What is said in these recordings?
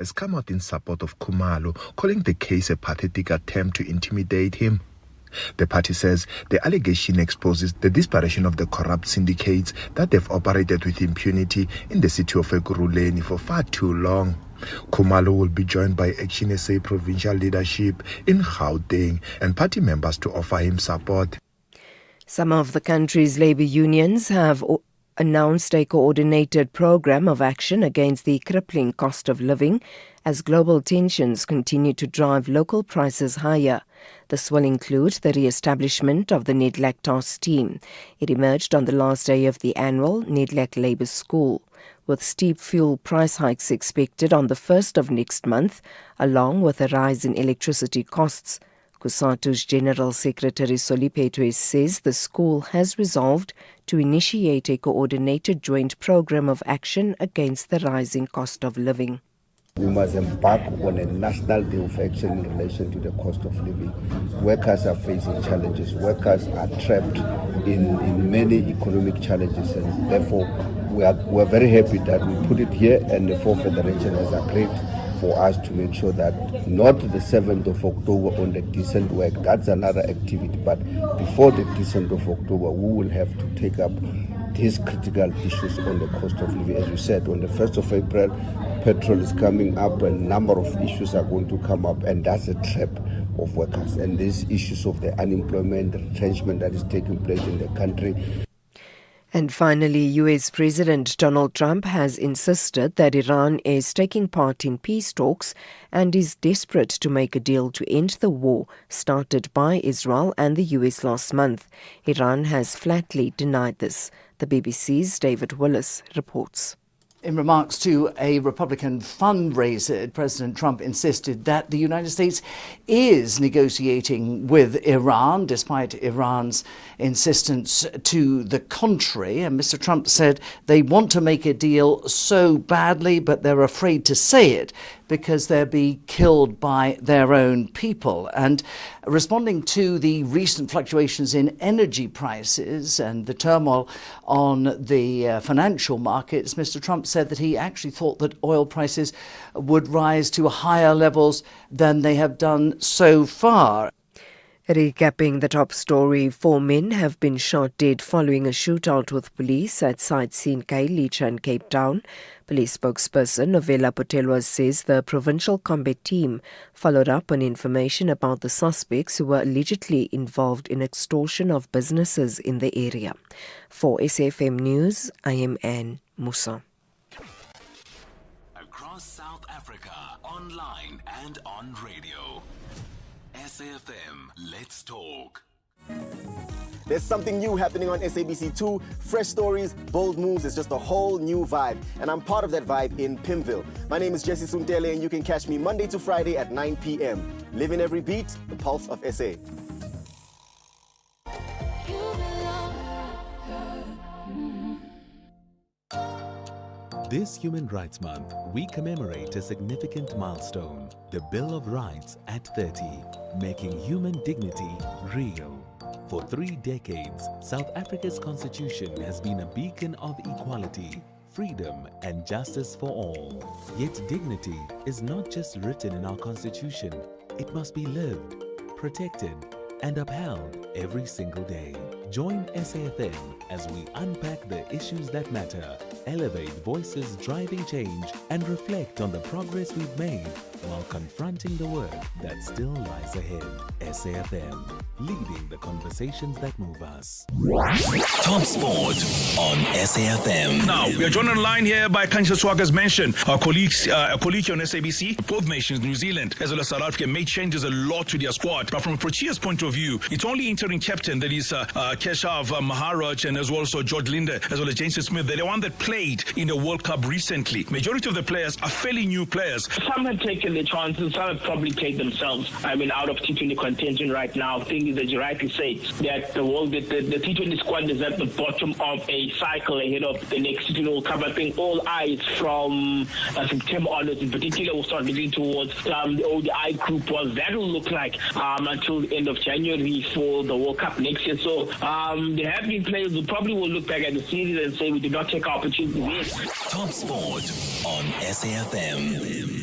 has come out in support of Khumalo, calling the case a pathetic attempt to intimidate him. The party says the allegation exposes the desperation of the corrupt syndicates that have operated with impunity in the city of Ekurhuleni for far too long. Khumalo will be joined by Action SA provincial leadership in Gauteng and party members to offer him support. Some of the country's labour unions have announced a coordinated program of action against the crippling cost of living as global tensions continue to drive local prices higher. This will include the re-establishment of the NEDLAC task team. It emerged on the last day of the annual NEDLAC Labour School, with steep fuel price hikes expected on the 1st of next month, along with a rise in electricity costs. COSATU's General Secretary Soliphetwe says the school has resolved to initiate a coordinated joint program of action against the rising cost of living. We must embark on a national day of action in relation to the cost of living. Workers are facing challenges. Workers are trapped in many economic challenges, and therefore we are very happy that we put it here, and the 4th Federation has agreed for us to make sure that not the 7th of October on the decent work, that's another activity, but before the decent of October, we will have to take up these critical issues on the cost of living. As you said, on the 1st of April, petrol is coming up, and a number of issues are going to come up, and that's a trap of workers. And these issues of the unemployment, the retrenchment that is taking place in the country. And finally, US President Donald Trump has insisted that Iran is taking part in peace talks and is desperate to make a deal to end the war started by Israel and the US last month. Iran has flatly denied this. The BBC's David Willis reports. In remarks to a Republican fundraiser, President Trump insisted that the United States is negotiating with Iran, despite Iran's insistence to the contrary. And Mr. Trump said they want to make a deal so badly, but they're afraid to say it because they'll be killed by their own people. And responding to the recent fluctuations in energy prices and the turmoil on the financial markets, Mr. Trump said that he actually thought that oil prices would rise to higher levels than they have done so far. Recapping the top story, 4 men have been shot dead following a shootout with police at sites in Khayelitsha and Cape Town. Police spokesperson Novella Potelwa says the provincial combat team followed up on information about the suspects who were allegedly involved in extortion of businesses in the area. For SAFM News, I am Anne Musa. Across South Africa, online and on radio. SAFM, let's talk. There's something new happening on SABC2. Fresh stories, bold moves, it's just a whole new vibe. And I'm part of that vibe in Pimville. My name is Jesse Suntele, and you can catch me Monday to Friday at 9 p.m. Live in every beat, the pulse of SA. This Human Rights Month, we commemorate a significant milestone, the Bill of Rights at 30, making human dignity real. For 3 decades, South Africa's constitution has been a beacon of equality, freedom and justice for all. Yet dignity is not just written in our constitution, it must be lived, protected and upheld every single day. Join SAFM as we unpack the issues that matter, elevate voices driving change, and reflect on the progress we've made while confronting the work that still lies ahead. SAFM, leading the conversations that move us. Top Sport on SAFM. Now, we are joined online here by Kansha Swag, as mentioned. Our colleagues, a colleague here on SABC, both nations, New Zealand as well as South Africa, made changes a lot to their squad. But from a Proteas point of view, it's only interim captain that is Keshav Maharaj and as well as George Linder, as well as Jason Smith. They're the one that played in the World Cup recently. Majority of the players are fairly new players. Some have taken their chances, some have probably played themselves. I mean, out of T20 contention right now. Thing is, as you rightly say, that the T20 squad is at the bottom of a cycle ahead of the next T20 World Cup. I think all eyes from September onwards, in particular, will start looking towards the ODI group. What that will look like until the end of January for the World Cup next year. So there have been players who probably will look back at the series and say we did not take our opportunity. Top Sport on SAFM.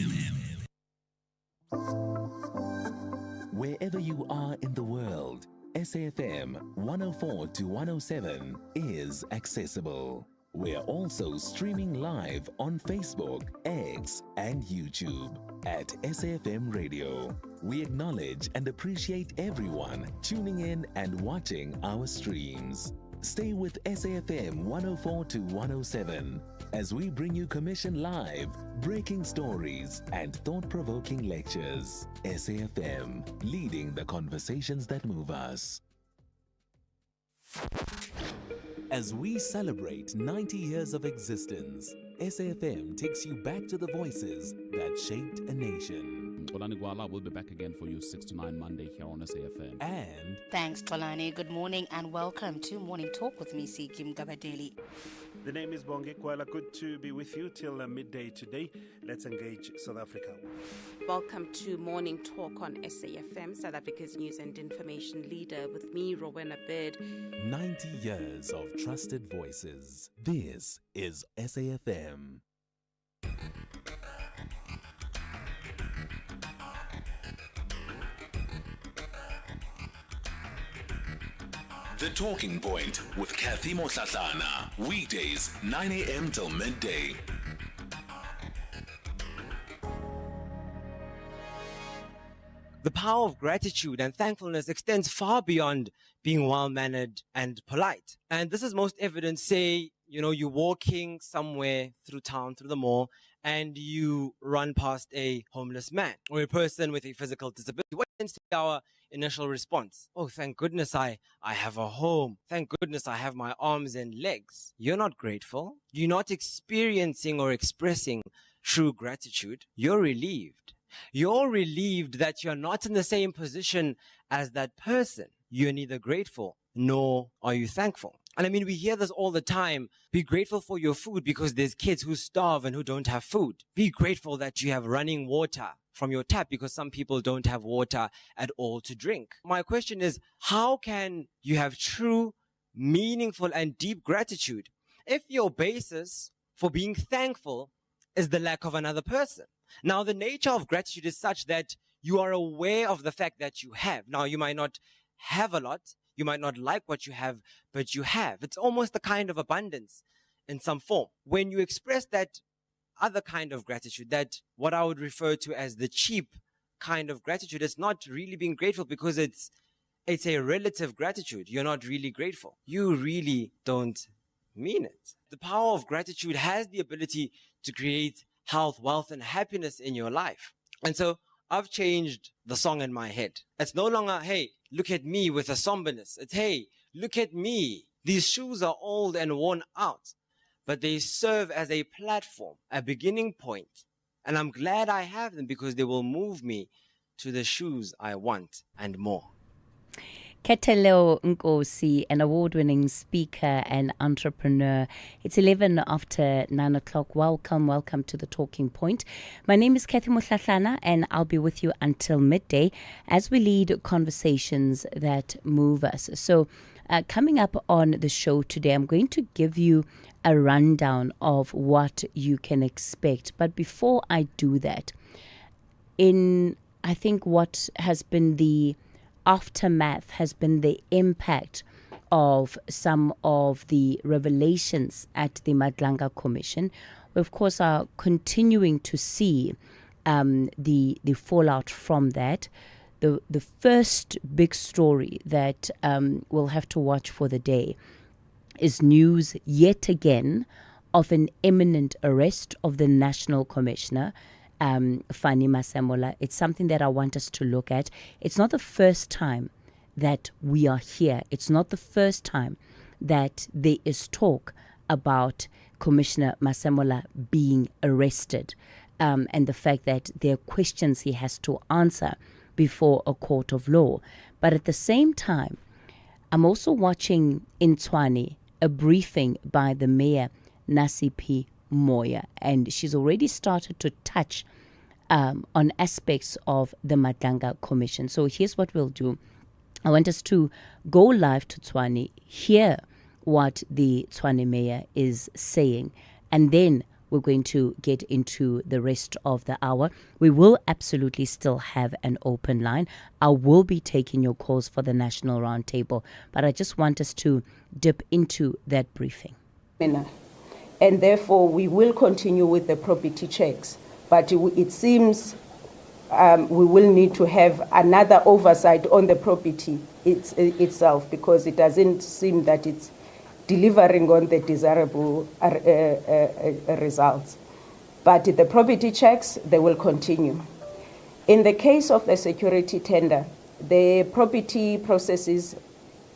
Wherever you are in the world, SAFM 104 to 107 is accessible. We're also streaming live on Facebook, X, and YouTube at SAFM Radio. We acknowledge and appreciate everyone tuning in and watching our streams. Stay with SAFM 104 to 107 as we bring you Commission Live, breaking stories, and thought-provoking lectures. SAFM, leading the conversations that move us. As we celebrate 90 years of existence, SAFM takes you back to the voices that shaped a nation. Xolani Gwala will be back again for you 6 to 9 Monday here on SAFM. And thanks, Xolani. Good morning and welcome to Morning Talk with me, Kim Gabadeli. The name is Bonge Kwala. Good to be with you till midday today. Let's engage South Africa. Welcome to Morning Talk on SAFM, South Africa's news and information leader, with me, Rowena Bird. 90 years of trusted voices. This is SAFM. The Talking Point with Cathy Mohlahlana. Weekdays, 9 a.m. till midday. The power of gratitude and thankfulness extends far beyond being well-mannered and polite. And this is most evident, say, you're walking somewhere through town, through the mall, and you run past a homeless man or a person with a physical disability. What tends to be our initial response? Oh, thank goodness I have a home. Thank goodness I have my arms and legs. You're not grateful. You're not experiencing or expressing true gratitude. You're relieved. You're relieved that you're not in the same position as that person. You're neither grateful nor are you thankful. And I mean, we hear this all the time. Be grateful for your food because there's kids who starve and who don't have food. Be grateful that you have running water from your tap because some people don't have water at all to drink. My question is, how can you have true, meaningful, and deep gratitude if your basis for being thankful is the lack of another person? Now, the nature of gratitude is such that you are aware of the fact that you have. Now, you might not have a lot. You might not like what you have, but you have. It's almost a kind of abundance in some form. When you express that other kind of gratitude, that what I would refer to as the cheap kind of gratitude, it's not really being grateful because it's a relative gratitude. You're not really grateful. You really don't mean it. The power of gratitude has the ability to create health, wealth, and happiness in your life. And so I've changed the song in my head. It's no longer, hey, look at me with a somberness. It's, hey, look at me. These shoes are old and worn out, but they serve as a platform, a beginning point. And I'm glad I have them because they will move me to the shoes I want and more. Keteleo Nkosi, an award-winning speaker and entrepreneur. It's 11 after 9 o'clock. Welcome to the Talking Point. My name is Cathy Mohlahlana, and I'll be with you until midday as we lead conversations that move us. So, coming up on the show today, I'm going to give you a rundown of what you can expect. But before I do that, I think what has been the aftermath has been the impact of some of the revelations at the Madlanga Commission. We, of course, are continuing to see the fallout from that. The first big story that we'll have to watch for the day is news yet again of an imminent arrest of the National Commissioner, Fanny Masemola. It's something that I want us to look at. It's not the first time that we are here. It's not the first time that there is talk about Commissioner Masemola being arrested, and the fact that there are questions he has to answer before a court of law. But at the same time, I'm also watching in Tshwane a briefing by the mayor, Nasipi Moya, and she's already started to touch on aspects of the Madlanga Commission. So here's what we'll do. I want us to go live to Tshwane, hear what the Tshwane mayor is saying, and then we're going to get into the rest of the hour. We will absolutely still have an open line. I will be taking your calls for the National Roundtable, but I just want us to dip into that briefing. And therefore, we will continue with the probity checks. But it seems we will need to have another oversight on the property itself, because it doesn't seem that it's delivering on the desirable results. But the property checks, they will continue. In the case of the security tender, the property processes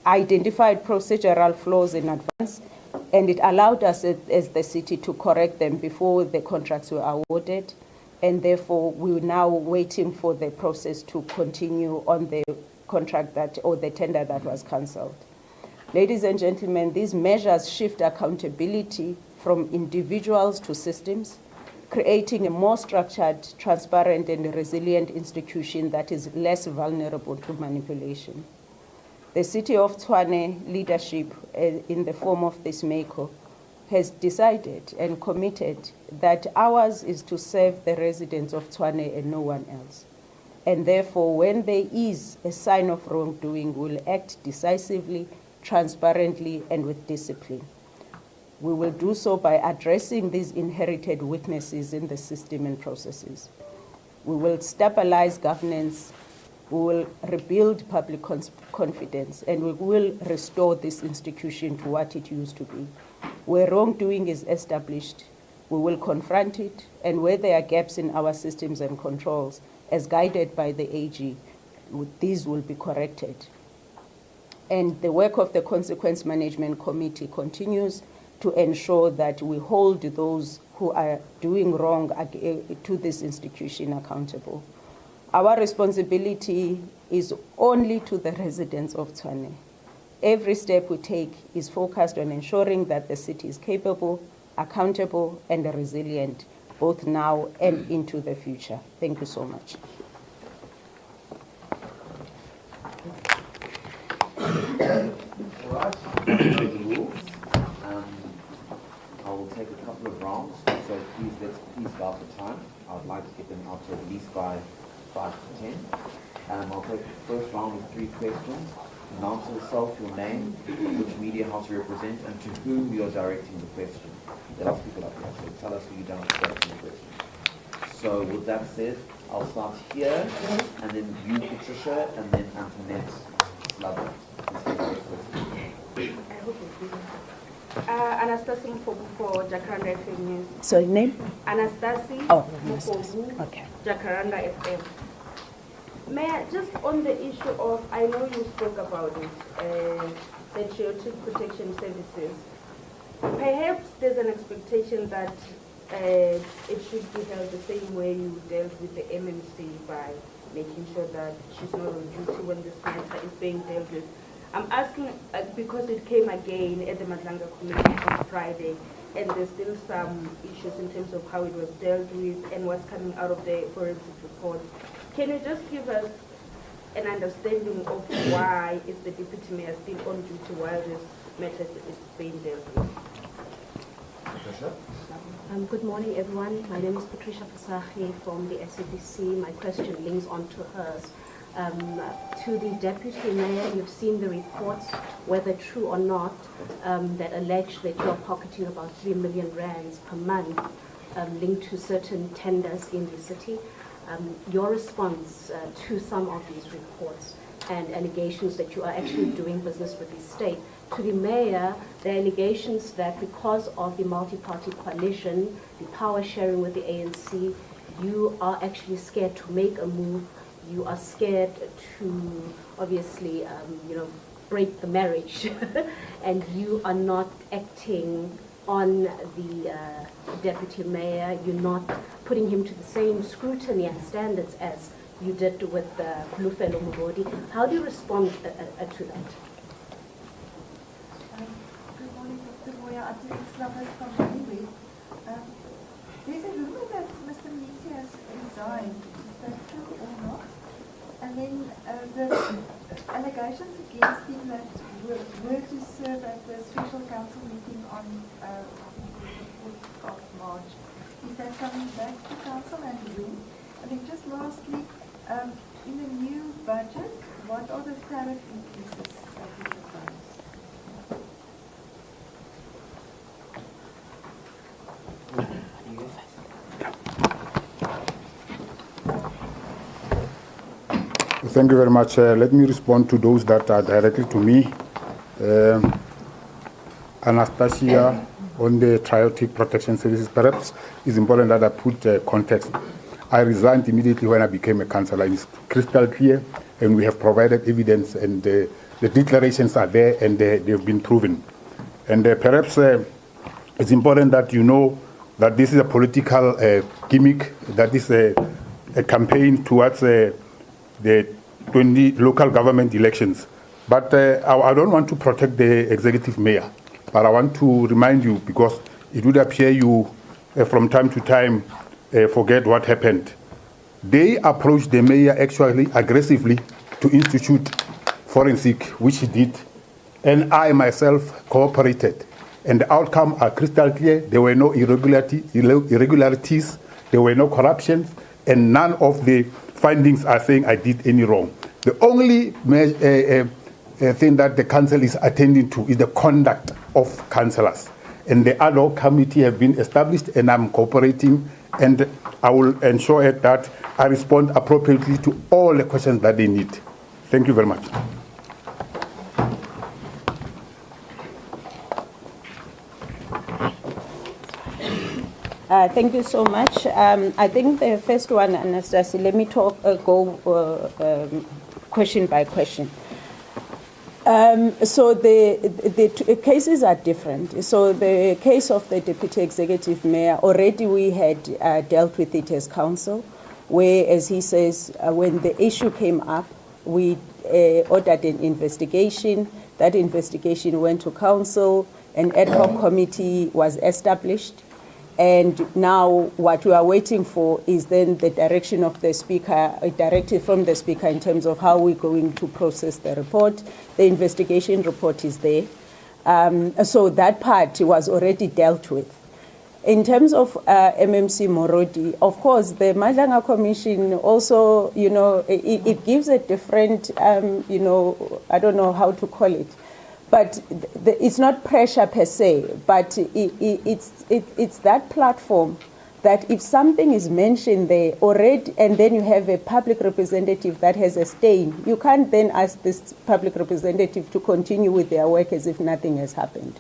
identified procedural flaws in advance, and it allowed us as the city to correct them before the contracts were awarded. And therefore, we're now waiting for the process to continue on the contract or the tender that was cancelled. Ladies and gentlemen, these measures shift accountability from individuals to systems, creating a more structured, transparent, and resilient institution that is less vulnerable to manipulation. The City of Tshwane leadership, in the form of this MECO, has decided and committed that ours is to serve the residents of Tshwane and no one else. And therefore, when there is a sign of wrongdoing, we'll act decisively, transparently, and with discipline. We will do so by addressing these inherited weaknesses in the system and processes. We will stabilize governance, we will rebuild public confidence, and we will restore this institution to what it used to be. Where wrongdoing is established, we will confront it, and where there are gaps in our systems and controls, as guided by the AG, these will be corrected. And the work of the Consequence Management Committee continues to ensure that we hold those who are doing wrong to this institution accountable. Our responsibility is only to the residents of Tshwane. Every step we take is focused on ensuring that the city is capable, accountable, and resilient, both now and into the future. Thank you so much. All right, the rules. I will take a couple of rounds, so please guard the time. I would like to get them out at least by 5 to 10. I'll take the first round with 3 questions. Announce yourself, your name, which media house you represent, and to whom you're directing the question. There are people up here, so tell us who you don't direct the question. So with that said, I'll start here, and then you, Patricia, and then Antoinette. Love it. Anastasia for Jacaranda FM News. Sorry, name? Anastasia Okay. Jacaranda FM. Mayor, just on the issue of, I know you spoke about it, patriotic protection services. Perhaps there's an expectation that it should be held the same way you dealt with the MMC by making sure that she's not on duty when this matter is being dealt with. I'm asking because it came again at the Madlanga Committee on Friday, and there's still some issues in terms of how it was dealt with and what's coming out of the forensic report. Can you just give us an understanding of why is the Deputy Mayor still on duty while this matter is being dealt with? Patricia? Good morning, everyone. My name is Patricia Fasahi from the SABC. My question links on to hers. To the Deputy Mayor, you've seen the reports, whether true or not, that allege that you're pocketing about 3 million rands per month linked to certain tenders in the city. Your response to some of these reports and allegations that you are actually doing business with the state. To the mayor, the allegations that because of the multi-party coalition, the power sharing with the ANC, you are actually scared to make a move. You are scared to obviously, break the marriage, and you are not acting on the deputy mayor. You're not putting him to the same scrutiny and standards as you did with Lufelo Mugodi. How do you respond to that? Good morning, Dr. Moya. I think it's Lovers from Hollywood. There's a rumor that Mr. Mnisi has resigned. Is that true or not? And then the allegations against him that were to serve at the special council meeting on of March. Is that coming back to council and when? And then just lastly, in the new budget, what are the tariff increases that you propose? Thank you very much. Let me respond to those that are directly to me. Anastasia, on the Triotic Protection Services, perhaps it's important that I put context. I resigned immediately when I became a councillor. It's crystal clear, and we have provided evidence, and the declarations are there, and they've been proven. And perhaps it's important that you know that this is a political gimmick, that is a campaign towards the 20 local government elections. But I don't want to protect the executive mayor, but I want to remind you, because it would appear you from time to time forget what happened. They approached the mayor actually aggressively to institute forensic, which he did, and I myself cooperated. And the outcome are crystal clear. There were no irregularities, there were no corruptions, and none of the findings are saying I did any wrong. The only thing that the council is attending to is the conduct of councillors. And the ad hoc committee have been established, and I'm cooperating, and I will ensure that I respond appropriately to all the questions that they need. Thank you very much. Thank you so much. I think the first one, Anastasia, let me go question by question. So the cases are different. So the case of the Deputy Executive Mayor, already we had dealt with it as council, where, as he says, when the issue came up, we ordered an investigation. That investigation went to council, an ad hoc committee was established. And now what we are waiting for is then the direction of the Speaker, a directive from the Speaker in terms of how we're going to process the report. The investigation report is there. So that part was already dealt with. In terms of MMC Morodi, of course, the Madlanga Commission also, it gives a different, I don't know how to call it. But it's not pressure per se, but it's that platform that if something is mentioned there already, and then you have a public representative that has a stain, you can't then ask this public representative to continue with their work as if nothing has happened.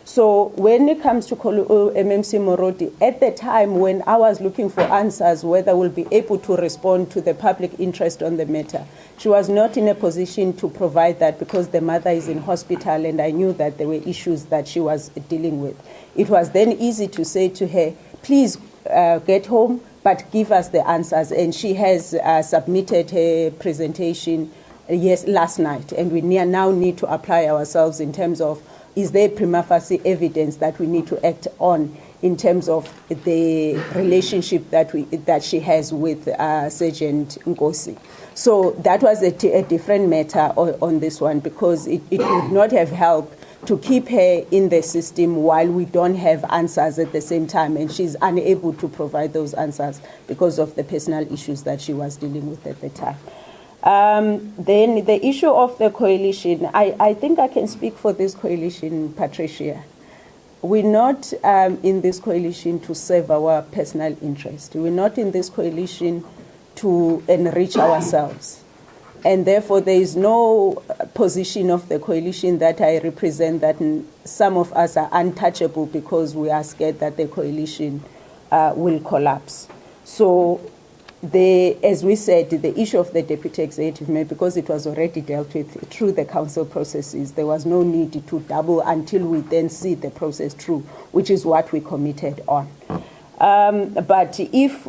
So when it comes to MMC Morodi, at the time when I was looking for answers whether we'll be able to respond to the public interest on the matter, she was not in a position to provide that because the mother is in hospital, and I knew that there were issues that she was dealing with. It was then easy to say to her, please get home, but give us the answers. And she has submitted her presentation last night, and we now need to apply ourselves in terms of, is there prima facie evidence that we need to act on in terms of the relationship that she has with Sergeant Nkosi. So that was a different matter on this one, because it would not have helped to keep her in the system while we don't have answers at the same time, and she's unable to provide those answers because of the personal issues that she was dealing with at the time. Then the issue of the coalition, I think I can speak for this coalition, Patricia. We're not in this coalition to serve our personal interest. We're not in this coalition to enrich ourselves. And therefore, there is no position of the coalition that I represent that some of us are untouchable because we are scared that the coalition will collapse. So, as we said, the issue of the Deputy Executive Mayor, because it was already dealt with through the council processes, there was no need to double until we then see the process through, which is what we committed on. But if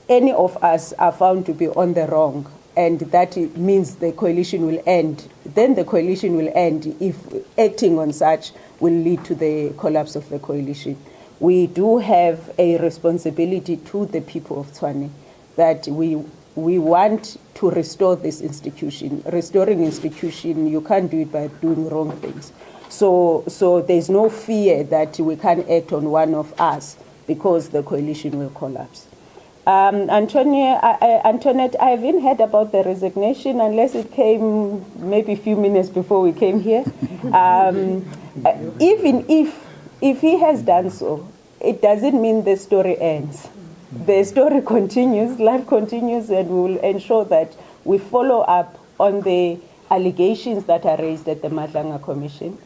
any of us are found to be on the wrong, and that means the coalition will end, then the coalition will end if acting on such will lead to the collapse of the coalition. We do have a responsibility to the people of Tshwane that we want to restore this institution. Restoring institution, you can't do it by doing wrong things. So there's no fear that we can't act on one of us because the coalition will collapse. Antoinette, I haven't heard about the resignation unless it came maybe a few minutes before we came here. Even if he has done so, it doesn't mean the story ends. The story continues, life continues, and we will ensure that we follow up on the allegations that are raised at the Mohlahlana Commission.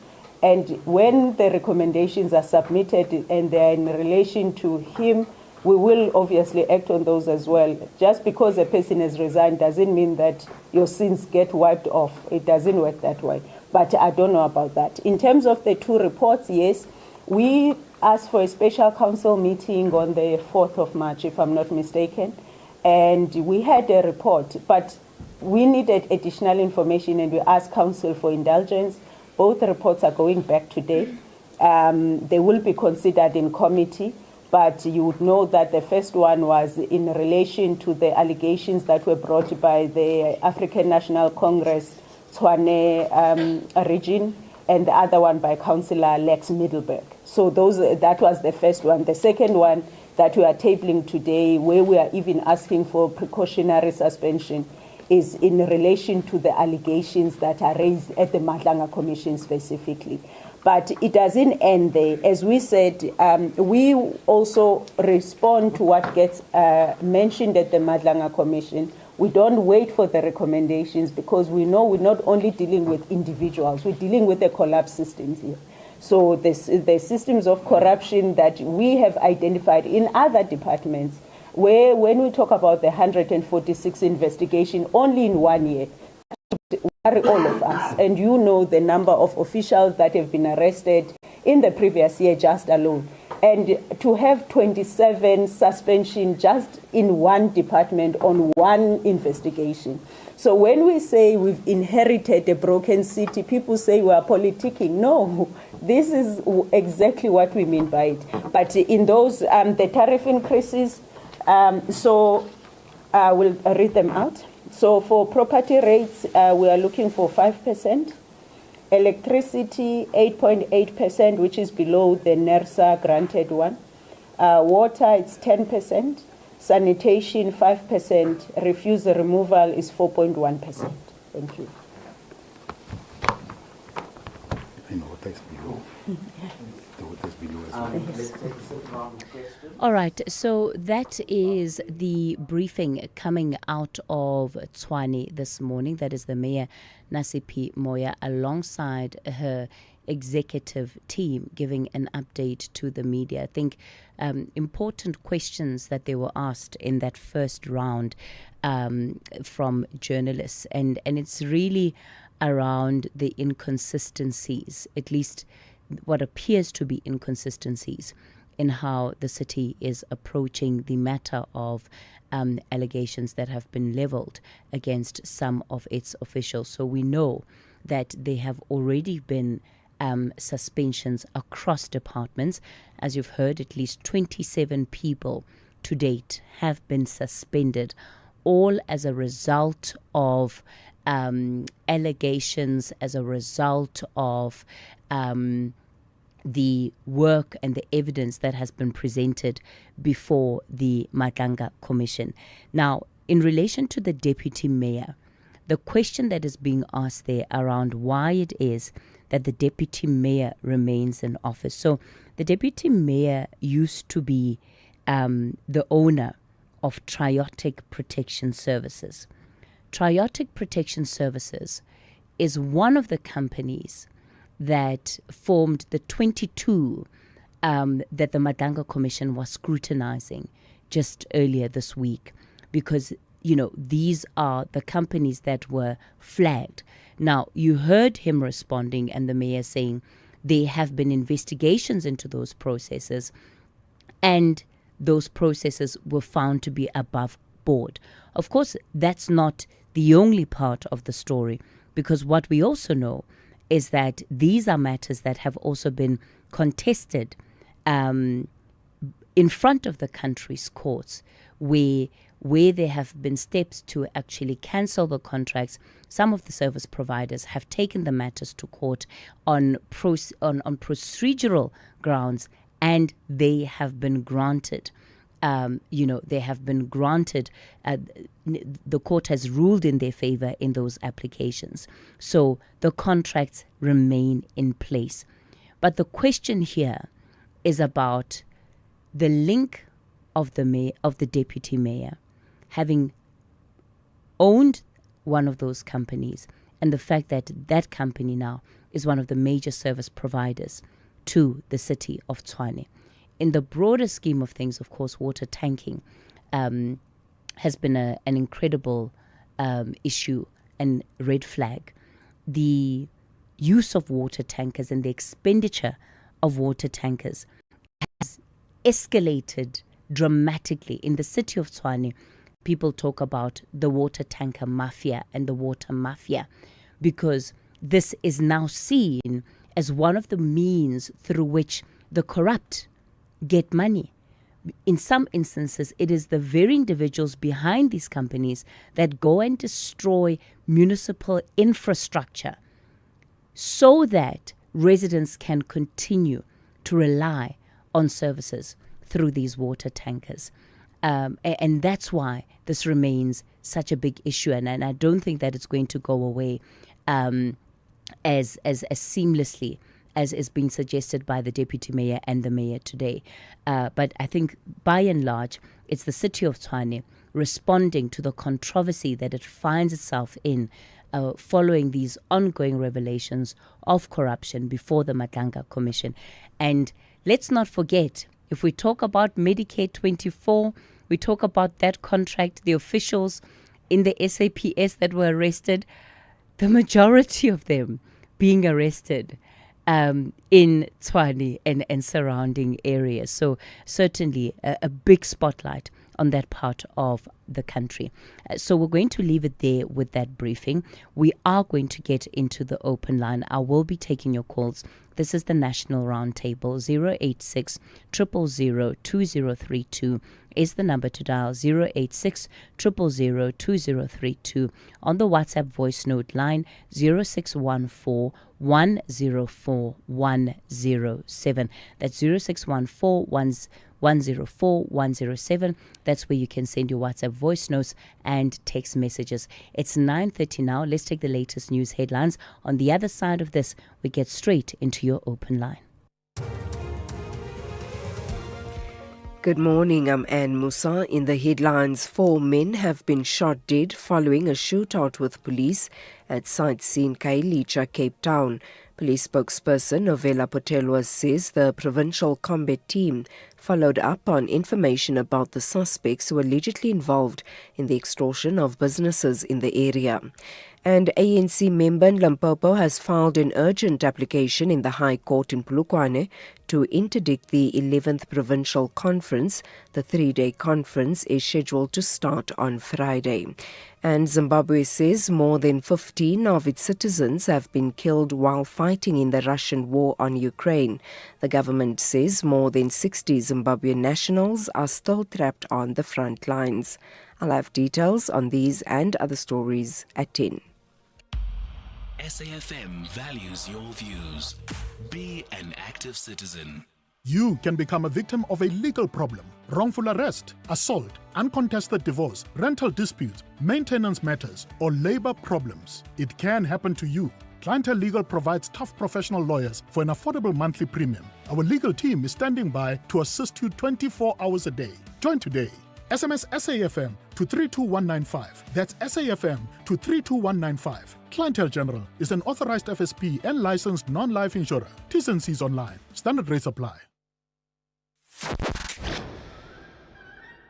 And when the recommendations are submitted and they are in relation to him, we will obviously act on those as well. Just because a person has resigned doesn't mean that your sins get wiped off. It doesn't work that way. But I don't know about that. In terms of the two reports, yes, we asked for a special council meeting on the 4th of March, if I'm not mistaken. And we had a report, but we needed additional information and we asked council for indulgence. Both reports are going back today. They will be considered in committee. But you would know that the first one was in relation to the allegations that were brought by the African National Congress, Tshwane region, and the other one by Councillor Lex Middleburg. So that was the first one. The second one that we are tabling today, where we are even asking for precautionary suspension, is in relation to the allegations that are raised at the Mohlahlana Commission specifically. But it doesn't end there. As we said, we also respond to what gets mentioned at the Mohlahlana Commission. We don't wait for the recommendations because we know we're not only dealing with individuals, we're dealing with the collapsed systems here. So the systems of corruption that we have identified in other departments, where when we talk about the 146 investigation only in 1 year, all of us, and you know the number of officials that have been arrested in the previous year just alone, and to have 27 suspension just in one department on one investigation. So when we say we've inherited a broken city, people say we are politicking. No, this is exactly what we mean by it. But in those, the tariff increases, so I will read them out. So for property rates, we are looking for 5%. Electricity, 8.8%, which is below the NERSA granted one. Water, it's 10%. Sanitation, 5%. Refuse removal is 4.1%. Thank you. Water is below. The water is below as well. Let's take a second round of questions. All right, so that is the briefing coming out of Tshwane this morning. That is the Mayor, Nasipi Moya, alongside her executive team, giving an update to the media. I think important questions that they were asked in that first round from journalists. And it's really around the inconsistencies, at least what appears to be inconsistencies in how the city is approaching the matter of allegations that have been leveled against some of its officials. So we know that there have already been suspensions across departments. As you've heard, at least 27 people to date have been suspended, all as a result of allegations, as a result of the work and the evidence that has been presented before the Mohlahlana Commission. Now, in relation to the deputy mayor, the question that is being asked there around why it is that the deputy mayor remains in office. So the deputy mayor used to be the owner of Triotic Protection Services. Triotic Protection Services is one of the companies that formed the 22 that the Mohlahlana Commission was scrutinizing just earlier this week, because, you know, these are the companies that were flagged. Now, you heard him responding and the mayor saying there have been investigations into those processes and those processes were found to be above board. Of course, that's not the only part of the story, because what we also know is that these are matters that have also been contested in front of the country's courts, where there have been steps to actually cancel the contracts. Some of the service providers have taken the matters to court on procedural grounds and they have been granted. They have been granted, the court has ruled in their favor in those applications. So the contracts remain in place. But the question here is about the link of the deputy mayor having owned one of those companies, and the fact that that company now is one of the major service providers to the city of Tshwane. In the broader scheme of things, of course, water tanking has been an incredible issue and red flag. The use of water tankers and the expenditure of water tankers has escalated dramatically. In the city of Tshwane, people talk about the water tanker mafia and the water mafia, because this is now seen as one of the means through which the corrupt get money. In some instances, it is the very individuals behind these companies that go and destroy municipal infrastructure so that residents can continue to rely on services through these water tankers. And that's why this remains such a big issue. And I don't think that it's going to go away as seamlessly as is being suggested by the deputy mayor and the mayor today. But I think by and large, it's the city of Tshwane responding to the controversy that it finds itself in following these ongoing revelations of corruption before the Madlanga Commission. And let's not forget, if we talk about Medicare 24, we talk about that contract, the officials in the SAPS that were arrested, the majority of them being arrested in Tshwane and surrounding areas. So certainly a big spotlight on that part of the country. So we're going to leave it there with that briefing. We are going to get into the open line. I will be taking your calls. This is the National Roundtable. 086 000 2032 is the number to dial. 086 000 2032. On the WhatsApp voice note line 0614 104 107. That's 0614 104 107. That's where you can send your WhatsApp voice notes and text messages. It's 9:30 now. Let's take the latest news headlines. On the other side of this, we get straight into your open line. Good morning, I'm Anne Musa. In the headlines, 4 men have been shot dead following a shootout with police at Sightseeing Kailicha, Cape Town. Police spokesperson Novella Potelwa says the provincial combat team followed up on information about the suspects who were allegedly involved in the extortion of businesses in the area. And ANC member in Limpopo has filed an urgent application in the High Court in Polokwane to interdict the 11th Provincial Conference. The 3-day conference is scheduled to start on Friday. And Zimbabwe says more than 15 of its citizens have been killed while fighting in the Russian war on Ukraine. The government says more than 60 Zimbabwean nationals are still trapped on the front lines. I'll have details on these and other stories at 10. SAFM values your views. Be an active citizen. You can become a victim of a legal problem: wrongful arrest, assault, uncontested divorce, rental disputes, maintenance matters, or labor problems. It can happen to you. Clientele Legal provides tough professional lawyers for an affordable monthly premium. Our legal team is standing by to assist you 24 hours a day. Join today. SMS SAFM to 32195. That's SAFM to 32195. Clientele General is an authorized FSP and licensed non-life insurer. T's and C's online. Standard rates apply.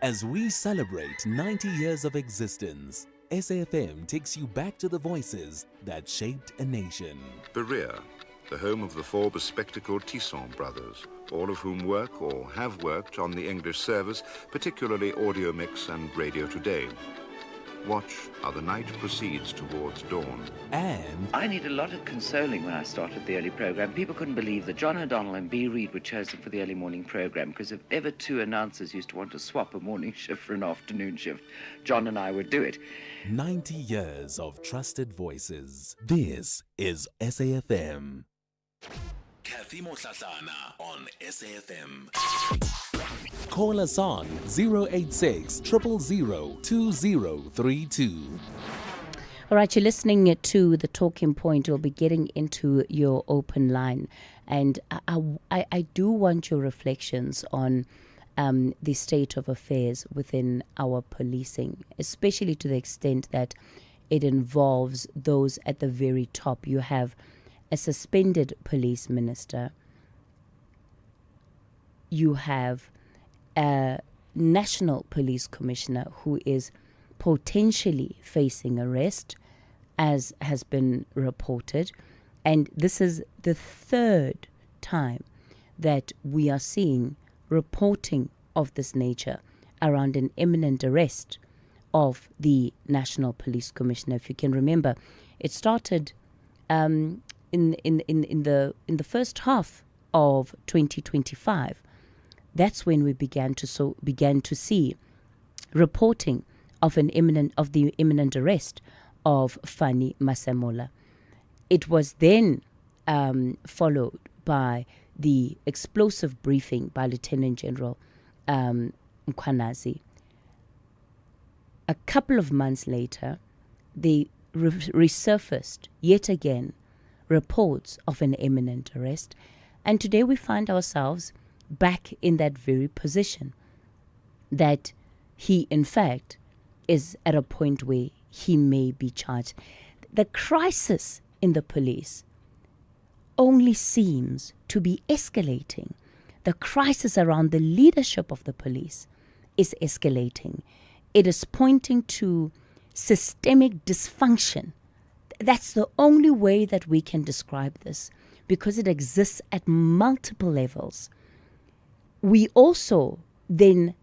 As we celebrate 90 years of existence, SAFM takes you back to the voices that shaped a nation. Berea, the home of the 4 bespectacled Tisson brothers, all of whom work or have worked on the English service, particularly Audio Mix and Radio Today. Watch how the night proceeds towards dawn. And I need a lot of consoling when I started the early program. People couldn't believe that John O'Donnell and B. Reid were chosen for the early morning program, because if ever 2 announcers used to want to swap a morning shift for an afternoon shift, John and I would do it. 90 years of trusted voices. This is SAFM. Cathy Mohlahlana on SAFM. Call us on 086 000 2032. All right, you're listening to The Talking Point. We'll be getting into your open line. And I do want your reflections on the state of affairs within our policing, especially to the extent that it involves those at the very top. You have a suspended police minister. You have a national police commissioner who is potentially facing arrest, as has been reported. And this is the third time that we are seeing reporting of this nature around an imminent arrest of the National Police Commissioner. If you can remember, it started in the first half of 2025. That's when we began to see reporting of the imminent arrest of Fanny Masemola. It was then followed by the explosive briefing by Lieutenant General Mkhwanazi. A couple of months later, they resurfaced yet again reports of an imminent arrest, and today we find ourselves back in that very position, that he in fact is at a point where he may be charged. The crisis in the police only seems to be escalating. The crisis around the leadership of the police is escalating. It is pointing to systemic dysfunction. That's the only way that we can describe this, because it exists at multiple levels. We also then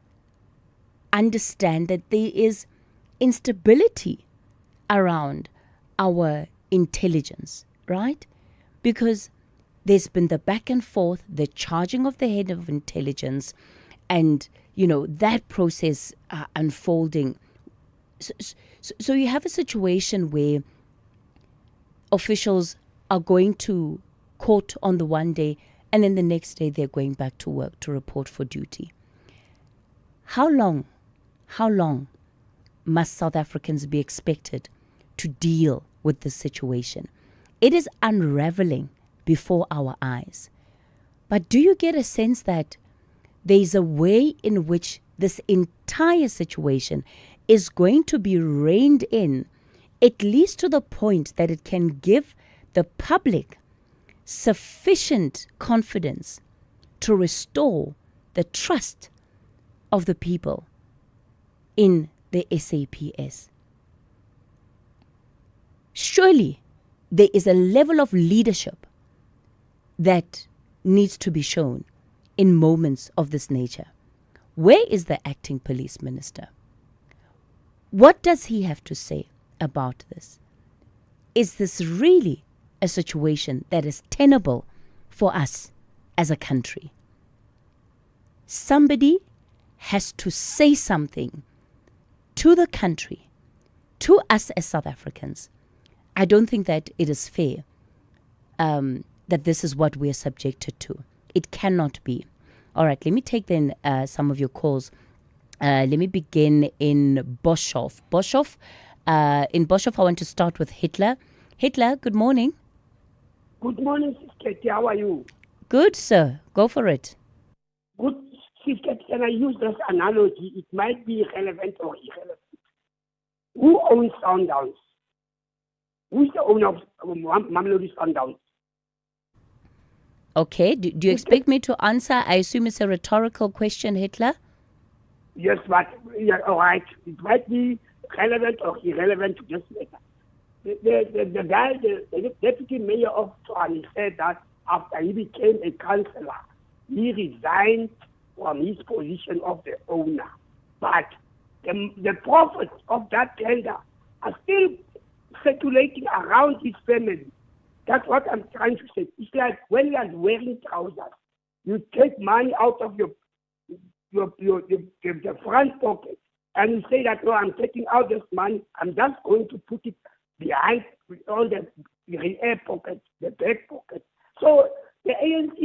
understand that there is instability around our intelligence, right? Because there's been the back and forth, the charging of the head of intelligence, and, that process unfolding. So you have a situation where officials are going to court on the one day, and then the next day they're going back to work to report for duty. How long must South Africans be expected to deal with this situation? It is unraveling before our eyes. But do you get a sense that there's a way in which this entire situation is going to be reined in, at least to the point that it can give the public sufficient confidence to restore the trust of the people in the SAPS? Surely there is a level of leadership that needs to be shown in moments of this nature. Where is the acting police minister? What does he have to say about this? Is this really a situation that is tenable for us as a country? Somebody has to say something to the country, to us as South Africans. I don't think that it is fair that this is what we are subjected to. It cannot be. All right, let me take then some of your calls. Let me begin in Boshoff. In Boshoff, I want to start with Hitler. Hitler, good morning. Good morning, Sister Cathy. How are you? Good, sir. Go for it. Good, Sister Cathy. Can I use this analogy? It might be relevant or irrelevant. Who owns Sundowns? Who's the owner of Mamelodi Sundowns? Okay. Do you expect me to answer? I assume it's a rhetorical question, Hitler. Yes, but all right. It might be relevant or irrelevant to this matter. The guy, the deputy mayor of Tshwane, said that after he became a councillor, he resigned from his position of the owner. But the profits of that tender are still circulating around his family. That's what I'm trying to say. It's like when you are wearing trousers, you take money out of your front pocket and you say that, I'm taking out this money, I'm just going to put it behind all the rear pocket, the back pocket. So the ANC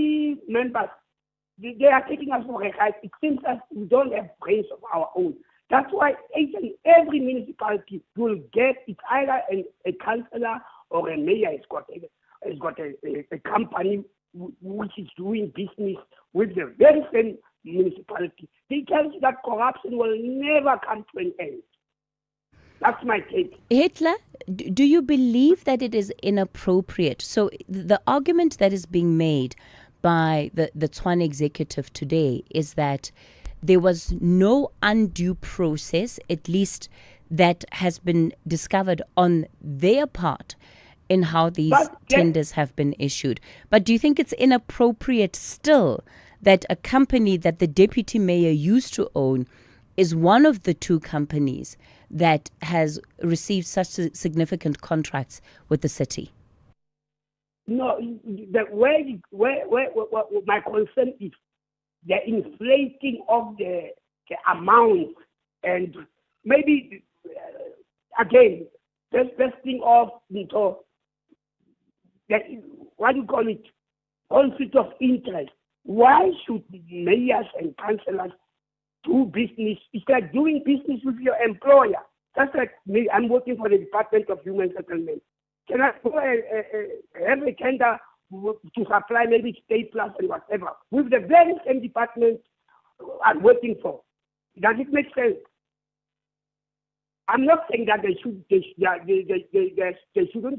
members, they are taking us for a ride. It seems that we don't have brains of our own. That's why every municipality will get, it's either a councillor or a mayor has got a company which is doing business with the very same municipality. They tell you that corruption will never come to an end. That's my take. Hitler, do you believe that it is inappropriate? So the argument that is being made by the Tshwane executive today is that there was no undue process, at least that has been discovered on their part, in how these tenders have been issued. But do you think it's inappropriate still that a company that the deputy mayor used to own is one of the two companies that has received such significant contracts with the city? No, where my concern is the inflating of the amount, and maybe again, testing of what you call it, conflict of interest. Why should mayors and councillors do business? It's like doing business with your employer. That's like me. I'm working for the Department of Human Settlement. Can I go have a tender to supply maybe state plus and whatever with the very same department I'm working for? Does it make sense? I'm not saying that they shouldn't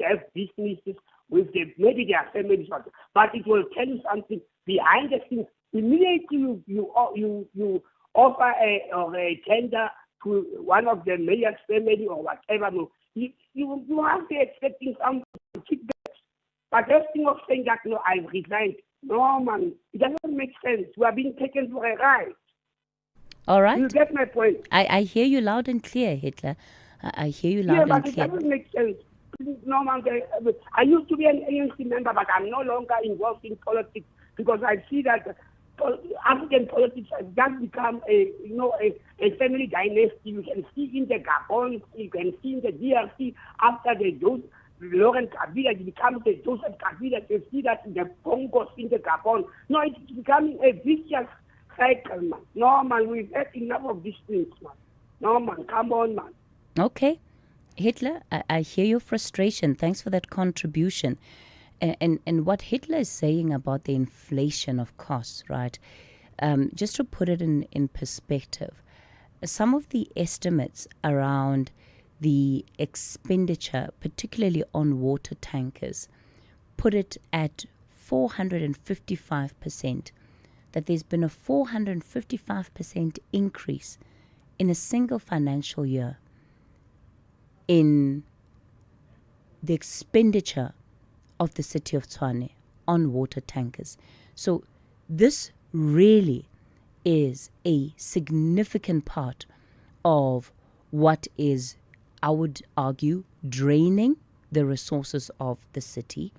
have businesses with maybe their families, but it will tell you something behind the scenes. Immediately you offer a tender to one of the mayor's family or whatever. You have to be expecting some kickbacks. But that thing of saying that I've resigned, no man, it doesn't make sense. We are being taken for a ride. All right. You get my point? I hear you loud and clear, Hitler. I hear you loud and clear. Yeah, but it doesn't make sense. No, man, I used to be an ANC member, but I'm no longer involved in politics because I see that African politics has just become a family dynasty. You can see in the Gabon, you can see in the DRC after Laurent Kabila, it becomes the Joseph Kabila. You see that in the Congos, in the Gabon. No, it's becoming a vicious cycle, man. No, man, we've had enough of these things, man. No, man, come on, man. Okay. Hitler, I hear your frustration. Thanks for that contribution. And what Hitler is saying about the inflation of costs, right? Just to put it in perspective, some of the estimates around the expenditure, particularly on water tankers, put it at 455%, that there's been a 455% increase in a single financial year in the expenditure of the city of Tshwane on water tankers. So this really is a significant part of what is, I would argue, draining the resources of the city,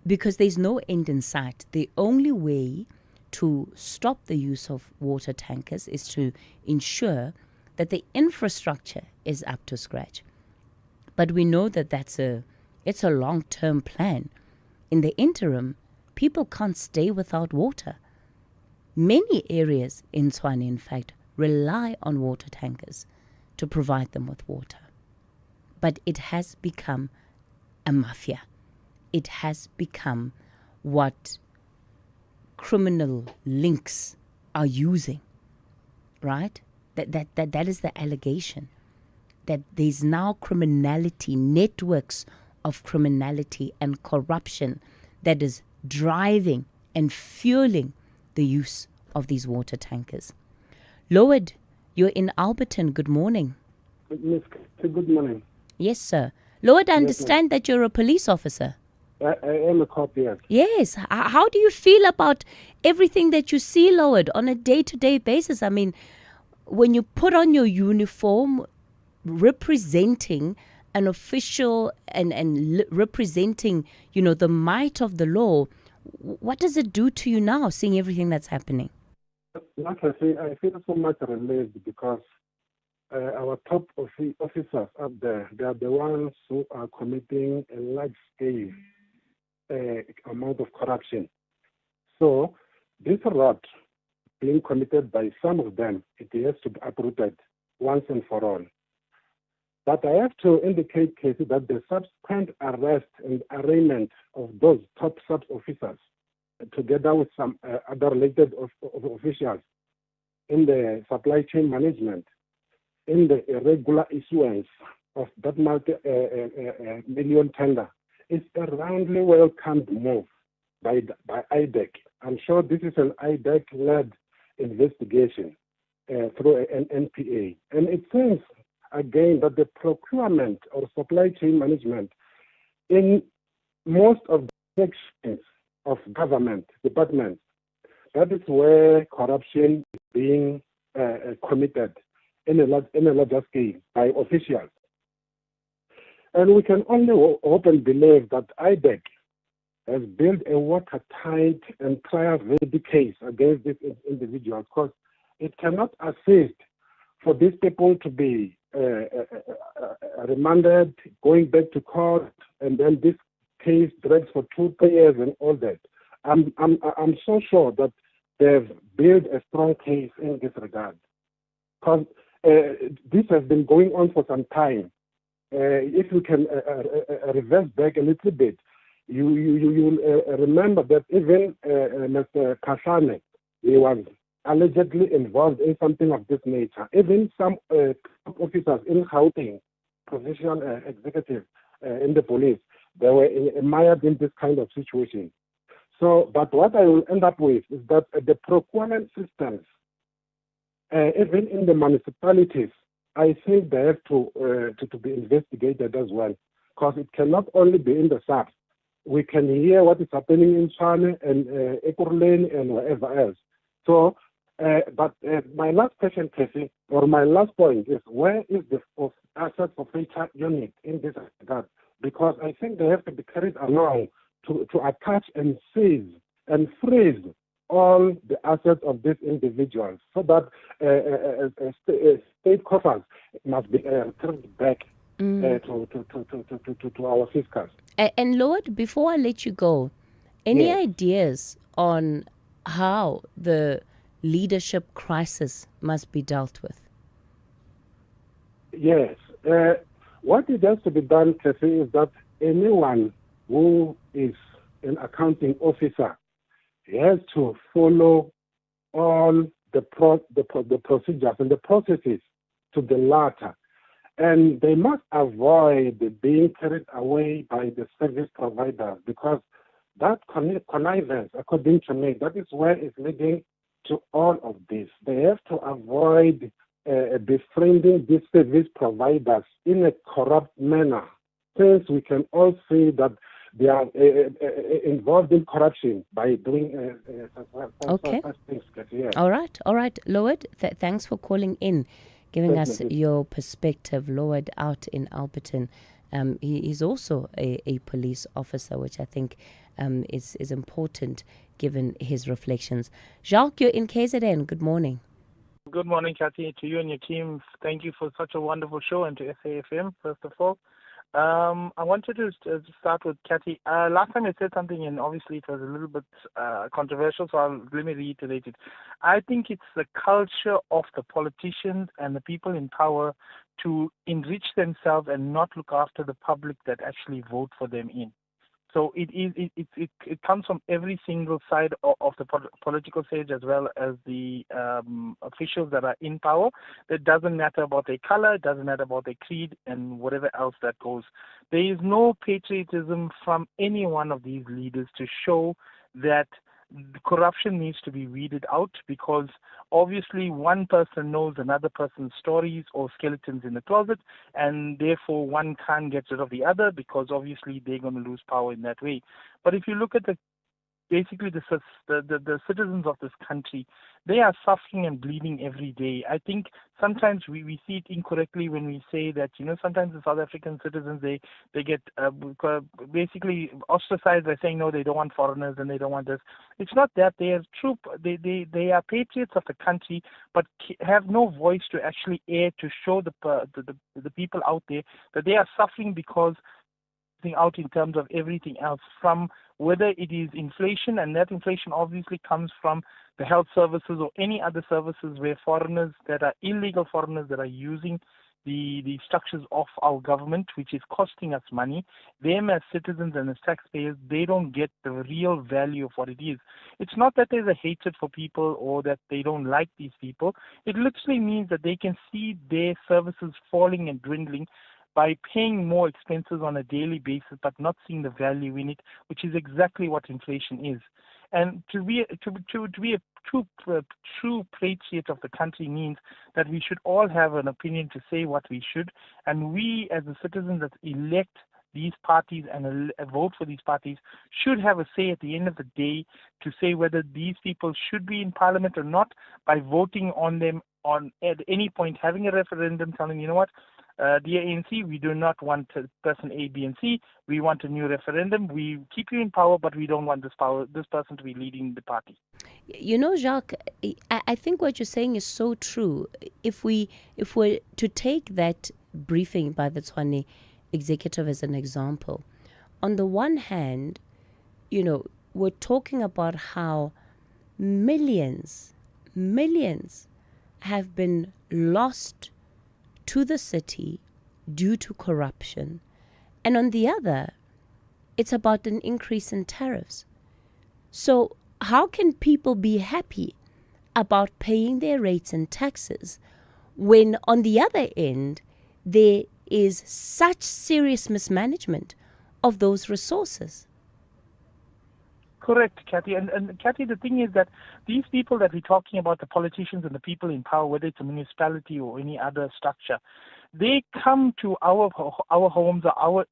because there's no end in sight. The only way to stop the use of water tankers is to ensure that the infrastructure is up to scratch. But we know that it's a long-term plan. In the interim, people can't stay without water. Many areas in Tshwane, in fact, rely on water tankers to provide them with water. But it has become a mafia. It has become what criminal links are using, right? That is the allegation, that there's now criminality, networks of criminality and corruption that is driving and fueling the use of these water tankers. Lowered, you're in Alberton. Good morning. Good morning. Yes, sir. Lowered, I understand that you're a police officer. I am a cop, yes. Yes. How do you feel about everything that you see, Lowered, on a day-to-day basis? I mean, when you put on your uniform, representing an official and representing, the might of the law, what does it do to you now, seeing everything that's happening? Like I say, I feel so much relieved because our top officers up there, they are the ones who are committing a large-scale amount of corruption. So this rot being committed by some of them, it has to be uprooted once and for all. But I have to indicate, Casey, that the subsequent arrest and arraignment of those top sub-officers, together with some other related officials in the supply chain management, in the irregular issuance of that multi-million tender, is a roundly welcomed move by IDEC. I'm sure this is an IDEC-led investigation through an NPA. And it seems, again, that the procurement or supply chain management in most of the sections of government departments, that is where corruption is being committed in a larger scale by officials. And we can only hope and believe that IDEC has built a watertight and trial-ready case against these individuals, because it cannot assist for these people to be remanded, going back to court, and then this case drags for 2-3 years and all that. I'm so sure that they've built a strong case in this regard, because this has been going on for some time. If you can reverse back a little bit, you will remember that even Mr. Kasane, he was allegedly involved in something of this nature. Even some officers in Gauteng, provincial executive in the police, they were mired in this kind of situation. So, but what I will end up with is that the procurement systems, even in the municipalities, I think they have to be investigated as well, because it cannot only be in the SAPs. We can hear what is happening in China and Ekurhuleni and wherever else. So, but my last question, Casey, or my last point is, where is the asset forfeiture unit in this regard? Because I think they have to be carried along to attach and seize and freeze all the assets of these individuals, so that state coffers must be turned back to our fiscals. And Lord, before I let you go, any ideas on how the leadership crisis must be dealt with? Yes. What it has to be done, Cathy, is that anyone who is an accounting officer, he has to follow all the procedures and the processes to the latter. And they must avoid being carried away by the service providers, because that connivance, according to me, that is where it's leading to all of this. They have to avoid befriending these service providers in a corrupt manner, since we can all see that they are involved in corruption by doing such things. Yeah. All right. Lloyd, thanks for calling in, giving us your perspective. Lloyd out in Alberton. He is also a police officer, which I think is important given his reflections. Jacques, you're in KZN. Good morning. Good morning, Cathy, to you and your team. Thank you for such a wonderful show, and to SAFM, first of all. I wanted to start with Cathy. Last time I said something, and obviously it was a little bit controversial, so let me reiterate it. I think it's the culture of the politicians and the people in power to enrich themselves and not look after the public that actually vote for them in. So it comes from every single side of the political stage, as well as the officials that are in power. It doesn't matter about their color, it doesn't matter about their creed, and whatever else that goes. There is no patriotism from any one of these leaders to show that corruption needs to be weeded out, because obviously one person knows another person's stories or skeletons in the closet, and therefore one can't get rid of the other, because obviously they're going to lose power in that way. But if you look at the citizens of this country, they are suffering and bleeding every day. I think sometimes we see it incorrectly when we say that, sometimes the South African citizens, they get basically ostracized by saying, no, they don't want foreigners and they don't want this. It's not that. They are they are patriots of the country, but have no voice to actually air to show the people out there that they are suffering because out in terms of everything else, from whether it is inflation, and that inflation obviously comes from the health services or any other services where foreigners that are illegal foreigners that are using the structures of our government, which is costing us money. Them as citizens and as taxpayers, they don't get the real value of what it is. It's not that there's a hatred for people or that they don't like these people. It literally means that they can see their services falling and dwindling by paying more expenses on a daily basis, but not seeing the value in it, which is exactly what inflation is. And to be a true patriot of the country means that we should all have an opinion to say what we should, and we as the citizens that elect these parties and vote for these parties should have a say at the end of the day to say whether these people should be in parliament or not, by voting on them at any point, having a referendum telling, you know what, dear ANC, we do not want person A, B, and C. We want a new referendum. We keep you in power, but we don't want this person to be leading the party. You know, Jacques, I think what you're saying is so true. If we're to take that briefing by the Tshwane executive as an example, on the one hand, you know, we're talking about how millions have been lost to the city due to corruption. And on the other, it's about an increase in tariffs. So how can people be happy about paying their rates and taxes when on the other end there is such serious mismanagement of those resources? Correct, Cathy. And Cathy, the thing is that these people that we're talking about, the politicians and the people in power, whether it's a municipality or any other structure, they come to our homes or our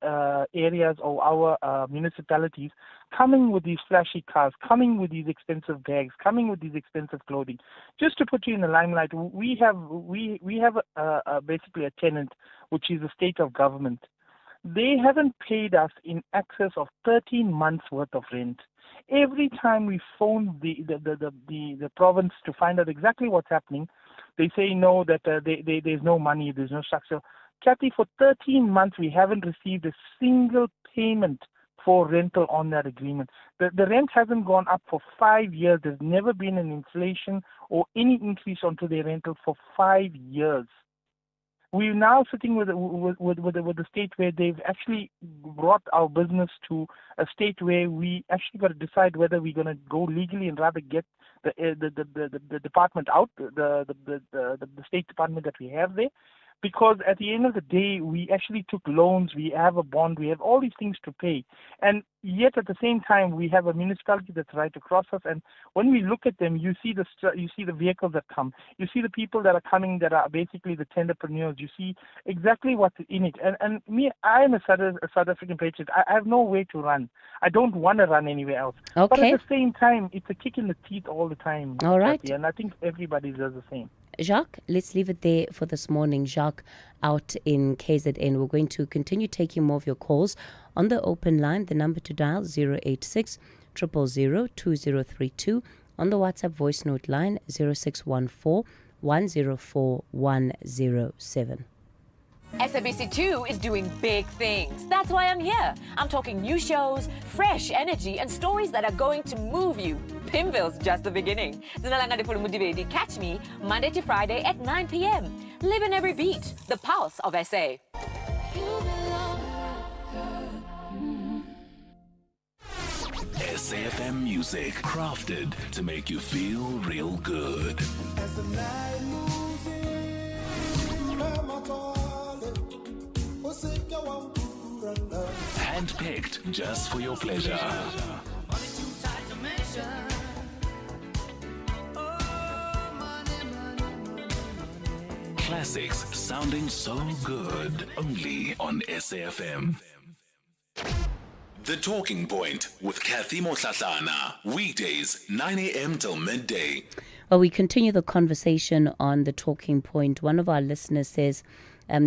areas or our municipalities, coming with these flashy cars, coming with these expensive bags, coming with these expensive clothing. Just to put you in the limelight, we have basically a tenant, which is the state of government. They haven't paid us in excess of 13 months worth of rent. Every time we phone the province to find out exactly what's happening, they say no, that there's no money, there's no structure. Cathy, for 13 months we haven't received a single payment for rental on that agreement. The rent hasn't gone up for 5 years. There's never been an inflation or any increase onto their rental for 5 years. We're now sitting with a state where they've actually brought our business to a state where we actually got to decide whether we're going to go legally and rather get the department out, the State Department that we have there. Because at the end of the day, we actually took loans, we have a bond, we have all these things to pay. And yet at the same time, we have a municipality that's right across us. And when we look at them, you see the vehicles that come. You see the people that are coming that are basically the tenderpreneurs. You see exactly what's in it. And me, I am a South African patriot. I have no way to run. I don't want to run anywhere else. Okay. But at the same time, it's a kick in the teeth all the time. All right. Kathy, and I think everybody does the same. Jacques, let's leave it there for this morning. Jacques out in KZN. We're going to continue taking more of your calls on the open line. The number to dial 086 000 2032. On the WhatsApp voice note line 0614 104 107. SABC2 is doing big things. That's why I'm here. I'm talking new shows, fresh energy, and stories that are going to move you. Pimville's just the beginning. Catch me Monday to Friday at 9 p.m. Live in every beat. The pulse of SA. SAFM music, crafted to make you feel real good. As the night moves in, Handpicked just for your pleasure. Classics sounding so good, only on SAFM. The Talking Point with Cathy Mohlahlana. Weekdays, 9 a.m. till midday. Well, we continue the conversation on The Talking Point. One of our listeners says,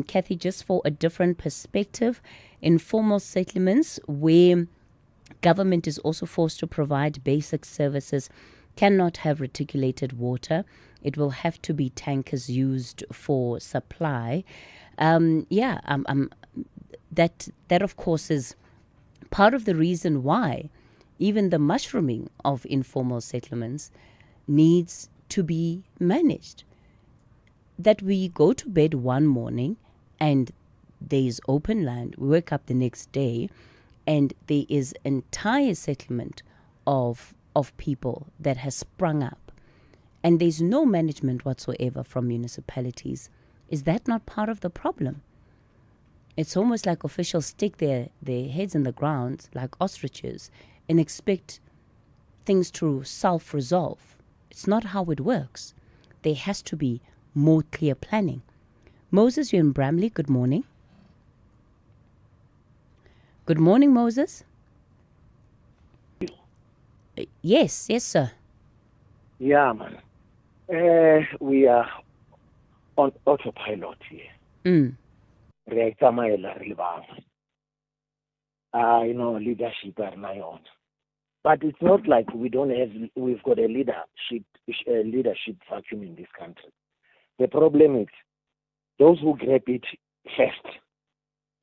Cathy, just for a different perspective, informal settlements where government is also forced to provide basic services cannot have reticulated water. It will have to be tankers used for supply. That of course is part of the reason why even the mushrooming of informal settlements needs to be managed. That we go to bed one morning and there is open land, we wake up the next day and there is entire settlement of people that has sprung up, and there's no management whatsoever from municipalities. Is that not part of the problem? It's almost like officials stick their heads in the ground like ostriches and expect things to self-resolve. It's not how it works. There has to be more clear planning. Moses, you're in Bramley. Good morning. Good morning, Moses. Yes, sir. Yeah, man. We are on autopilot here. Re tsamaela re le bangwe. Leadership are my own. But it's not like we've got a leadership vacuum in this country. The problem is those who grab it first,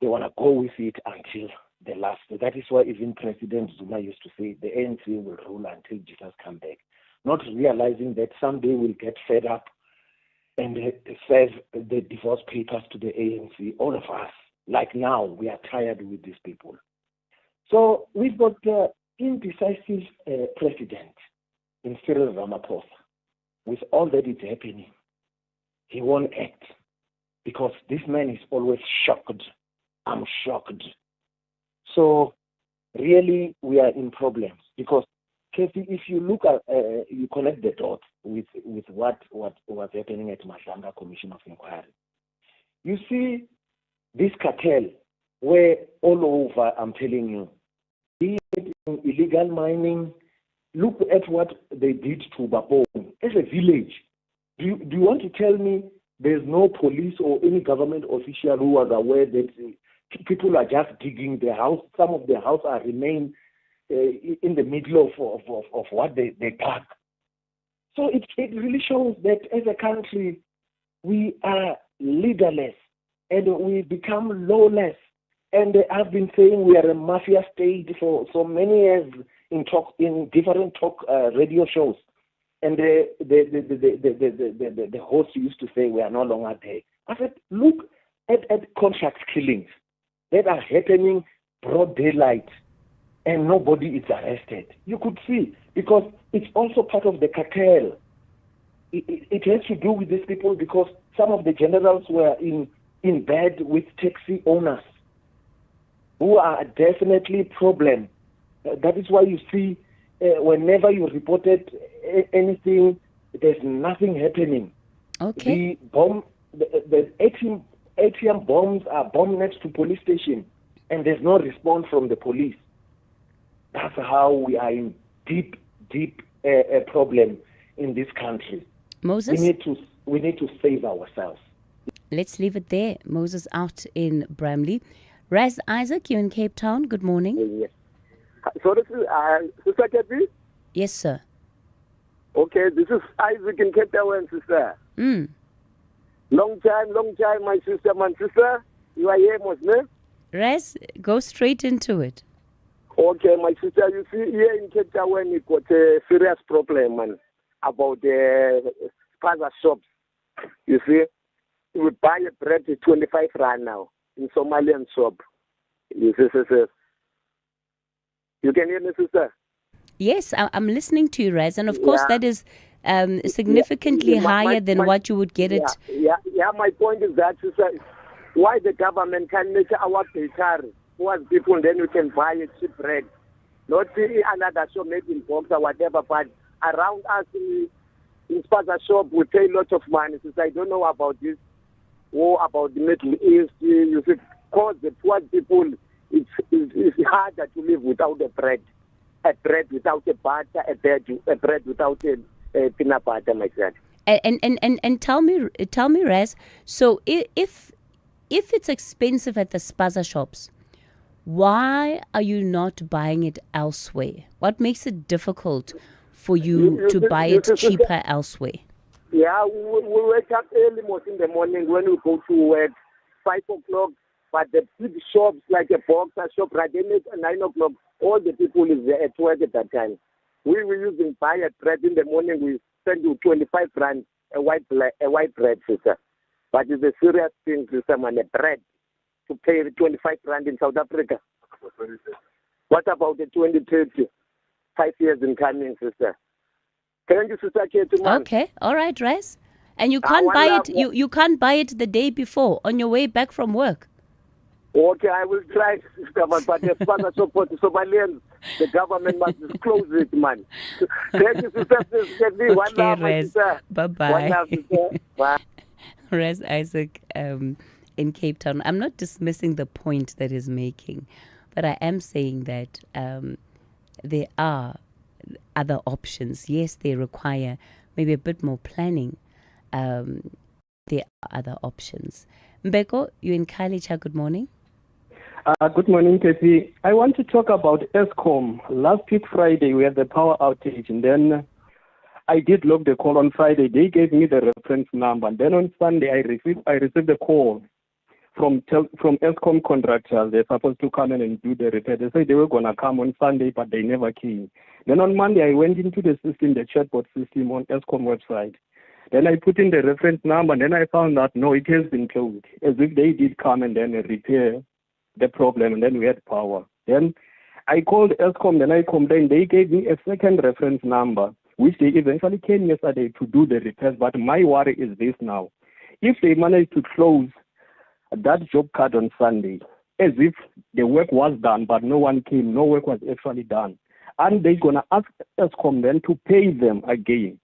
they want to go with it until the last. That is why even President Zuma used to say the ANC will rule until Jesus comes back, not realizing that someday we'll get fed up and serve the divorce papers to the ANC, all of us. Like now, we are tired with these people. So we've got the indecisive president in Cyril Ramaphosa. With all that is happening, he won't act because this man is always shocked. I'm shocked. So really, we are in problems because, Cathy, if you look at, you connect the dots with what was happening at Mahlanga Commission of Inquiry. You see this cartel where all over, I'm telling you, be it in illegal mining, look at what they did to Babong as a village. Do you want to tell me there's no police or any government official who was aware that people are just digging their house? Some of their houses are remain in the middle of what they dug. So it really shows that as a country, we are leaderless and we become lawless. And I've been saying we are a mafia state for so many years in different talk radio shows. And the host used to say we are no longer there. I said, look at contract killings that are happening broad daylight and nobody is arrested. You could see, because it's also part of the cartel. It has to do with these people because some of the generals were in bed with taxi owners who are definitely problem. That is why you see whenever you reported anything, there's nothing happening. Okay. The ATM bombs are bombed next to police station, and there's no response from the police. That's how we are in deep problem in this country. Moses? We need to save ourselves. Let's leave it there. Moses out in Bramley. Raz Isaac, you in Cape Town. Good morning. Yes. Sorry, Sister Cathy? Yes, sir. Okay, this is Isaac in Cape Town, sister. Long time, my sister. You are here, Muslim? Raz, go straight into it. Okay, my sister, you see, here in Cape Town, we got a serious problem, man, about the spaza shops. You see, we buy a bread at 25 rand now in Somalian shop. You see. You can hear me, sister? Yes, I'm listening to you, Raz, and of course that is significantly higher than what you would get it. Yeah, my point is that, sister, why the government can make our bakery for people, then you can buy a cheap bread. Not another shop made in box or whatever, but around us in Spaza shop, we pay lots of money. Sister, I don't know about this war about the Middle East. You see, because the poor people, it's harder to live without a bread without a butter, a bread without a peanut butter, like that. And tell me, Raz. So if it's expensive at the spaza shops, why are you not buying it elsewhere? What makes it difficult for you to buy it cheaper elsewhere? Yeah, we wake up early most in the morning when we go to work, 5 o'clock. But the big shops like a Boxer shop, right, they make at 9 o'clock. All the people is there at work at that time. We were using buy bread in the morning. We send you 25 rand a white bread, sister. But it's a serious thing, sister, man. A bread to pay 25 rand in South Africa. What about the 2030? 5 years in coming, sister. Thank you, sister Cathy, man. Okay, all right, Res. And you can't buy it. You can't buy it the day before on your way back from work. Okay, I will try, sister, man, but as far as support the Somalians, the government must close it, man. Thank you, sister. Okay, Res. Bye-bye. Bye. Res Isaac in Cape Town. I'm not dismissing the point that he's making, but I am saying that there are other options. Yes, they require maybe a bit more planning. There are other options. Mbeko, you're in Khayelitsha. Good morning. Good morning, Cathy. I want to talk about Eskom. Last week, Friday, we had the power outage, and then I did log the call on Friday. They gave me the reference number, and then on Sunday, I received a call from Eskom contractors. They're supposed to come in and do the repair. They said they were going to come on Sunday, but they never came. Then on Monday, I went into the system, the chatbot system on Eskom website. Then I put in the reference number, and then I found that, no, it has been closed, as if they did come and then repair the problem, and then we had power. Then I called Eskom, then I complained. They gave me a second reference number, which they eventually came yesterday to do the repairs. But my worry is this now. If they manage to close that job card on Sunday, as if the work was done, but no one came, no work was actually done, and they're going to ask Eskom then to pay them again,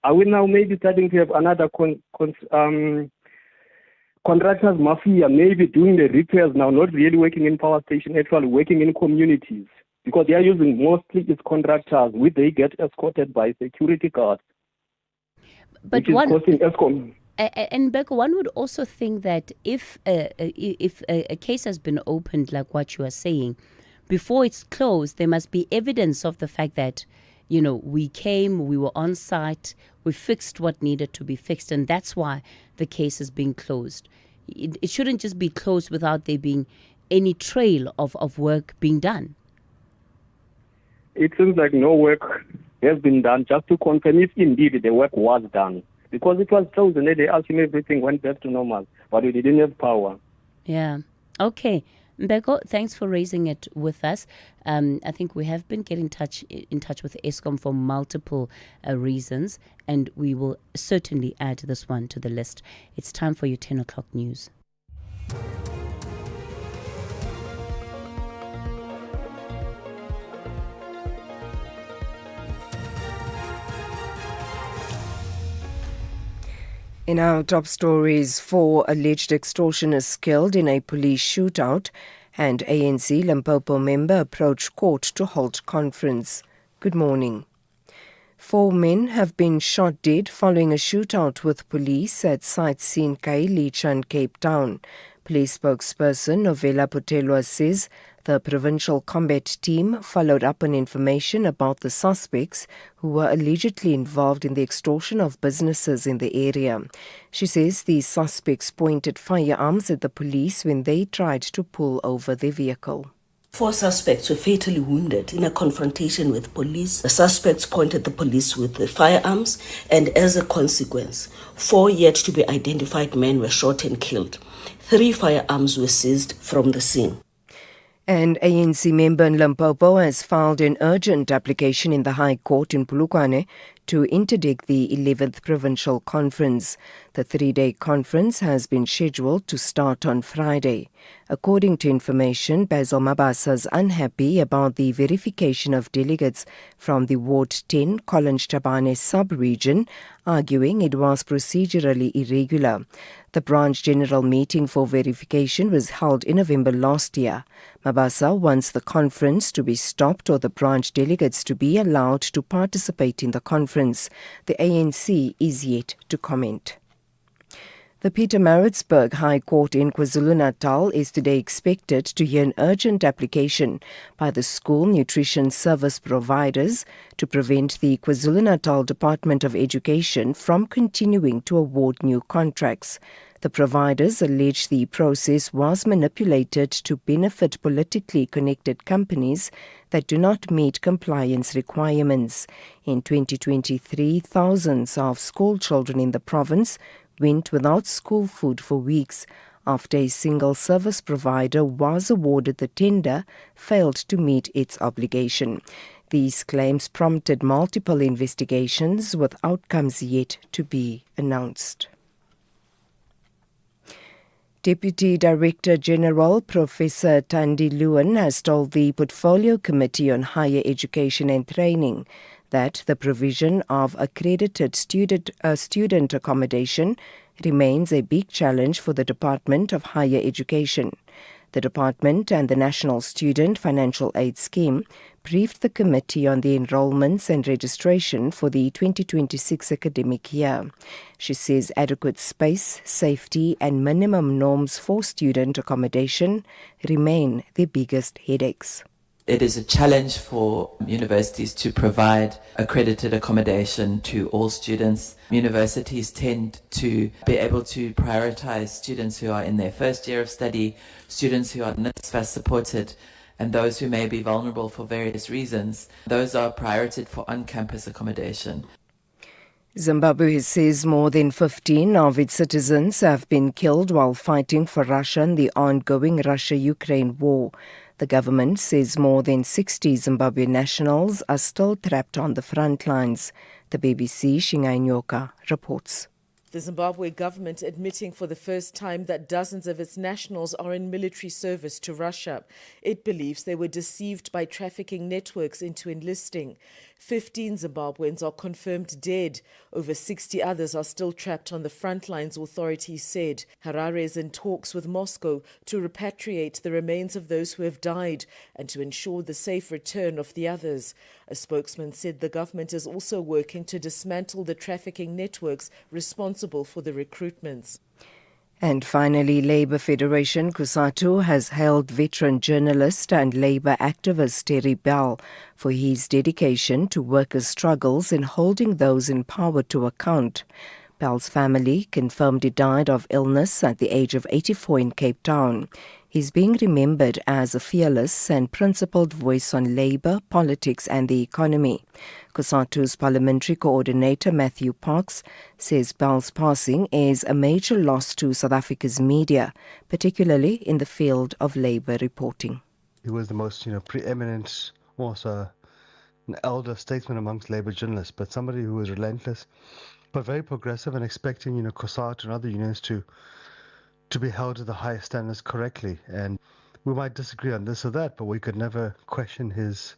are we now maybe starting to have another contractors mafia, maybe doing the repairs now, not really working in power station, actually working in communities, because they are using mostly its contractors, which they get escorted by security guards, but which is costing Eskom. And Becca, one would also think that if a case has been opened, like what you are saying, before it's closed, there must be evidence of the fact that, you know, we came, we were on site, we fixed what needed to be fixed, and that's why the case is being closed. It shouldn't just be closed without there being any trail of work being done. It seems like no work has been done, just to confirm if indeed the work was done. Because it was closed and they assumed everything went back to normal, but we didn't have power. Yeah. Okay. Mbeko, thanks for raising it with us. I think we have been getting in touch with Eskom for multiple reasons, and we will certainly add this one to the list. It's time for your 10 o'clock news. In our top stories, 4 alleged extortionists killed in a police shootout, and ANC Limpopo member approached court to hold conference. Good morning. 4 men have been shot dead following a shootout with police at sightseeing Khayelitsha in Cape Town. Police spokesperson Novella Potelwa says the provincial combat team followed up on information about the suspects who were allegedly involved in the extortion of businesses in the area. She says the suspects pointed firearms at the police when they tried to pull over their vehicle. 4 suspects were fatally wounded in a confrontation with police. The suspects pointed the police with the firearms, and as a consequence, 4 yet to be identified men were shot and killed. 3 firearms were seized from the scene. An ANC member in Limpopo has filed an urgent application in the High Court in Polokwane to interdict the 11th Provincial Conference. The 3-day conference has been scheduled to start on Friday. According to information, Basil Mabasa is unhappy about the verification of delegates from the Ward 10 College Tabane sub-region, arguing it was procedurally irregular. The branch general meeting for verification was held in November last year. Mabasa wants the conference to be stopped or the branch delegates to be allowed to participate in the conference. The ANC is yet to comment. The Pietermaritzburg High Court in KwaZulu-Natal is today expected to hear an urgent application by the school nutrition service providers to prevent the KwaZulu-Natal Department of Education from continuing to award new contracts. The providers allege the process was manipulated to benefit politically connected companies that do not meet compliance requirements. In 2023, thousands of school children in the province went without school food for weeks after a single service provider was awarded the tender failed to meet its obligation. These claims prompted multiple investigations with outcomes yet to be announced. Deputy Director General Professor Thandi Lewin has told the Portfolio Committee on Higher Education and Training that the provision of accredited student accommodation remains a big challenge for the Department of Higher Education. The department and the National Student Financial Aid Scheme briefed the committee on the enrolments and registration for the 2026 academic year. She says adequate space, safety and minimum norms for student accommodation remain the biggest headaches. It is a challenge for universities to provide accredited accommodation to all students. Universities tend to be able to prioritize students who are in their first year of study, students who are NSFAS supported, and those who may be vulnerable for various reasons. Those are prioritized for on-campus accommodation. Zimbabwe says more than 15 of its citizens have been killed while fighting for Russia in the ongoing Russia-Ukraine war. The government says more than 60 Zimbabwean nationals are still trapped on the front lines. The BBC Shingai Nyoka reports. The Zimbabwe government admitting for the first time that dozens of its nationals are in military service to Russia. It believes they were deceived by trafficking networks into enlisting. 15 Zimbabweans are confirmed dead. Over 60 others are still trapped on the front lines, authorities said. Harare is in talks with Moscow to repatriate the remains of those who have died and to ensure the safe return of the others. A spokesman said the government is also working to dismantle the trafficking networks responsible for the recruitments. And finally, Labour Federation COSATU has hailed veteran journalist and Labour activist Terry Bell for his dedication to workers' struggles in holding those in power to account. Bell's family confirmed he died of illness at the age of 84 in Cape Town. He's being remembered as a fearless and principled voice on labour, politics and the economy. COSATU's parliamentary coordinator Matthew Parks says Bell's passing is a major loss to South Africa's media, particularly in the field of labour reporting. He was the most, preeminent, also an elder statesman amongst labour journalists, but somebody who was relentless, but very progressive and expecting, COSATU and other unions to be held to the highest standards correctly. And we might disagree on this or that, but we could never question his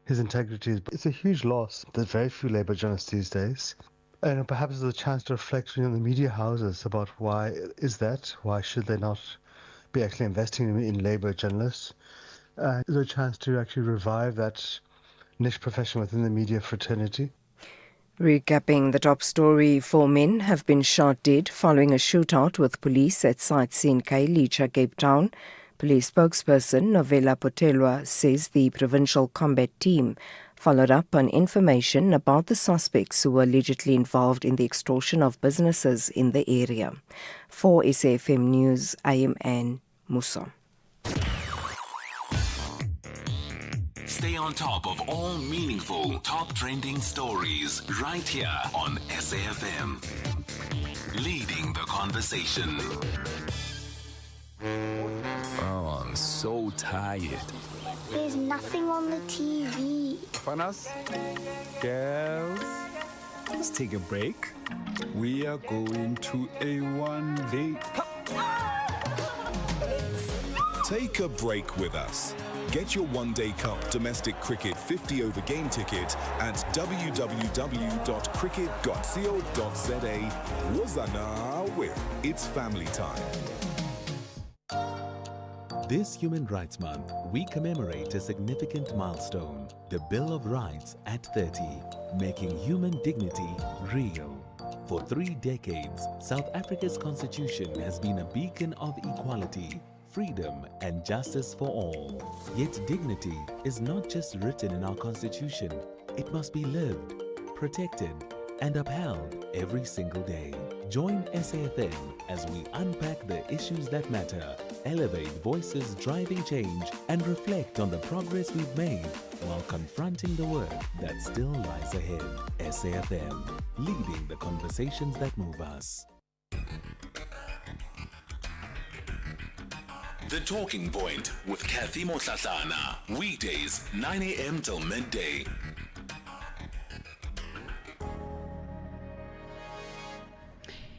integrity. It's a huge loss. There's very few labour journalists these days. And perhaps there's a chance to reflect on the media houses about why is that? Why should they not be actually investing in labour journalists? There's a chance to actually revive that niche profession within the media fraternity. Recapping the top story, 4 men have been shot dead following a shootout with police at sites in Khayelitsha, Cape Town. Police spokesperson Novella Potelwa says the provincial combat team followed up on information about the suspects who were allegedly involved in the extortion of businesses in the area. For SAFM News, I am Anne Musa. Stay on top of all meaningful, top trending stories right here on SAFM. Leading the conversation. Oh, I'm so tired. There's nothing on the TV. Fanas, girls, let's take a break. We are going to a one-day. Take a break with us. Get your one-day cup domestic cricket 50-over game ticket at www.cricket.co.za. Wozana with It's family time. This Human Rights Month, we commemorate a significant milestone, the Bill of Rights at 30, making human dignity real. For 3 decades, South Africa's constitution has been a beacon of equality, freedom and justice for all. Yet dignity is not just written in our constitution. It must be lived, protected and upheld every single day. Join SAFM as we unpack the issues that matter, elevate voices driving change, and reflect on the progress we've made while confronting the work that still lies ahead. SAFM, leading the conversations that move us. The Talking Point with Cathy Mohlahlana. Weekdays, 9 a.m. till midday.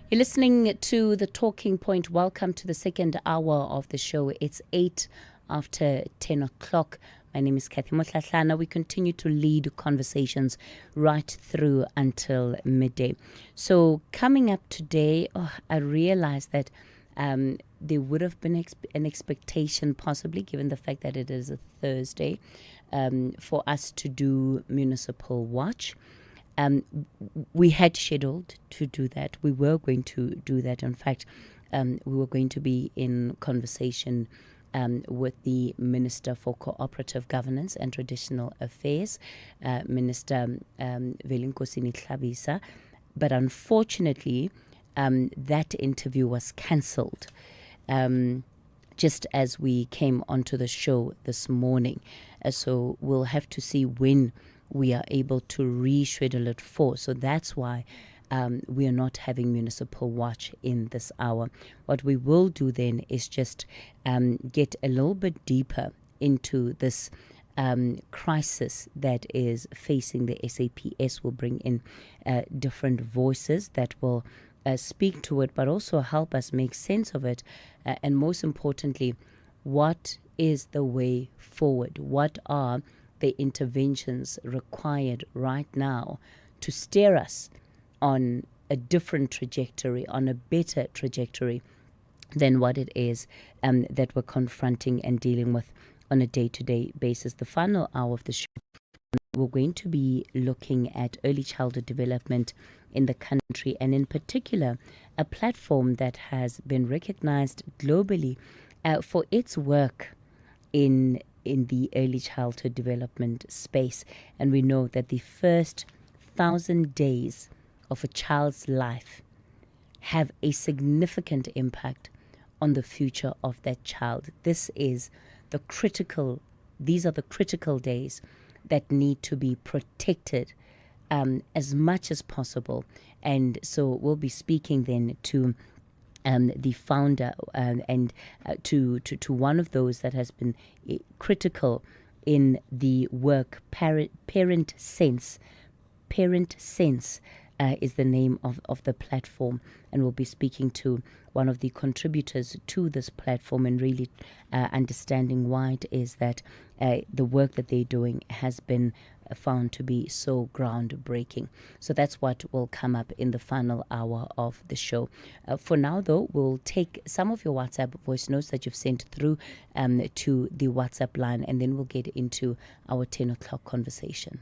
You're listening to The Talking Point. Welcome to the second hour of the show. It's 8 after 10 o'clock. My name is Cathy Mohlahlana. We continue to lead conversations right through until midday. So coming up today, I realized that there would have been an expectation, possibly given the fact that it is a Thursday, for us to do Municipal Watch. We had scheduled to do that. We were going to do that. In fact, we were going to be in conversation with the Minister for Cooperative Governance and Traditional Affairs, Minister Velinkosini Tlhabisa. But unfortunately, that interview was cancelled just as we came onto the show this morning. So we'll have to see when we are able to reschedule it for. So that's why we are not having Municipal Watch in this hour. What we will do then is just get a little bit deeper into this crisis that is facing the SAPS. We'll bring in different voices that will speak to it, but also help us make sense of it. And most importantly, what is the way forward? What are the interventions required right now to steer us on a different trajectory, on a better trajectory than what it is that we're confronting and dealing with on a day-to-day basis. The final hour of the show, we're going to be looking at early childhood development in the country, and in particular, a platform that has been recognized globally for its work in the early childhood development space. And we know that the first 1,000 days of a child's life have a significant impact on the future of that child. These are the critical days that need to be protected as much as possible. And so we'll be speaking then to the founder and to one of those that has been critical in the work, Parent Sense. Parent Sense is the name of the platform, and we'll be speaking to one of the contributors to this platform and really understanding why it is that the work that they're doing has been found to be so groundbreaking. So that's what will come up in the final hour of the show. For now, though, we'll take some of your WhatsApp voice notes that you've sent through to the WhatsApp line, and then we'll get into our 10 o'clock conversation.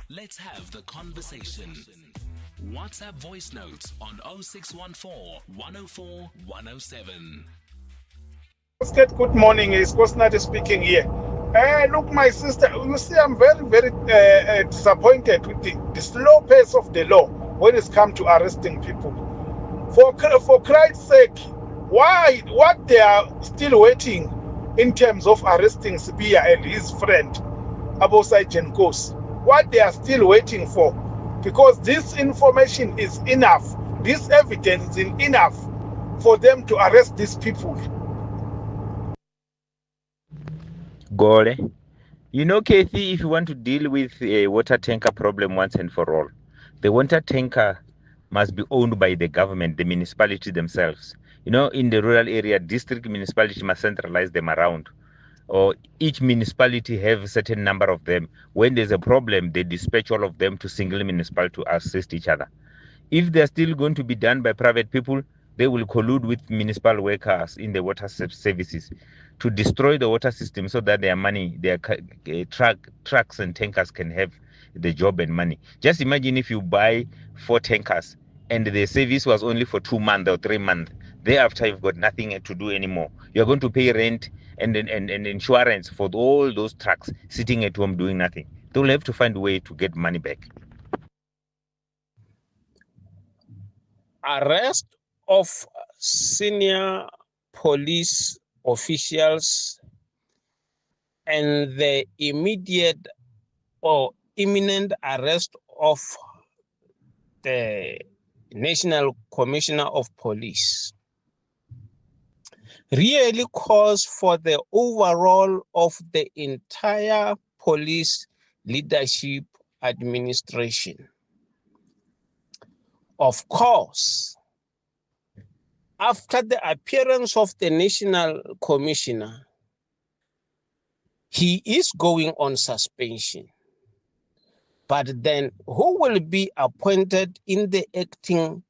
Let's have the conversation. WhatsApp voice notes on 0614 104 107. Good morning, it's Kosnati speaking here. Look, my sister, you see, I'm very, very disappointed with the slow pace of the law when it's come to arresting people. For Christ's sake, what they are still waiting in terms of arresting Sibia and his friend, Abosai Jenkos? What they are still waiting for? Because this information is enough, this evidence is enough for them to arrest these people. Gore. You know, Cathy, if you want to deal with a water tanker problem once and for all, the water tanker must be owned by the government, the municipality themselves. You know, in the rural area, district municipality must centralize them around. Or each municipality have a certain number of them. When there's a problem, they dispatch all of them to single municipality to assist each other. If they're still going to be done by private people, they will collude with municipal workers in the water services to destroy the water system so that their money, their trucks and tankers can have the job and money. Just imagine if you buy 4 tankers and the service was only for 2 months or 3 months. Thereafter, you've got nothing to do anymore. You're going to pay rent and insurance for all those trucks sitting at home doing nothing. They'll have to find a way to get money back. arrest of senior police officials and the immediate or imminent arrest of the National Commissioner of Police really calls for the overall of the entire police leadership administration. Of course, after the appearance of the National Commissioner, he is going on suspension. But then who will be appointed in the acting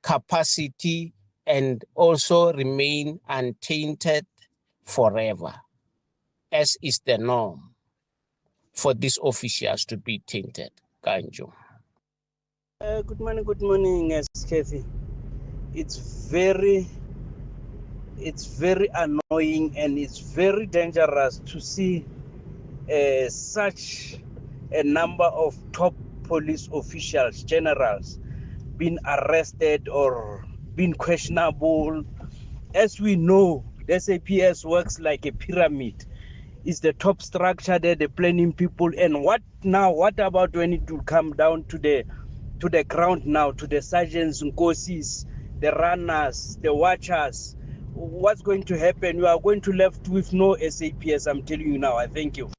capacity and also remain untainted forever, as is the norm for these officials to be tainted? Kanjo. Good morning, Cathy. It's very annoying and it's very dangerous to see such a number of top police officials, generals, being arrested or being questionable. As we know, the SAPS works like a pyramid. It's the top structure there, the planning people. And what now? What about when it will come down to the ground now, to the sergeants, nkosis, the runners, the watchers? What's going to happen? You are going to left with no SAPS, I'm telling you now. I thank you.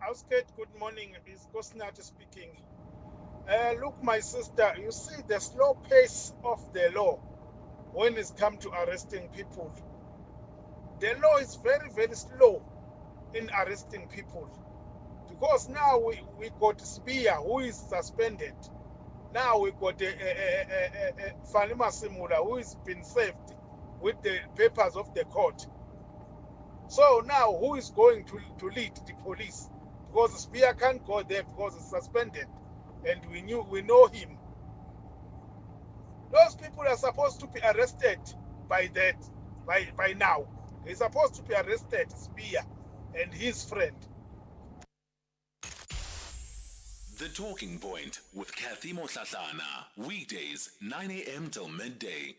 Ausket, good morning. It's Kosnati speaking. Look, my sister, you see the slow pace of the law when it's come to arresting people. The law is very, very slow in arresting people. Because now we got Spear, who is suspended. Now we got Falima Simula, who has been saved with the papers of the court. So now who is going to lead the police? Because Spear can't go there because it's suspended. And we know him. Those people are supposed to be arrested by now. They're supposed to be arrested, Spear and his friend. The Talking Point with Cathy Mohlahlana. Weekdays, 9 a.m. till midday.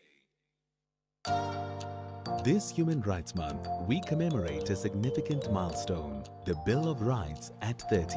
This Human Rights Month, we commemorate a significant milestone, the Bill of Rights at 30,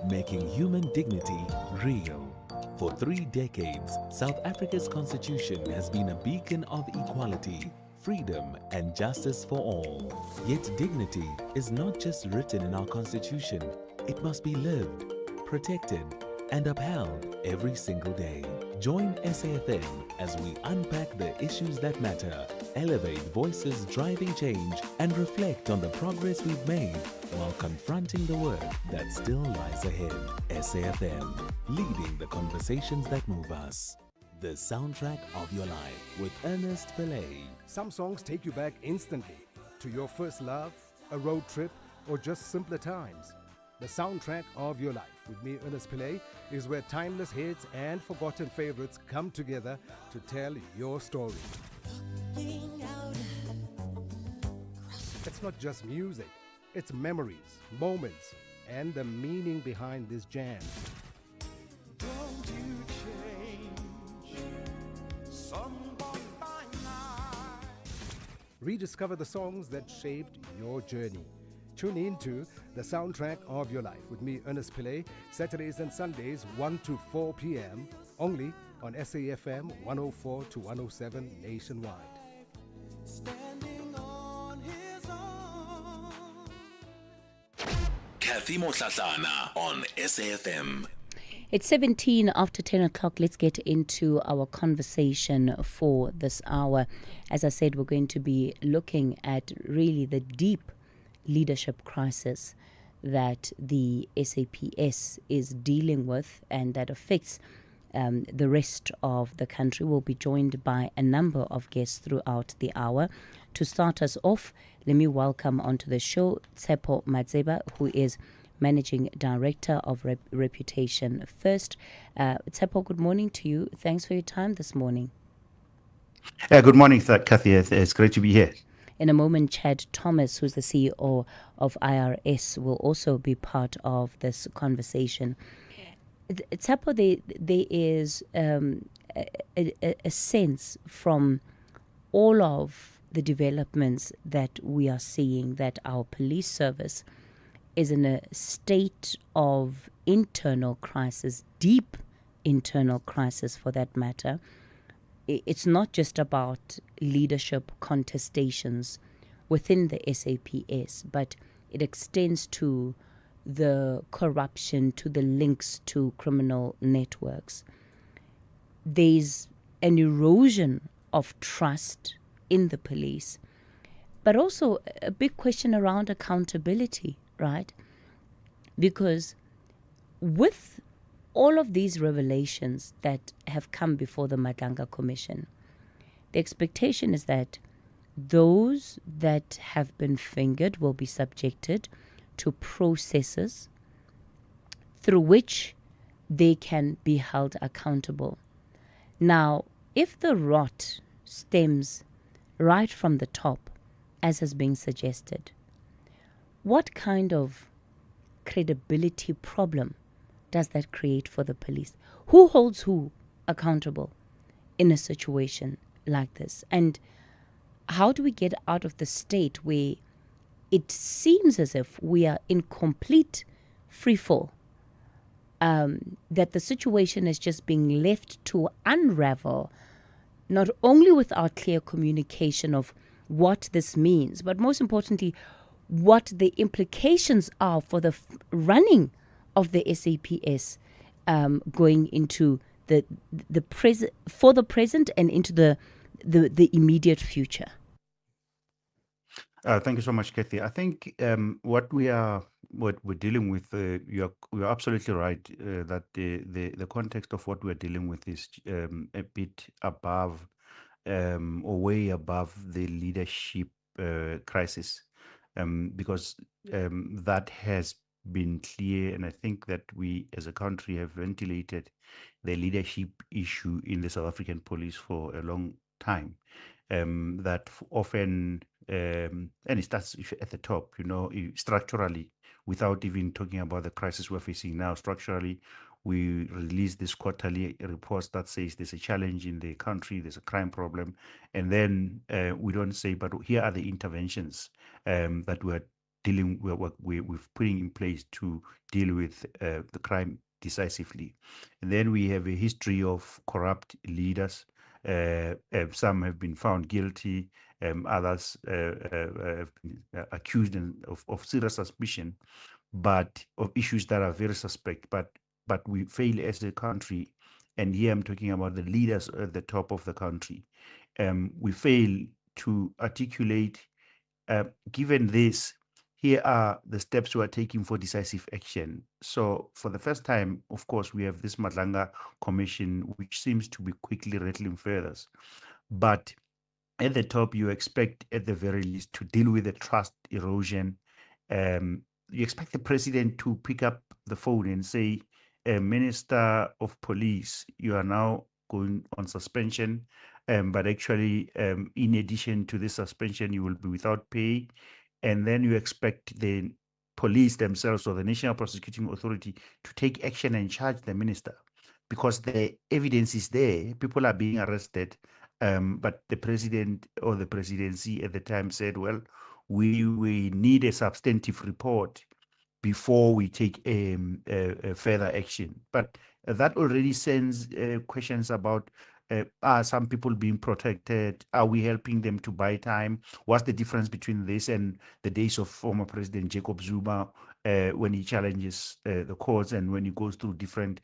making human dignity real. For 3 decades, South Africa's constitution has been a beacon of equality, freedom and justice for all. Yet dignity is not just written in our constitution, it must be lived, protected and upheld every single day. Join SAFM as we unpack the issues that matter, elevate voices driving change and reflect on the progress we've made while confronting the work that still lies ahead. SAFM, leading the conversations that move us. The soundtrack of your life with Ernest Pillay. Some songs take you back instantly to your first love, a road trip, or just simpler times. The soundtrack of your life with me, Ernest Pillay, is where timeless hits and forgotten favorites come together to tell your story. It's not just music, it's memories, moments, and the meaning behind this jam. Don't you change someone by night. Rediscover the songs that shaped your journey. Tune in to The Soundtrack of Your Life with me, Ernest Pillay, Saturdays and Sundays, 1 to 4 p.m., only on SAFM 104 to 107 nationwide. Standing on his own. Cathy Mohlahlana on SAFM. It's 17 after 10 o'clock. Let's get into our conversation for this hour. As I said, we're going to be looking at really the deep leadership crisis that the SAPS is dealing with and that affects the rest of the country. We'll be joined by a number of guests throughout the hour. To start us off, let me welcome onto the show Tshepo Matseba, who is Managing Director of Reputation First. Tshepo, good morning to you. Thanks for your time this morning. Good morning, Cathy. It's great to be here. In a moment, Chad Thomas, who's the CEO of IRS, will also be part of this conversation. Tsapo, there is a sense from all of the developments that we are seeing that our police service is in a state of internal crisis, deep internal crisis for that matter. It's not just about leadership contestations within the SAPS, but it extends to the corruption, to the links to criminal networks. There's an erosion of trust in the police, but also a big question around accountability, right? Because with all of these revelations that have come before the Madlanga Commission, the expectation is that those that have been fingered will be subjected to processes through which they can be held accountable. Now, if the rot stems right from the top, as has been suggested, what kind of credibility problem does that create for the police? Who holds who accountable in a situation like this? And how do we get out of the state where it seems as if we are in complete freefall, that the situation is just being left to unravel, not only without clear communication of what this means, but most importantly, what the implications are for the running of the SAPS going into the present, for the present, and into the immediate future. Thank you so much, Cathy. I think what we're dealing with, you're absolutely right that the context of what we're dealing with is a bit above or way above the leadership crisis, because that has been clear, and I think that we as a country have ventilated the leadership issue in the South African police for a long time. That often, and it starts at the top, structurally, without even talking about the crisis we're facing now. Structurally, we release this quarterly reports that says there's a challenge in the country, there's a crime problem, and then we don't say, but here are the interventions that we're dealing with, we've putting in place to deal with the crime decisively. And then we have a history of corrupt leaders. Some have been found guilty, others have been accused of serious suspicion, but of issues that are very suspect. But we fail as a country, and here I'm talking about the leaders at the top of the country. We fail to articulate, given this, here are the steps we are taking for decisive action. So for the first time, of course, we have this Madlanga Commission, which seems to be quickly rattling feathers. But at the top, you expect at the very least to deal with the trust erosion. You expect the president to pick up the phone and say, Minister of Police, you are now going on suspension. But actually, in addition to this suspension, you will be without pay. And then you expect the police themselves or the National Prosecuting Authority to take action and charge the minister, because the evidence is there. People are being arrested. But the president or the presidency at the time said, well, we need a substantive report before we take a further action. But that already sends questions about, are some people being protected? Are we helping them to buy time? What's the difference between this and the days of former President Jacob Zuma, when he challenges the courts and when he goes through different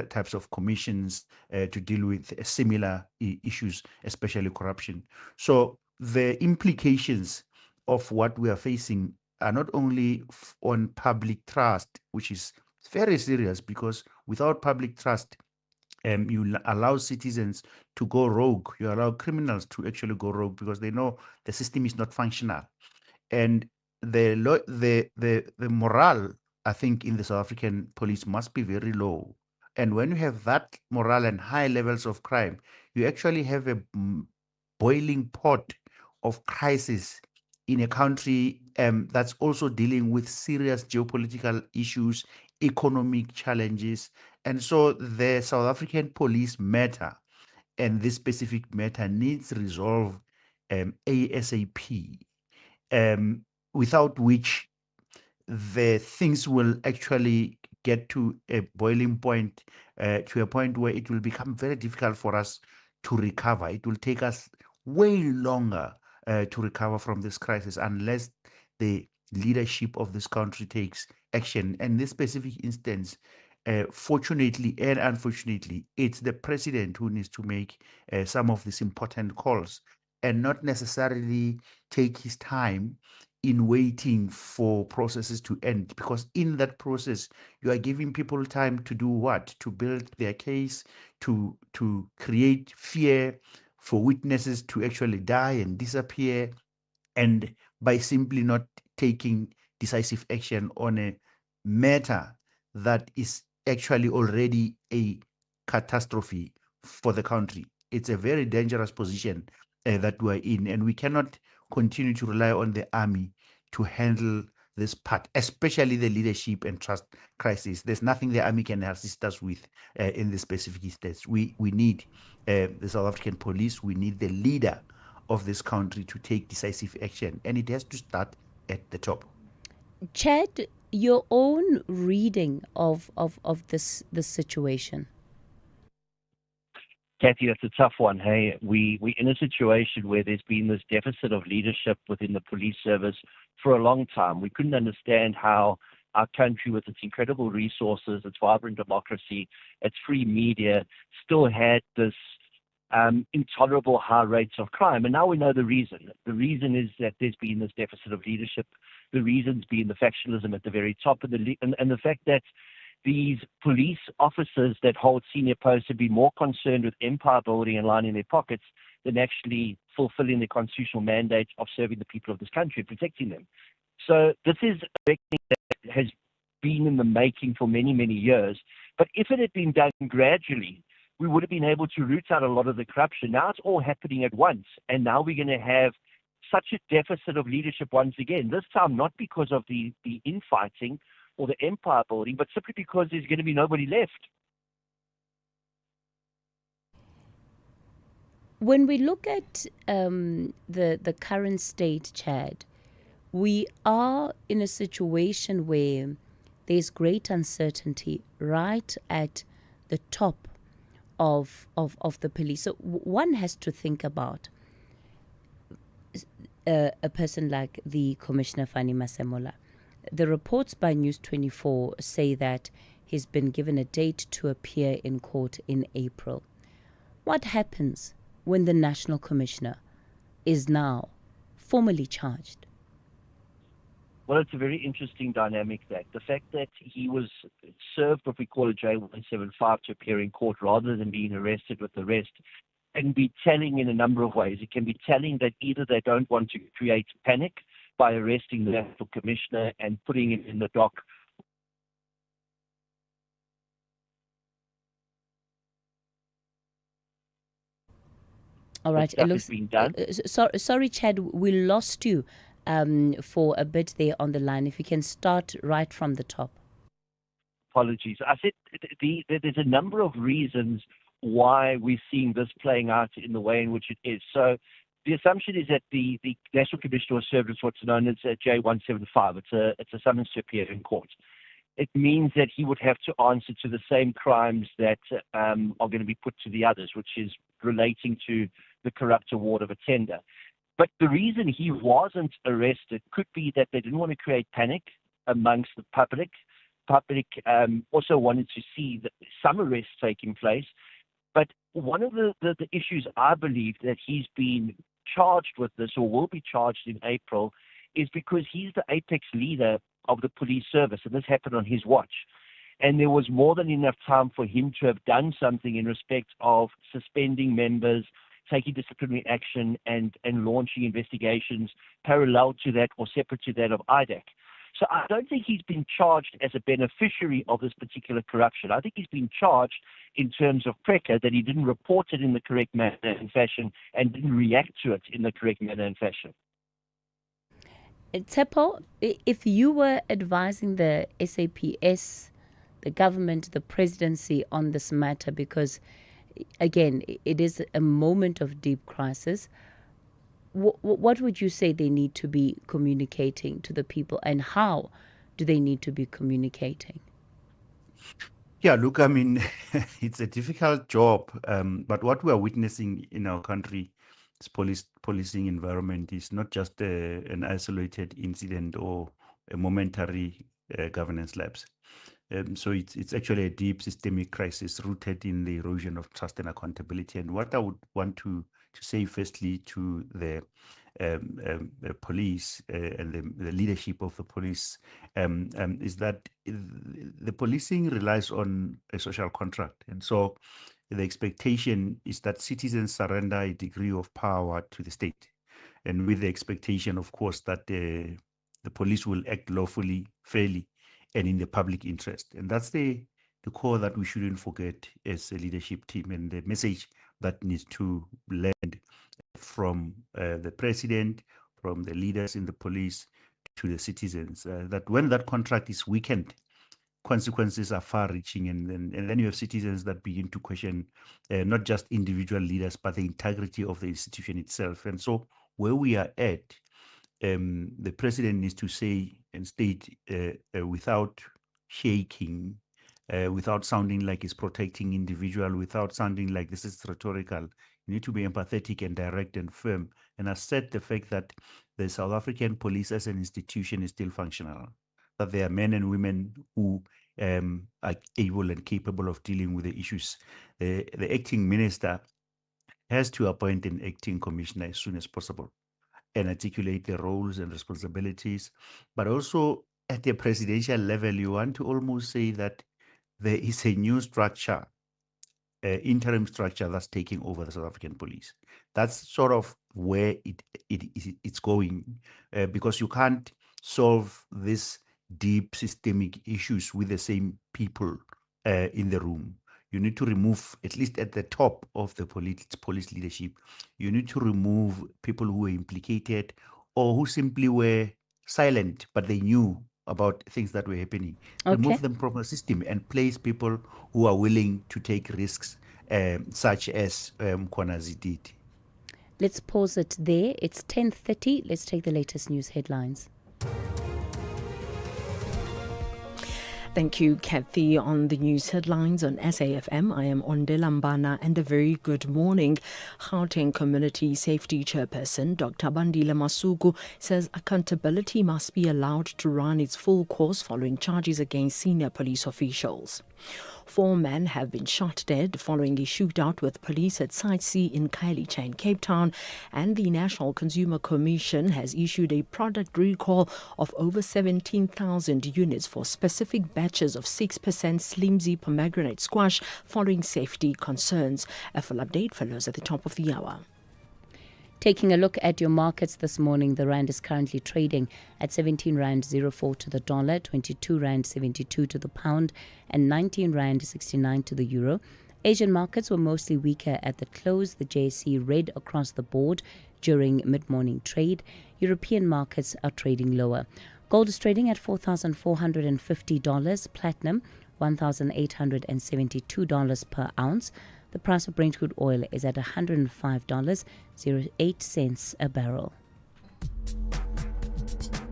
types of commissions to deal with similar issues, especially corruption? So the implications of what we are facing are not only on public trust, which is very serious, because without public trust, you allow citizens to go rogue. You allow criminals to actually go rogue because they know the system is not functional. And the morale, I think, in the South African police must be very low. And when you have that morale and high levels of crime, you actually have a boiling pot of crisis in a country that's also dealing with serious geopolitical issues, economic challenges, And so the South African police matter and this specific matter needs resolve ASAP, without which the things will actually get to a boiling point, to a point where it will become very difficult for us to recover. It will take us way longer to recover from this crisis unless the leadership of this country takes action. And in this specific instance, fortunately and unfortunately, it's the president who needs to make some of these important calls and not necessarily take his time in waiting for processes to end, because in that process you are giving people time to do what? To build their case, to create fear for witnesses to actually die and disappear, and by simply not taking decisive action on a matter that is actually already a catastrophe for the country. It's a very dangerous position that we're in, and we cannot continue to rely on the army to handle this part, especially the leadership and trust crisis. There's nothing the army can assist us with in this specific instance. We need the South African police. We need the leader of this country to take decisive action, and it has to start at the top. Chad, your own reading of this situation. Cathy, that's a tough one. Hey, we're in a situation where there's been this deficit of leadership within the police service for a long time. We couldn't understand how our country, with its incredible resources, its vibrant democracy, its free media, still had this intolerable high rates of crime. And now we know the reason. The reason is that there's been this deficit of leadership. The reasons being the factionalism at the very top, and the fact that these police officers that hold senior posts have been more concerned with empire building and lining their pockets than actually fulfilling the constitutional mandate of serving the people of this country and protecting them. So this is a thing that has been in the making for many, many years. But if it had been done gradually, we would have been able to root out a lot of the corruption. Now it's all happening at once, and now we're going to have such a deficit of leadership once again, this time not because of the infighting or the empire building, but simply because there's going to be nobody left. When we look at the current state, Chad, we are in a situation where there's great uncertainty right at the top of the police. So one has to think about a person like the Commissioner Fani Masemola. The reports by News 24 say that he's been given a date to appear in court in April. What happens when the National Commissioner is now formally charged? Well, it's a very interesting dynamic, that the fact that he was served what we call a J175 to appear in court rather than being arrested with the rest can be telling in a number of ways. It can be telling that either they don't want to create panic by arresting the National Commissioner and putting him in the dock. All right. It looks, being done. Sorry, Chad, we lost you for a bit there on the line. If you can start right from the top. Apologies. I said there's a number of reasons why we're seeing this playing out in the way in which it is. So the assumption is that the National Commissioner was served with what's known as a J175. It's a summons to appear in court. It means that he would have to answer to the same crimes that are going to be put to the others, which is relating to the corrupt award of a tender. But the reason he wasn't arrested could be that they didn't want to create panic amongst the public. Public also wanted to see some arrests taking place. But one of the issues I believe that he's been charged with this, or will be charged in April, is because he's the apex leader of the police service, and this happened on his watch. And there was more than enough time for him to have done something in respect of suspending members, taking disciplinary action, and launching investigations parallel to that or separate to that of IDAC. So I don't think he's been charged as a beneficiary of this particular corruption. I think he's been charged in terms of PRECA, that he didn't report it in the correct manner and fashion and didn't react to it in the correct manner and fashion. Tsepo, if you were advising the SAPS, the government, the presidency on this matter? Because, again, it is a moment of deep crisis. What would you say they need to be communicating to the people, and how do they need to be communicating? Yeah, look, I mean, it's a difficult job, but what we are witnessing in our country, policing environment, is not just an isolated incident or a momentary governance lapse. So it's actually a deep systemic crisis rooted in the erosion of trust and accountability. And what I would want to say, firstly, to the police and the leadership of the police is that the policing relies on a social contract. And so the expectation is that citizens surrender a degree of power to the state. And with the expectation, of course, that the police will act lawfully, fairly, and in the public interest. And that's the core that we shouldn't forget as a leadership team, and the message that needs to land from the president, from the leaders in the police to the citizens, that when that contract is weakened, consequences are far-reaching, and then you have citizens that begin to question not just individual leaders, but the integrity of the institution itself. And so where we are at, the president needs to say and state without shaking, without sounding like he's protecting individual, without sounding like this is rhetorical. You need to be empathetic and direct and firm, and assert the fact that the South African police as an institution is still functional, that there are men and women who are able and capable of dealing with the issues. The acting minister has to appoint an acting commissioner as soon as possible and articulate the roles and responsibilities. But also at the presidential level, you want to almost say that there is a new structure, interim structure that's taking over the South African police. That's sort of where it's going, because you can't solve this deep systemic issues with the same people in the room. You need to remove, at least at the top of the police leadership, you need to remove people who were implicated or who simply were silent, but they knew about things that were happening. Okay. Remove them from the system and place people who are willing to take risks, such as Kwanazi did. Let's pause it there. It's 10:30. Let's take the latest news headlines. Thank you, Cathy. On the news headlines on SAFM, I am Onde Lambana, and a very good morning. Gauteng Community Safety Chairperson Dr. Bandile Masuku says accountability must be allowed to run its full course following charges against senior police officials. 4 men have been shot dead following a shootout with police at Site C in Khayelitsha in Cape Town, and the National Consumer Commission has issued a product recall of over 17,000 units for specific batches of 6% Slimzy pomegranate squash following safety concerns. A full update follows at the top of the hour. Taking a look at your markets this morning, the rand is currently trading at 17 rand 04 to the dollar, 22 rand 72 to the pound, and 19 rand 69 to the euro. Asian markets were mostly weaker at the close. The JSE red across the board during mid-morning trade. European markets are trading lower. Gold is trading at $4,450, platinum $1,872 per ounce. The price of Brent crude oil is at $105.08 a barrel.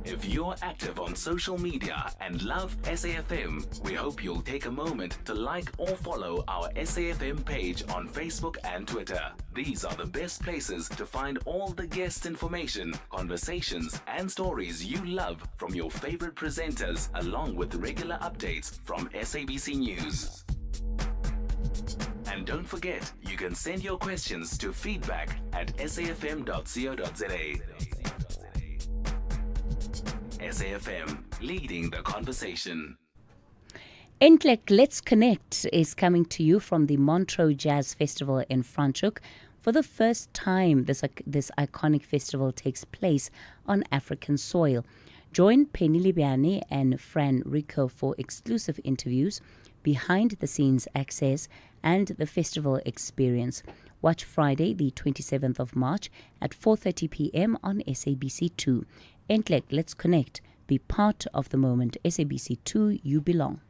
If you're active on social media and love SAFM, we hope you'll take a moment to like or follow our SAFM page on Facebook and Twitter. These are the best places to find all the guest information, conversations, and stories you love from your favorite presenters, along with regular updates from SABC News. And don't forget, you can send your questions to feedback@safm.co.za. SAFM, leading the conversation. Entlek Let's Connect is coming to you from the Montreux Jazz Festival in Franschhoek. For the first time, this iconic festival takes place on African soil. Join Penny Libiani and Fran Rico for exclusive interviews, behind-the-scenes access, and the festival experience. Watch Friday, the 27th of March at 4:30 p.m. on SABC2. Entlek, let's connect. Be part of the moment. SABC2, you belong.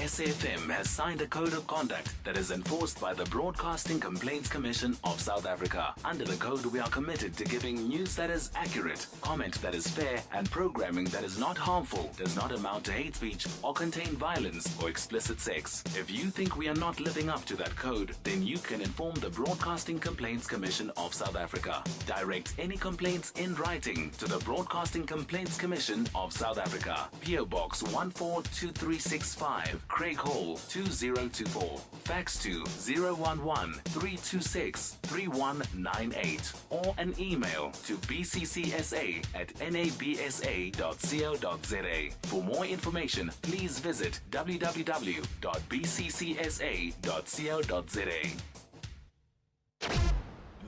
SAFM has signed a code of conduct that is enforced by the Broadcasting Complaints Commission of South Africa. Under the code, we are committed to giving news that is accurate, comment that is fair, and programming that is not harmful, does not amount to hate speech, or contain violence or explicit sex. If you think we are not living up to that code, then you can inform the Broadcasting Complaints Commission of South Africa. Direct any complaints in writing to the Broadcasting Complaints Commission of South Africa. PO Box 142365, Craig Hall 2024. Fax to 011-326-3198 or an email to bccsa@nabsa.co.za. For more information, please visit www.bccsa.co.za.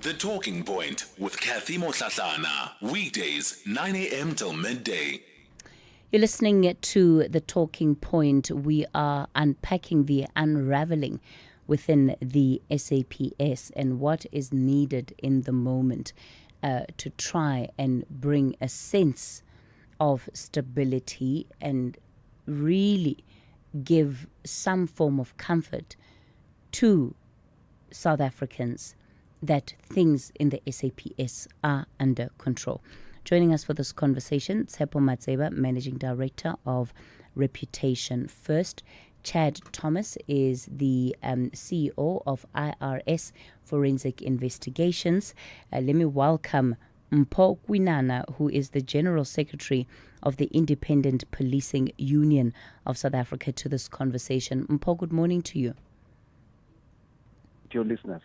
The Talking Point with Cathy Mohlahlana. Weekdays, 9 a.m. till midday. You're listening to The Talking Point. We are unpacking the unraveling within the SAPS and what is needed in the moment to try and bring a sense of stability and really give some form of comfort to South Africans that things in the SAPS are under control. Joining us for this conversation, Tshepo Matseba, Managing Director of Reputation First. Chad Thomas is the CEO of IRS Forensic Investigations. Let me welcome Mpho Kwinana, who is the General Secretary of the Independent Policing Union of South Africa, to this conversation. Mpho, good morning to you. To your listeners.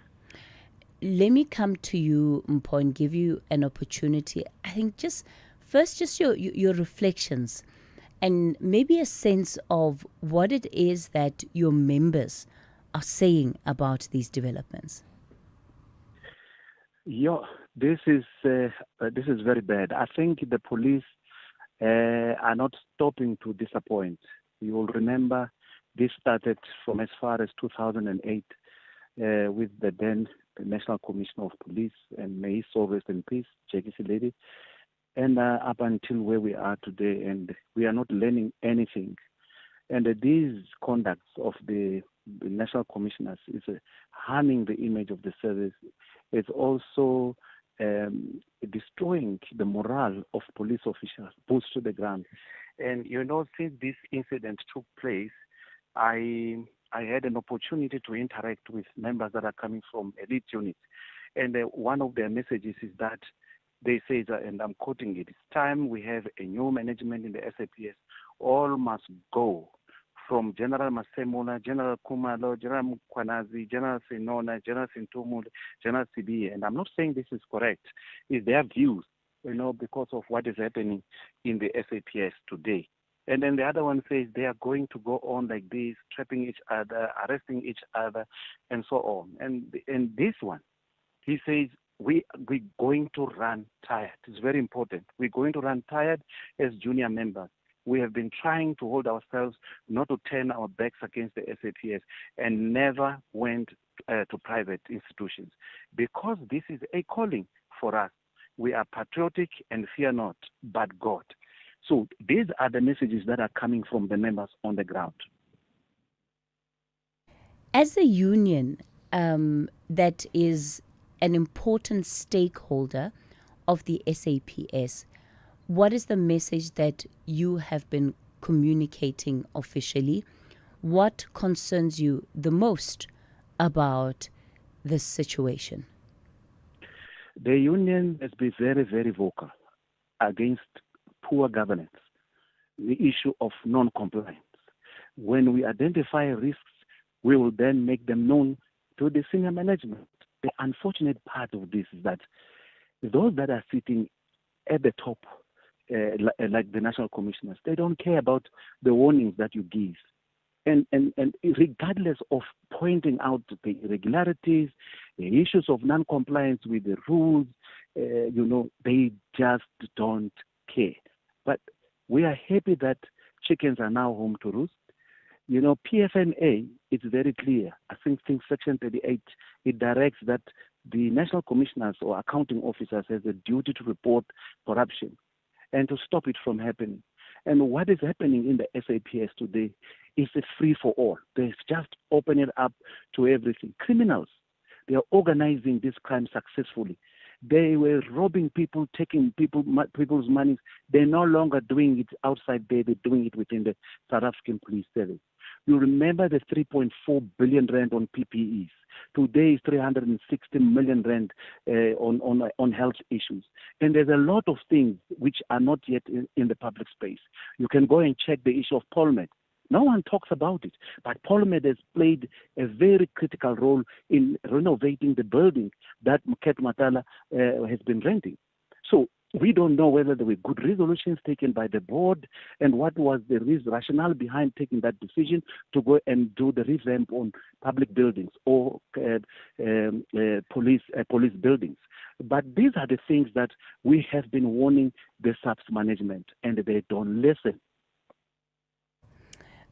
Let me come to you, Mpho, and give you an opportunity. I think just your reflections and maybe a sense of what it is that your members are saying about these developments. Yeah, this is very bad. I think the police are not stopping to disappoint. You will remember this started from as far as 2008 with the then National Commissioner of Police, and may he so rest in peace, Jackie Lady, and up until where we are today, and we are not learning anything. And these conducts of the National Commissioners is harming the image of the service. It's also destroying the morale of police officials, boots to the ground. And since this incident took place, I had an opportunity to interact with members that are coming from elite units. And one of their messages is that they say, and I'm quoting it, it's time we have a new management in the SAPS. All must go, from General Masemola, General Kumalo, General Mkwanazi, General Senona, General Sintumul, General CB. And I'm not saying this is correct. It's their views, because of what is happening in the SAPS today. And then the other one says they are going to go on like this, trapping each other, arresting each other, and so on. And this one, he says, we're going to run tired. It's very important. We're going to run tired as junior members. We have been trying to hold ourselves, not to turn our backs against the SAPS, and never went to private institutions. Because this is a calling for us. We are patriotic and fear not, but God. So these are the messages that are coming from the members on the ground. As a union that is an important stakeholder of the SAPS, what is the message that you have been communicating officially? What concerns you the most about this situation? The union has been very, very vocal against poor governance, the issue of non-compliance. When we identify risks, we will then make them known to the senior management. The unfortunate part of this is that those that are sitting at the top, like the national commissioners, they don't care about the warnings that you give. And regardless of pointing out the irregularities, the issues of non-compliance with the rules, they just don't care. But we are happy that chickens are now home to roost. PFMA, it's very clear. I think Section 38, it directs that the national commissioners or accounting officers has a duty to report corruption and to stop it from happening. And what is happening in the SAPS today is a free-for-all. They just open it up to everything. Criminals, they are organizing this crime successfully. They were robbing people, taking people's money. They're no longer doing it outside there. They're doing it within the South African Police Service. You remember the 3.4 billion rand on PPEs. Today is 360 million rand on health issues. And there's a lot of things which are not yet in the public space. You can go and check the issue of Polmed. No one talks about it, but Parliament has played a very critical role in renovating the building that Cathy Mohlahlana has been renting. So we don't know whether there were good resolutions taken by the board and what was the rationale behind taking that decision to go and do the revamp on public buildings or police buildings. But these are the things that we have been warning the SAPS management, and they don't listen.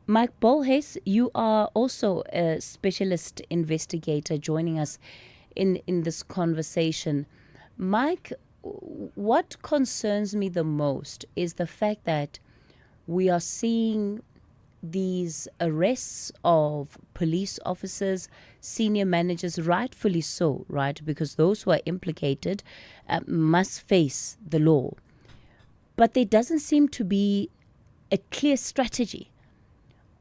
Mike Bolhes, you are also a specialist investigator joining us in this conversation. Mike, what concerns me the most is the fact that we are seeing these arrests of police officers, senior managers, rightfully so, right? Because those who are implicated must face the law. But there doesn't seem to be a clear strategy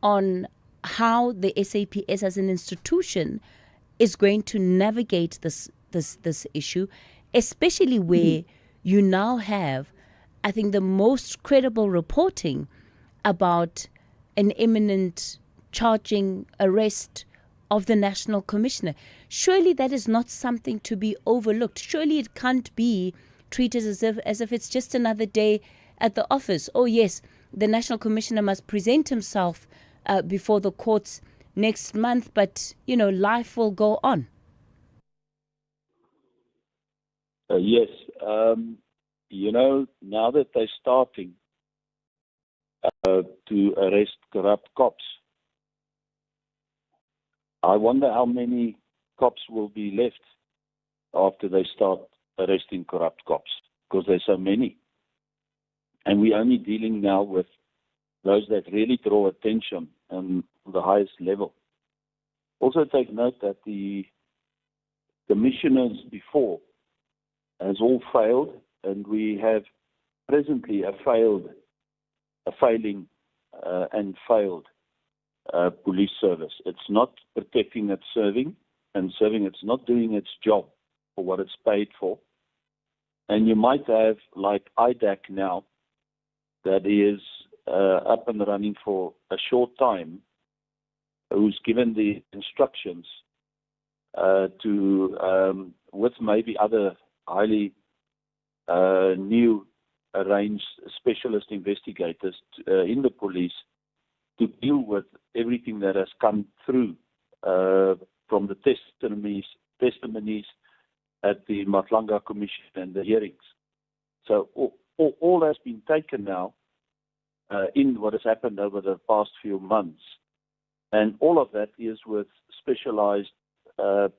on how the SAPS as an institution is going to navigate this issue, especially where you now have, I think, the most credible reporting about an imminent charging arrest of the National Commissioner. Surely that is not something to be overlooked. Surely it can't be treated as if it's just another day at the office. Oh yes, the National Commissioner must present himself before the courts next month, but life will go on. Yes, now that they're starting to arrest corrupt cops, I wonder how many cops will be left after they start arresting corrupt cops, because there's so many. And we're only dealing now with those that really draw attention on the highest level. Also take note that the commissioners before has all failed, and we have presently a failing and failed police service. It's not protecting its serving, it's not doing its job for what it's paid for. And you might have, like IDAC now, that is up and running for a short time, who's given the instructions to, with maybe other highly new arranged specialist investigators in the police, to deal with everything that has come through from the testimonies at the Mohlahlana Commission and the hearings. So all has been taken now in what has happened over the past few months. And all of that is with specialized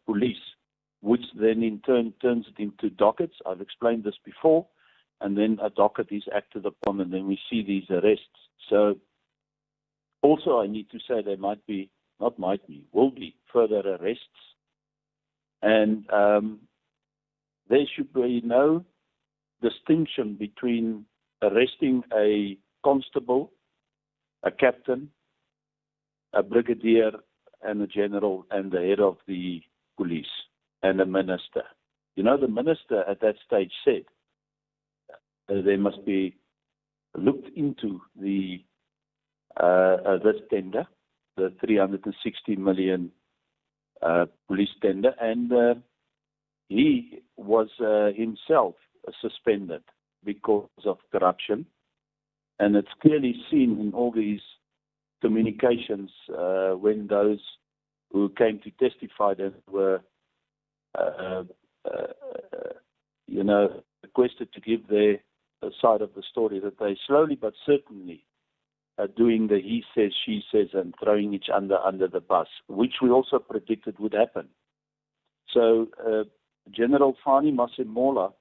police, which then in turn turns it into dockets. I've explained this before. And then a docket is acted upon, and then we see these arrests. So also I need to say there will be further arrests. And there should be no distinction between arresting a constable, a captain, a brigadier, and a general, and the head of the police, and a minister. The minister at that stage said there must be looked into this tender, the 360 million police tender, and he was himself suspended because of corruption. And it's clearly seen in all these communications when those who came to testify that were, requested to give their side of the story, that they slowly but certainly are doing the he says, she says, and throwing each other under the bus, which we also predicted would happen. So General Fani Masemola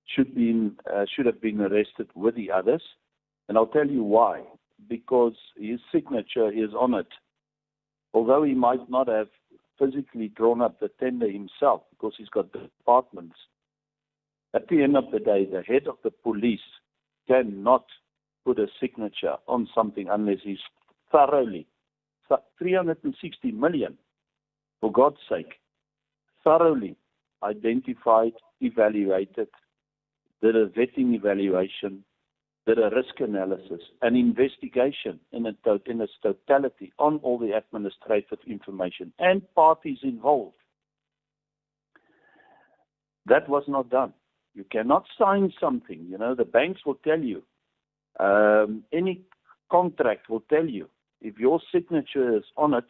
should have been arrested with the others, And I'll tell you why. Because his signature is on it. Although he might not have physically drawn up the tender himself, because he's got departments, at the end of the day, the head of the police cannot put a signature on something unless he's thoroughly, 360 million, for God's sake, thoroughly identified, evaluated, did a vetting evaluation, did a risk analysis, an investigation in its totality on all the administrative information and parties involved. That was not done. You cannot sign something. The banks will tell you. Any contract will tell you. If your signature is on it,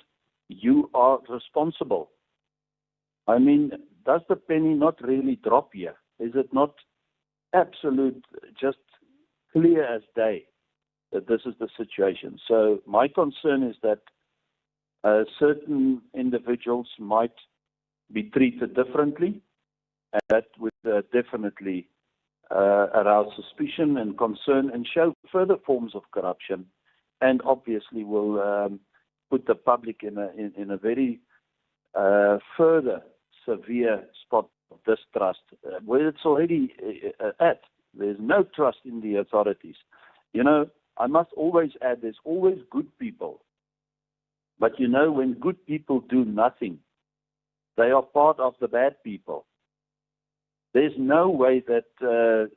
you are responsible. I mean, does the penny not really drop here? Is it not absolute, just clear as day that this is the situation? So my concern is that certain individuals might be treated differently, and that would definitely arouse suspicion and concern and show further forms of corruption, and obviously will put the public in a very further severe spot of distrust, where it's already at. There's no trust in the authorities. I must always add, there's always good people. But when good people do nothing, they are part of the bad people. There's no way that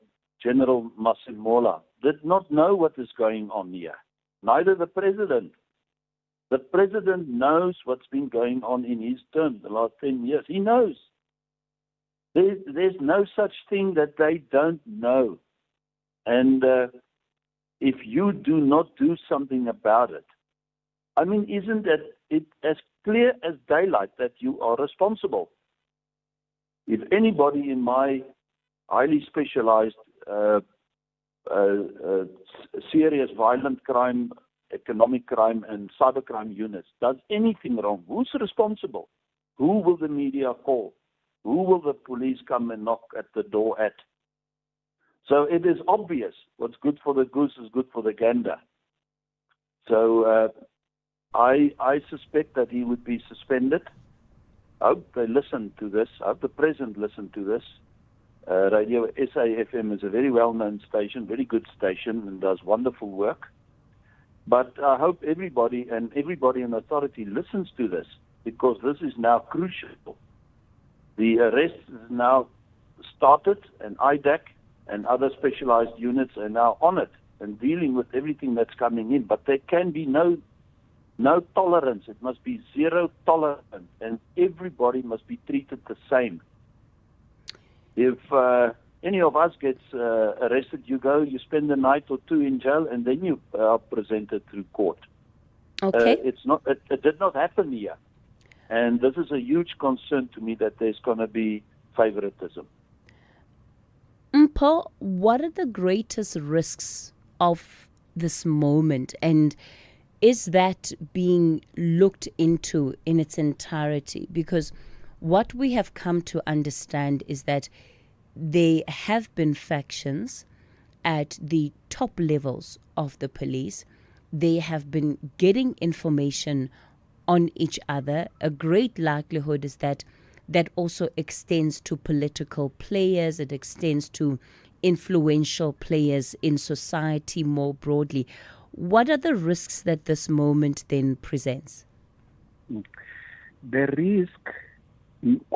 General Mohlahlana did not know what is going on here. Neither the president. The president knows what's been going on in his term the last 10 years. He knows. There's no such thing that they don't know. And if you do not do something about it, I mean, isn't it as clear as daylight that you are responsible? If anybody in my highly specialized serious violent crime, economic crime, and cybercrime units does anything wrong, who's responsible? Who will the media call? Who will the police come and knock at the door at? So it is obvious what's good for the goose is good for the gander. So I suspect that he would be suspended. I hope they listen to this. I hope the president listened to this. Radio SAFM is a very well-known station, very good station, and does wonderful work. But I hope everybody in authority listens to this, because this is now crucial. The arrest is now started, and IDAC and other specialized units are now on it and dealing with everything that's coming in. But there can be no tolerance. It must be zero tolerance, and everybody must be treated the same. If any of us gets arrested, you spend a night or two in jail, and then you are presented through court. Okay. It did not happen here. And this is a huge concern to me, that there's going to be favoritism. Mpho, what are the greatest risks of this moment? And is that being looked into in its entirety? Because what we have come to understand is that there have been factions at the top levels of the police. They have been getting information on each other. A great likelihood is that also extends to political players. It extends to influential players in society more broadly. What are the risks that this moment then presents? The risk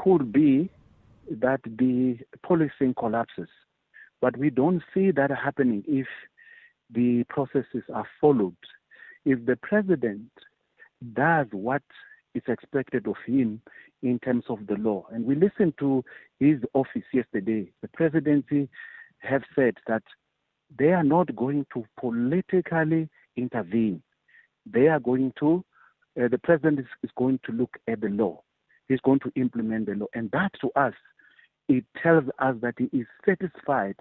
could be that the policing collapses, but we don't see that happening if the processes are followed. If the president does what is expected of him in terms of the law, and we listened to his office yesterday, the presidency have said that they are not going to politically intervene. They are going to, the president is going to look at the law. He's going to implement the law. And that, to us, it tells us that he is satisfied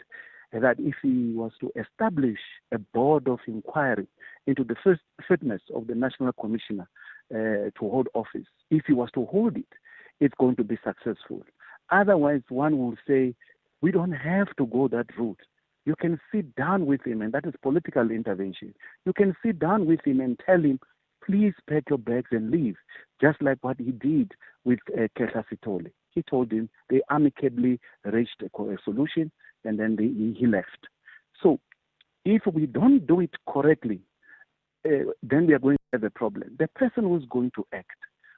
that if he was to establish a board of inquiry into the first fitness of the National Commissioner to hold office, if he was to hold it, it's going to be successful. Otherwise, one will say, we don't have to go that route. You can sit down with him, and that is political intervention. You can sit down with him and tell him, please pack your bags and leave, just like what he did with Cathy Mohlahlana. He told him they amicably reached a solution, and then he left. So if we don't do it correctly, then we are going to have a problem. The person who's going to act,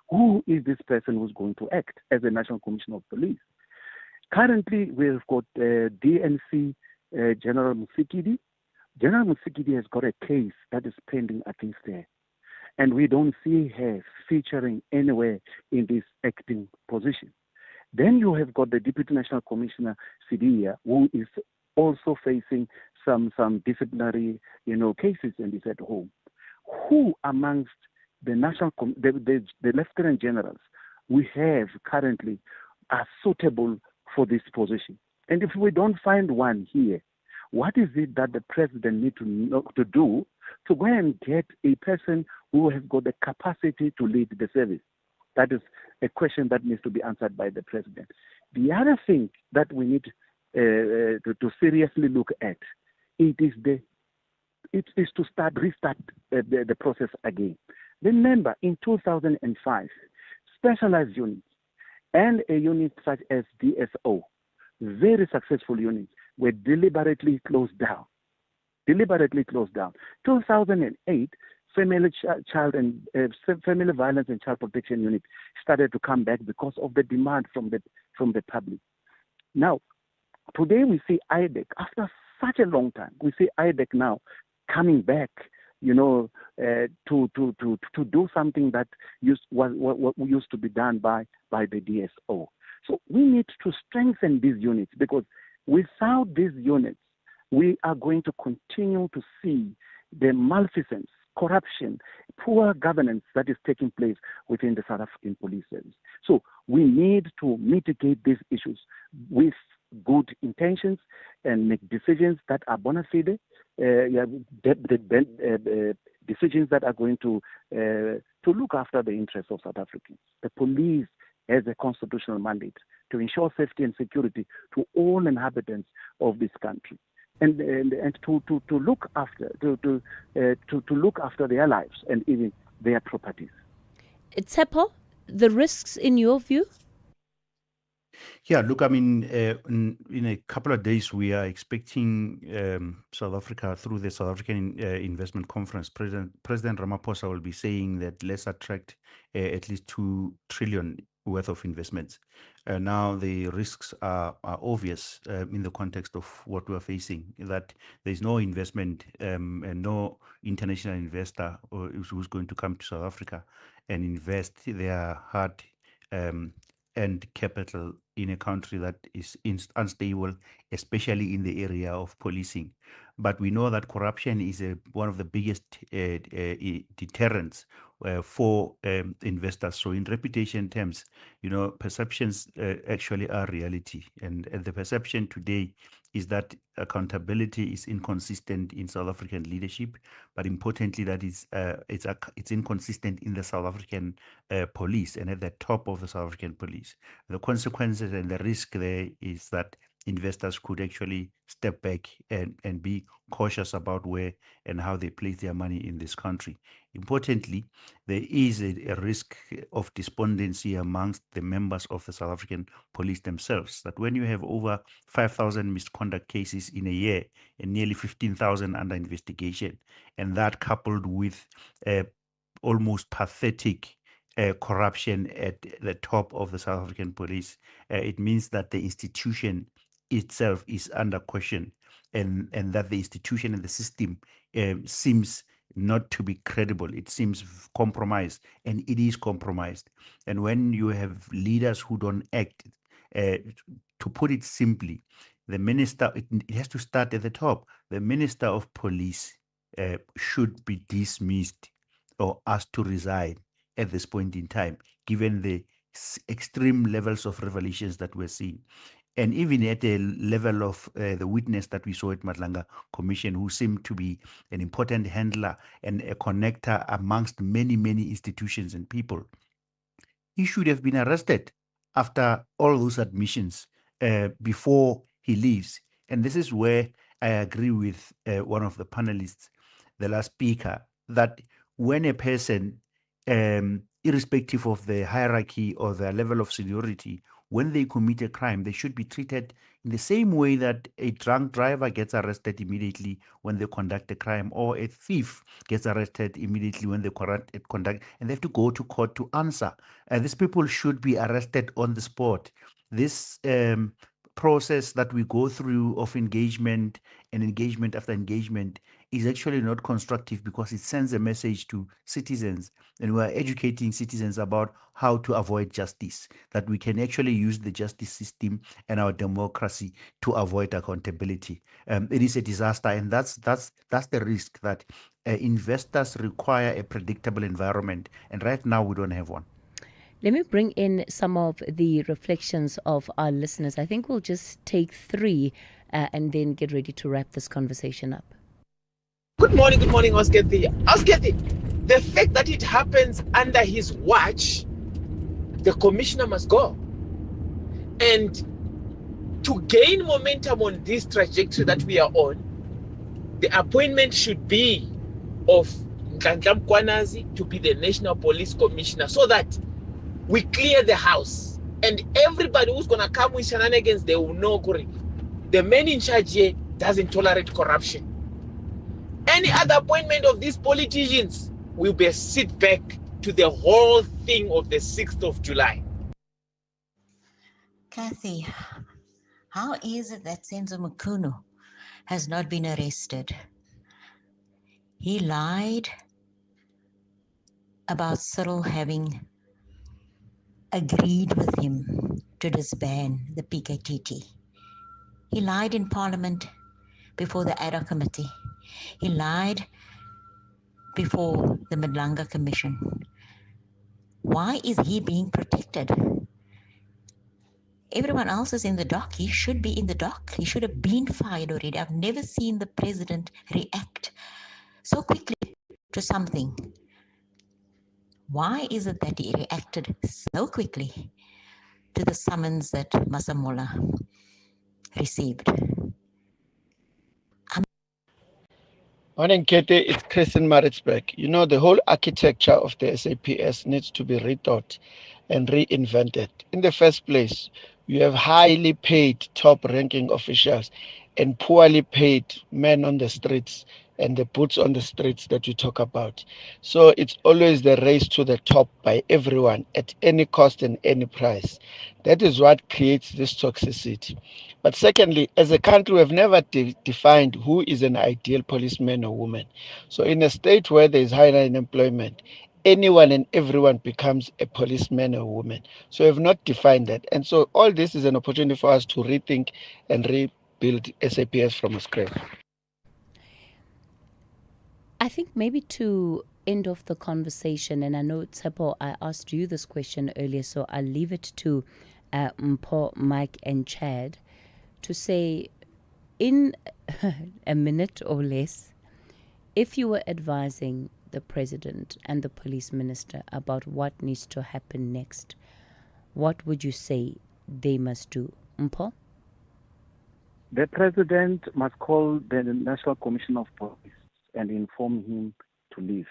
who is this person who's going to act as the National Commissioner of Police? Currently, we've got DNC General Musikidi. General Musikidi has got a case that is pending against her. And we don't see her featuring anywhere in this acting position. Then you have got the Deputy National Commissioner, Sidia, who is also facing some disciplinary, cases and is at home. Who amongst the the lieutenant generals we have currently are suitable for this position? And if we don't find one here, what is it that the president needs to do to go and get a person who has got the capacity to lead the service? That is a question that needs to be answered by the president. The other thing that we need to seriously look at, it is to restart the process again. Remember, in 2005, specialized units and a unit such as DSO, very successful units, were deliberately closed down. 2008, family violence and child protection unit started to come back because of the demand from the public. Now, today we see IDEC, after such a long time, we see IDEC now coming back, to do something that used to be done by the DSO. So we need to strengthen these units, because without these units, we are going to continue to see the malfeasance, corruption, poor governance that is taking place within the South African Police Service. So we need to mitigate these issues with good intentions and make decisions that are bona fide, decisions that are going to look after the interests of South Africans. The police has a constitutional mandate to ensure safety and security to all inhabitants of this country, and to look after look after their lives and even their properties. Tsepo, the risks in your view? Yeah, look, I mean, in a couple of days, we are expecting South Africa, through the South African Investment Conference, President Ramaphosa will be saying that let's attract at least 2 trillion worth of investments. Now, the risks are obvious in the context of what we're facing, that there's no investment and no international investor who's going to come to South Africa and invest their hard and capital in a country that is unstable, especially in the area of policing. But we know that corruption is one of the biggest deterrents for investors. So in reputation terms, perceptions actually are reality. And the perception today is that accountability is inconsistent in South African leadership, but importantly, that is it's inconsistent in the South African police and at the top of the South African police. The consequences and the risk there is that investors could actually step back and be cautious about where and how they place their money in this country. Importantly, there is a risk of despondency amongst the members of the South African police themselves, that when you have over 5,000 misconduct cases in a year and nearly 15,000 under investigation, and that coupled with almost pathetic corruption at the top of the South African police, it means that the institution itself is under question, and that the institution and the system seems not to be credible. It seems compromised, and it is compromised. And when you have leaders who don't act, to put it simply, the minister, it has to start at the top. The minister of police should be dismissed or asked to resign at this point in time, given the extreme levels of revelations that we're seeing. And even at a level of the witness that we saw at Madlanga Commission, who seemed to be an important handler and a connector amongst many, many institutions and people, he should have been arrested after all those admissions before he leaves. And this is where I agree with one of the panelists, the last speaker, that when a person, irrespective of the hierarchy or their level of seniority, when they commit a crime, they should be treated in the same way that a drunk driver gets arrested immediately when they conduct a crime, or a thief gets arrested immediately when they conduct, and they have to go to court to answer. These people should be arrested on the spot. This process that we go through of engagement and engagement after engagement is actually not constructive, because it sends a message to citizens, and we are educating citizens about how to avoid justice, that we can actually use the justice system and our democracy to avoid accountability. It is a disaster, and that's the risk, that investors require a predictable environment, and right now we don't have one. Let me bring in some of the reflections of our listeners. I think we'll just take three and then get ready to wrap this conversation up. Good morning, Osgethy. Osgethy, the fact that it happens under his watch, the commissioner must go. And to gain momentum on this trajectory that we are on, the appointment should be of Nhlanhla Mkhwanazi to be the National Police Commissioner, so that we clear the house. And everybody who's going to come with shenanigans, they will know, the man in charge here doesn't tolerate corruption. Any other appointment of these politicians will be a sit back to the whole thing of the 6th of July. Cathy, how is it that Senzo Mkhunu has not been arrested? He lied about Cyril having agreed with him to disband the PKTT. He lied in Parliament before the ad hoc committee. He lied before the Madlanga Commission. Why is he being protected? Everyone else is in the dock. He should be in the dock. He should have been fired already. I've never seen the president react so quickly to something. Why is it that he reacted so quickly to the summons that Masemola received? Morning, Katie. It's Chris in Maritzburg. You know, the whole architecture of the SAPS needs to be rethought and reinvented. In the first place, you have highly paid top-ranking officials and poorly paid men on the streets and the boots on the streets that you talk about. So it's always the race to the top by everyone at any cost and any price. That is what creates this toxicity. But secondly, as a country, we have never defined who is an ideal policeman or woman. So in a state where there is high unemployment, anyone and everyone becomes a policeman or woman. So we have not defined that. And so all this is an opportunity for us to rethink and rebuild SAPS from scratch. I think maybe to end off the conversation, and I know, Tsepo, I asked you this question earlier, so I'll leave it to Mpho, Mike, and Chad to say, in a minute or less, if you were advising the president and the police minister about what needs to happen next, what would you say they must do? Mpho? The president must call the National Commission of Police and inform him to leave.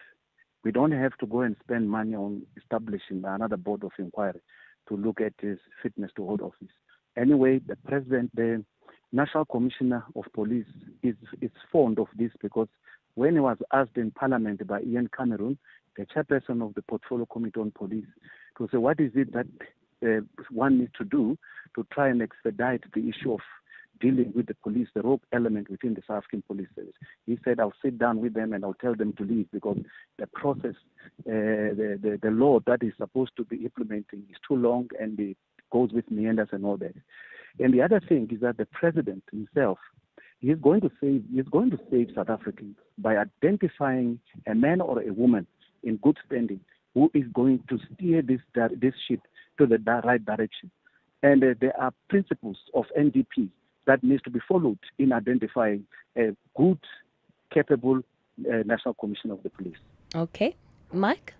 We don't have to go and spend money on establishing another board of inquiry to look at his fitness to hold office. Anyway, the president, the National Commissioner of Police is fond of this, because when he was asked in Parliament by Ian Cameron, the chairperson of the Portfolio Committee on Police, to say what is it that one needs to do to try and expedite the issue of dealing with the police, the rogue element within the South African Police Service. He said, I'll sit down with them and I'll tell them to leave, because the process, the law that is supposed to be implementing is too long and it goes with meanders and all that. And the other thing is that the president himself, he's going to save South Africans by identifying a man or a woman in good standing who is going to steer this ship to the right direction. And there are principles of NDP that needs to be followed in identifying a good, capable National Commission of the Police. Okay. Mike?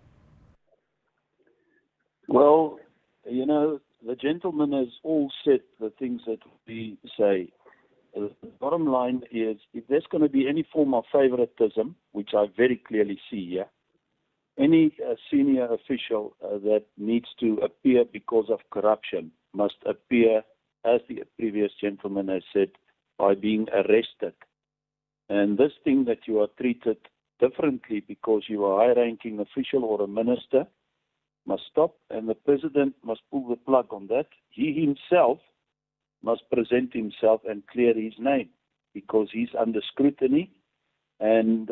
Well, you know, the gentleman has all said the things that we say. The bottom line is, if there's going to be any form of favoritism, which I very clearly see here, any senior official that needs to appear because of corruption must appear, as the previous gentleman has said, by being arrested. And this thing that you are treated differently because you are a high-ranking official or a minister must stop, and the president must pull the plug on that. He himself must present himself and clear his name, because he's under scrutiny and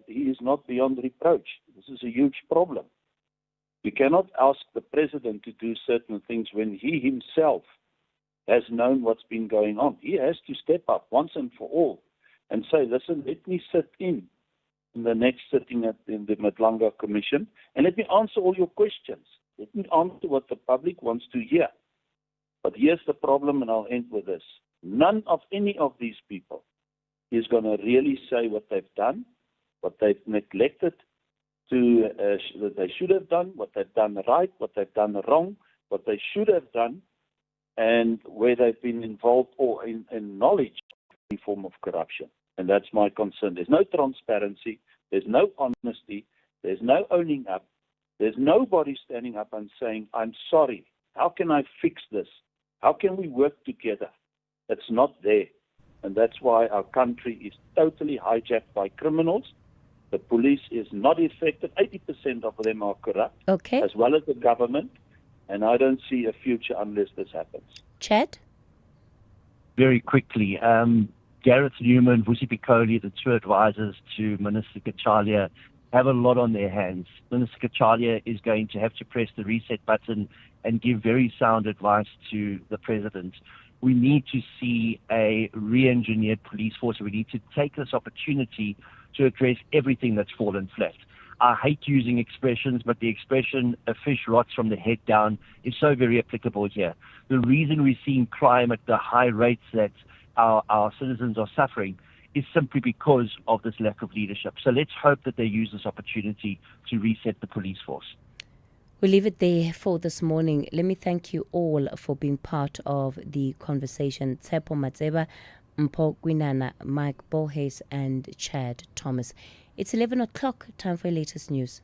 he is not beyond reproach. This is a huge problem. We cannot ask the president to do certain things when he himself has known what's been going on. He has to step up once and for all and say, listen, let me sit in the next sitting in the Madlanga Commission, and let me answer all your questions. Let me answer what the public wants to hear. But here's the problem, and I'll end with this. None of any of these people is going to really say what they've done, what they've neglected to that they should have done, what they've done right, what they've done wrong, what they should have done, and where they've been involved or in knowledge of any form of corruption. And that's my concern. There's no transparency, there's no honesty, there's no owning up, there's nobody standing up and saying, I'm sorry, how can I fix this? How can we work together? That's not there. And that's why our country is totally hijacked by criminals. The police is not effective. 80% of them are corrupt, as well as the government. And I don't see a future unless this happens. Chad? Very quickly, Gareth Newman, Vusi Pikoli, the two advisors to Minister Kachalia, have a lot on their hands. Minister Kachalia is going to have to press the reset button and give very sound advice to the president. We need to see a re-engineered police force. We need to take this opportunity to address everything that's fallen flat. I hate using expressions, but the expression, a fish rots from the head down, is so very applicable here. The reason we're seeing crime at the high rates that our citizens are suffering is simply because of this lack of leadership. So let's hope that they use this opportunity to reset the police force. We'll leave it there for this morning. Let me thank you all for being part of the conversation. Tsepo Matseba, Mpho Gwinana, Mike Borges, and Chad Thomas. It's 11 o'clock, time for your latest news.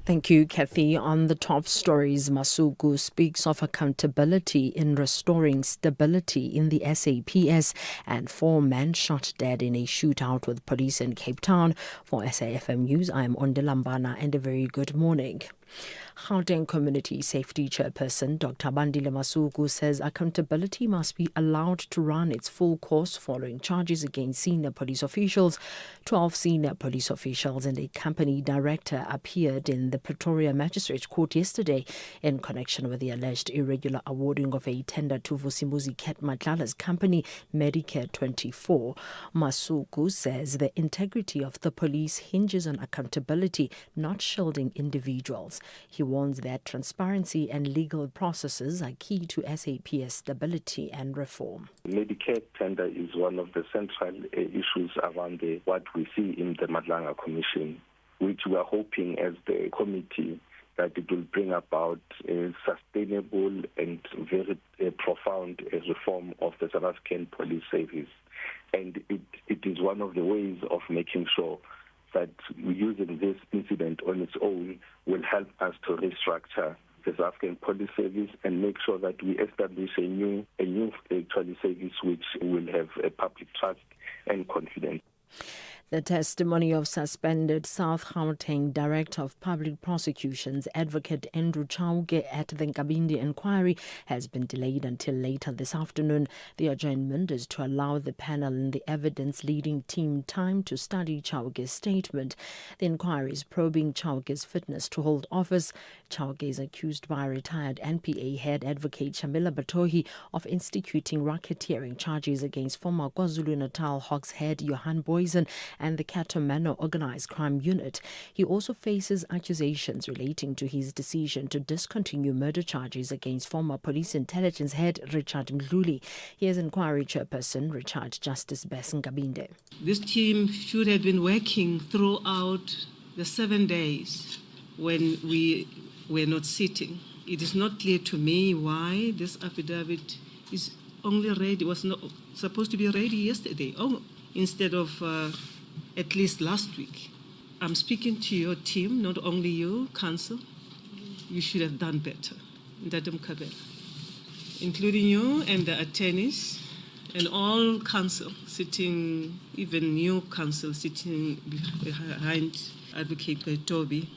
Thank you, Cathy. On the top stories, Masuku speaks of accountability in restoring stability in the SAPS, and 4 men shot dead in a shootout with police in Cape Town. For SAFM News, I am Ondelambana, and a very good morning. Gauteng Community Safety Chairperson Dr. Bandile Masuku says accountability must be allowed to run its full course following charges against senior police officials. 12 senior police officials and a company director appeared in the Pretoria Magistrates Court yesterday in connection with the alleged irregular awarding of a tender to Vusimbuzi Ket Matlala's company Medicare 24. Masuku says the integrity of the police hinges on accountability, not shielding individuals. He warns that transparency and legal processes are key to SAPS stability and reform. Medicare tender is one of the central issues around what we see in the Madlanga Commission, which we are hoping as the committee that it will bring about a sustainable and very profound reform of the South African police service. And it is one of the ways of making sure that using this incident on its own will help us to restructure the South African police service and make sure that we establish a new police service which will have a public trust and confidence. The testimony of suspended South Gauteng Director of Public Prosecutions, Advocate Andrew Chauke, at the Nkabindi inquiry has been delayed until later this afternoon. The adjournment is to allow the panel and the evidence-leading team time to study Chauke's statement. The inquiry is probing Chauke's fitness to hold office. Chauke is accused by retired NPA head Advocate Shamila Batohi of instituting racketeering charges against former KwaZulu-Natal Hawks head Johan Boysen and the Catamano Organised Crime Unit. He also faces accusations relating to his decision to discontinue murder charges against former police intelligence head Richard Mdluli. Here's inquiry chairperson Richard Justice Besingabinde. This team should have been working throughout the 7 days when we were not sitting. It is not clear to me why this affidavit is only ready, was not supposed to be ready yesterday, instead of at least last week. I'm speaking to your team, not only you, Council. You should have done better, Ndadam Kabela, including you and the attorneys and all council sitting, even new council sitting behind Advocate Toby.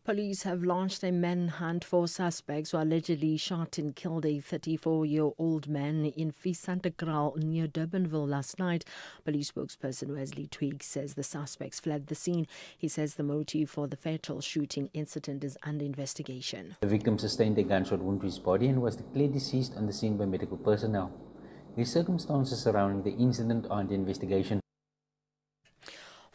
Police have launched a manhunt for suspects who allegedly shot and killed a 34-year-old man in Fisantegral near Durbanville last night. Police spokesperson Wesley Twigg says the suspects fled the scene. He says the motive for the fatal shooting incident is under investigation. The victim sustained a gunshot wound to his body and was declared deceased on the scene by medical personnel. The circumstances surrounding the incident are under investigation.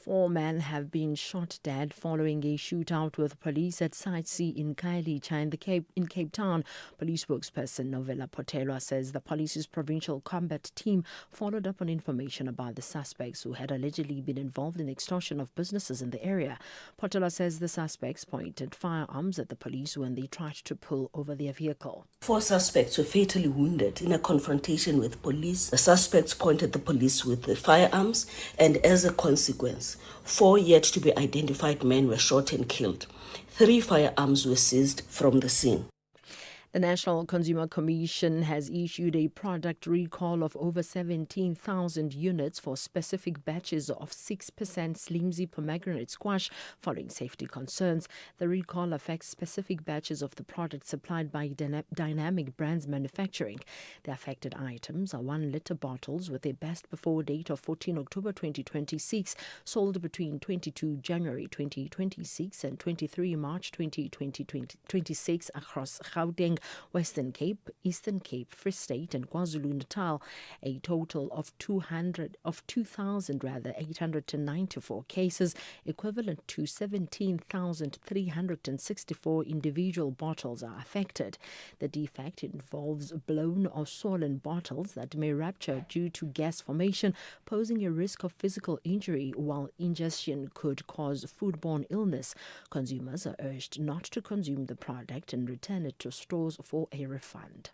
4 men have been shot dead following a shootout with police at Site C in Khayelitsha in Cape Town. Police spokesperson Novella Potelwa says the police's provincial combat team followed up on information about the suspects who had allegedly been involved in extortion of businesses in the area. Potelwa says the suspects pointed firearms at the police when they tried to pull over their vehicle. 4 suspects were fatally wounded in a confrontation with police. The suspects pointed the police with the firearms, and as a consequence, 4 yet to be identified men were shot and killed. 3 firearms were seized from the scene. The National Consumer Commission has issued a product recall of over 17,000 units for specific batches of 6% Slimzy pomegranate squash following safety concerns. The recall affects specific batches of the product supplied by Dynamic Brands Manufacturing. The affected items are 1-litre bottles with a best before date of 14 October 2026, sold between 22 January 2026 and 23 March 2026 across Gauteng, Western Cape, Eastern Cape, Free State and KwaZulu-Natal. A total of 2,894 cases, equivalent to 17,364 individual bottles, are affected. The defect involves blown or swollen bottles that may rupture due to gas formation, posing a risk of physical injury, while ingestion could cause foodborne illness. Consumers are urged not to consume the product and return it to stores for a refund.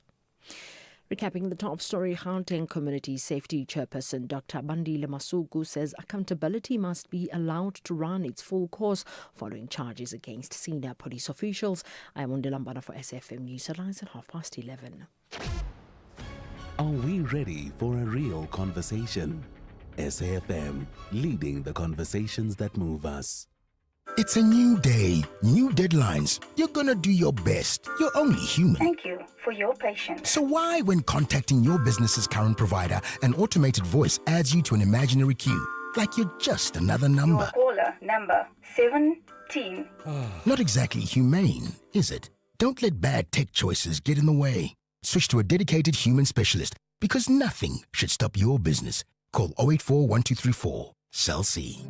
Recapping the top story, Gauteng Community Safety Chairperson Dr. Bandile Masuku says accountability must be allowed to run its full course following charges against senior police officials. I am Undilambana for SFM News. It lies at 11:30. Are we ready for a real conversation? SAFM, leading the conversations that move us. It's a new day, new deadlines. You're gonna do your best. You're only human. Thank you for your patience. So why, when contacting your business's current provider, an automated voice adds you to an imaginary queue, like you're just another number? Your caller number 17. Not exactly humane, is it? Don't let bad tech choices get in the way. Switch to a dedicated human specialist, because nothing should stop your business. Call 084 1234. Cell C.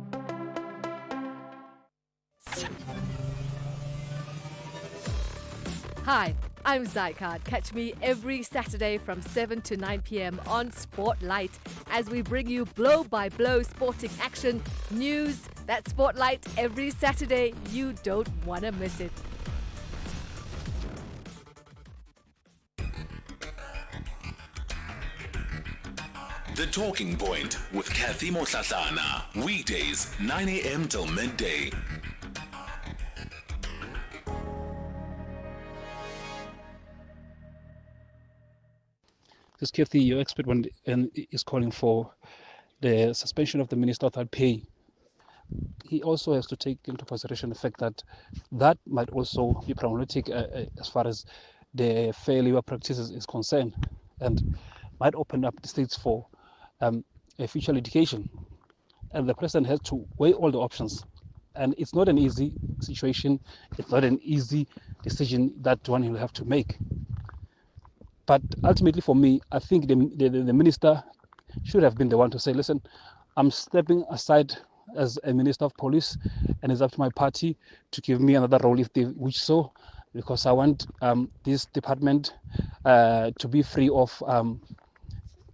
Hi, I'm Zycard. Catch me every Saturday from 7 to 9 p.m. on Spotlight as we bring you blow-by-blow sporting action, news. That's Spotlight every Saturday. You don't want to miss it. The Talking Point with Cathy Mohlahlana. Weekdays, 9 a.m. till midday. This Cathy, your expert one is calling for the suspension of the Minister without pay. He also has to take into consideration the fact that that might also be problematic as far as the fair labor practices is concerned, and might open up the states for a future litigation. And the president has to weigh all the options. And it's not an easy situation. It's not an easy decision that one will have to make. But ultimately for me, I think the minister should have been the one to say, listen, I'm stepping aside as a Minister of Police, and it's up to my party to give me another role if they wish so, because I want this department to be free of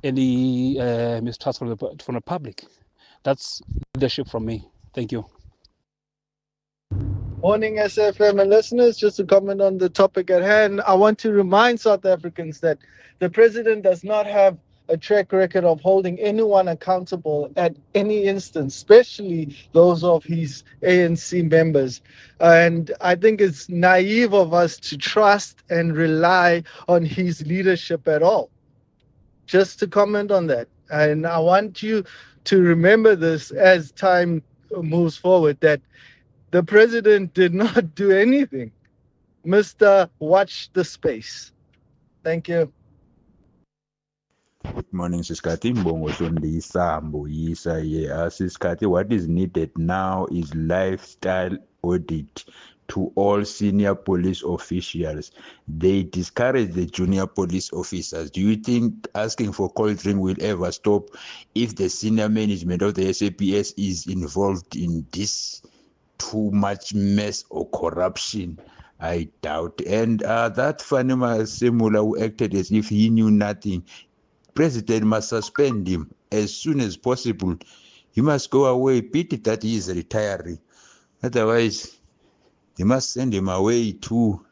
any mistrust from the public. That's leadership from me. Thank you. Morning, SFM and listeners. Just to comment on the topic at hand, I want to remind South Africans that the president does not have a track record of holding anyone accountable at any instance, especially those of his ANC members. And I think it's naive of us to trust and rely on his leadership at all. Just to comment on that. And I want you to remember this as time moves forward, that the president did not do anything. Mr. Watch the space. Thank you. Good morning, Siskati. Mbongo Sondisa, Mboyisa. Yeah, Siskati, what is needed now is lifestyle audit to all senior police officials. They discourage the junior police officers. Do you think asking for cold drink will ever stop if the senior management of the SAPS is involved in this too much mess or corruption? I doubt. And that Fanima Semula, who acted as if he knew nothing, President must suspend him as soon as possible. He must go away. Pity that he is retiring. Otherwise, they must send him away too,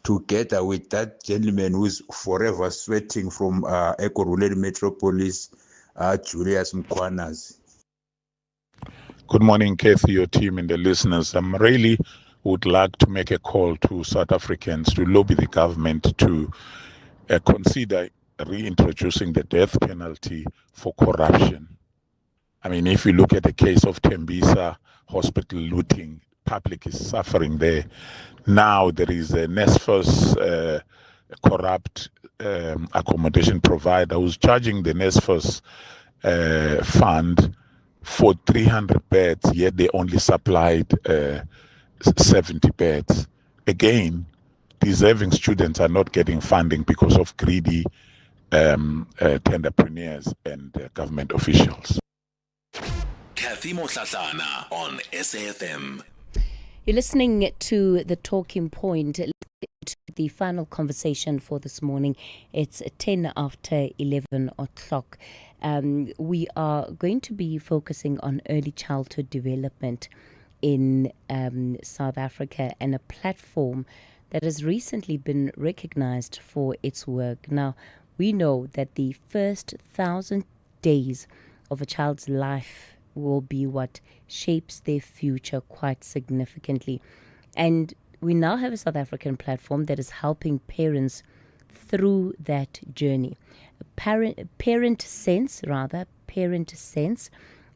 together with that gentleman who's forever sweating from Ekurhuleni Metropolis, Julius Mkwanas. Good morning, Cathy, your team and the listeners. Really would like to make a call to South Africans to lobby the government to consider reintroducing the death penalty for corruption. I mean, if you look at the case of Tembisa hospital looting, public is suffering there. Now there is a NSFAS corrupt accommodation provider who's charging the NSFAS fund for 300 beds, yet they only supplied 70 beds. Again, deserving students are not getting funding because of greedy entrepreneurs and government officials. Cathy Mohlahlana on SAFM. You're listening to The Talking Point, the final conversation for this morning. It's 10 after 11 o'clock. We are going to be focusing on early childhood development in South Africa, and a platform that has recently been recognized for its work. Now, we know that the first 1,000 days of a child's life will be what shapes their future quite significantly. And we now have a South African platform that is helping parents through that journey. Parent Sense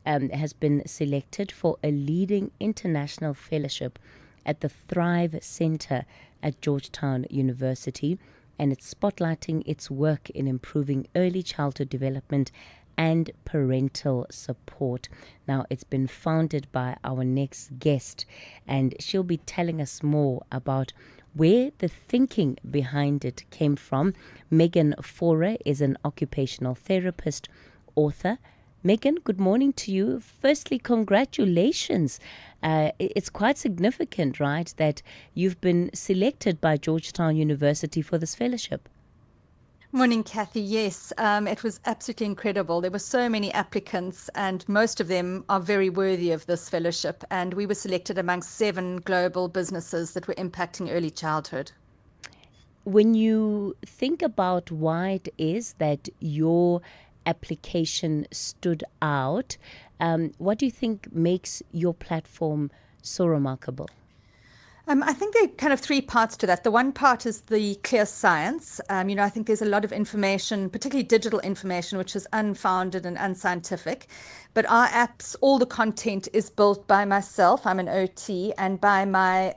has been selected for a leading international fellowship at the Thrive Center at Georgetown University, and it's spotlighting its work in improving early childhood development and parental support. Now, it's been founded by our next guest, and she'll be telling us more about where the thinking behind it came from. Megan Fora is an occupational therapist, author. Megan, good morning to you. Firstly, congratulations. It's quite significant, right, that you've been selected by Georgetown University for this fellowship. Morning, Cathy. Yes, it was absolutely incredible. There were so many applicants, and most of them are very worthy of this fellowship. And we were selected amongst 7 global businesses that were impacting early childhood. When you think about why it is that your application stood out, what do you think makes your platform so remarkable? I think there are kind of 3 parts to that. The one part is the clear science. I think there's a lot of information, particularly digital information, which is unfounded and unscientific. But our apps, all the content is built by myself, I'm an OT, and by my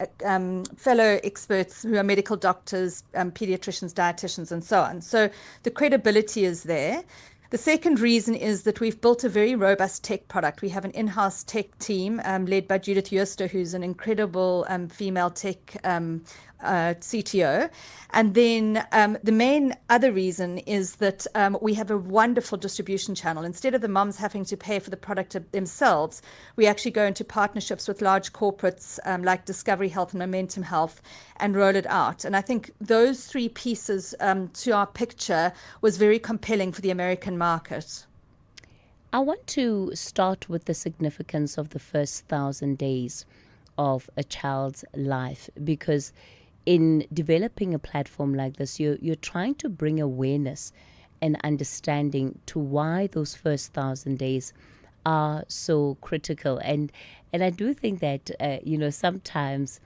fellow experts who are medical doctors, pediatricians, dietitians, and so on. So the credibility is there. The second reason is that we've built a very robust tech product. We have an in-house tech team led by Judith Jooste, who's an incredible female tech CTO. And then the main other reason is that we have a wonderful distribution channel. Instead of the moms having to pay for the product themselves, we actually go into partnerships with large corporates like Discovery Health and Momentum Health and roll it out. And I think those three pieces to our picture was very compelling for the American market. I want to start with the significance of the first 1,000 days of a child's life, because in developing a platform like this, you're trying to bring awareness and understanding to why those first 1,000 days are so critical. And I do think that, sometimes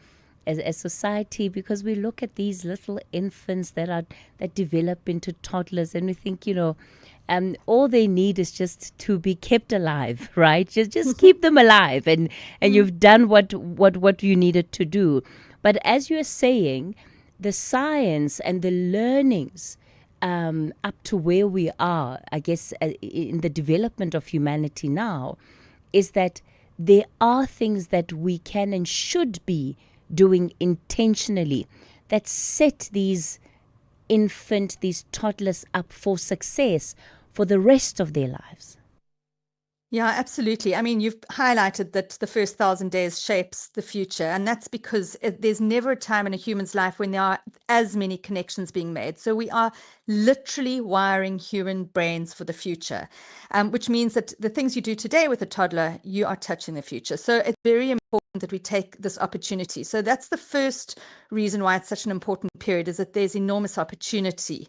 as a society, because we look at these little infants that develop into toddlers, and we think, all they need is just to be kept alive, right? Just keep them alive, and you've done what you needed to do. But as you're saying, the science and the learnings up to where we are, I guess, in the development of humanity now, is that there are things that we can and should be doing intentionally that set these toddlers up for success for the rest of their lives. Yeah, absolutely. I mean, you've highlighted that the first 1,000 days shapes the future, and that's because there's never a time in a human's life when there are as many connections being made. So we are literally wiring human brains for the future, which means that the things you do today with a toddler, you are touching the future. So it's very important that we take this opportunity. So that's the first reason why it's such an important period, is that there's enormous opportunity.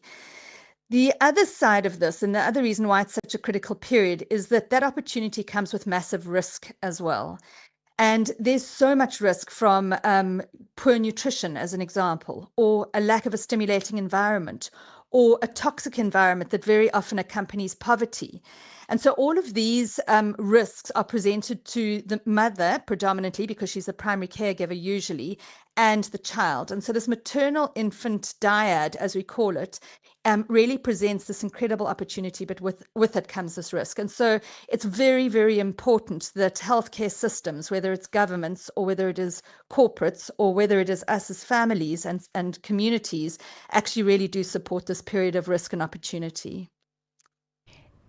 The other side of this, and the other reason why it's such a critical period, is that opportunity comes with massive risk as well. And there's so much risk from poor nutrition, as an example, or a lack of a stimulating environment, or a toxic environment that very often accompanies poverty. And so all of these risks are presented to the mother predominantly, because she's the primary caregiver usually, and the child. And so this maternal infant dyad, as we call it, really presents this incredible opportunity, but with it comes this risk. And so it's very, very important that healthcare systems, whether it's governments or whether it is corporates or whether it is us as families and communities, actually really do support this period of risk and opportunity.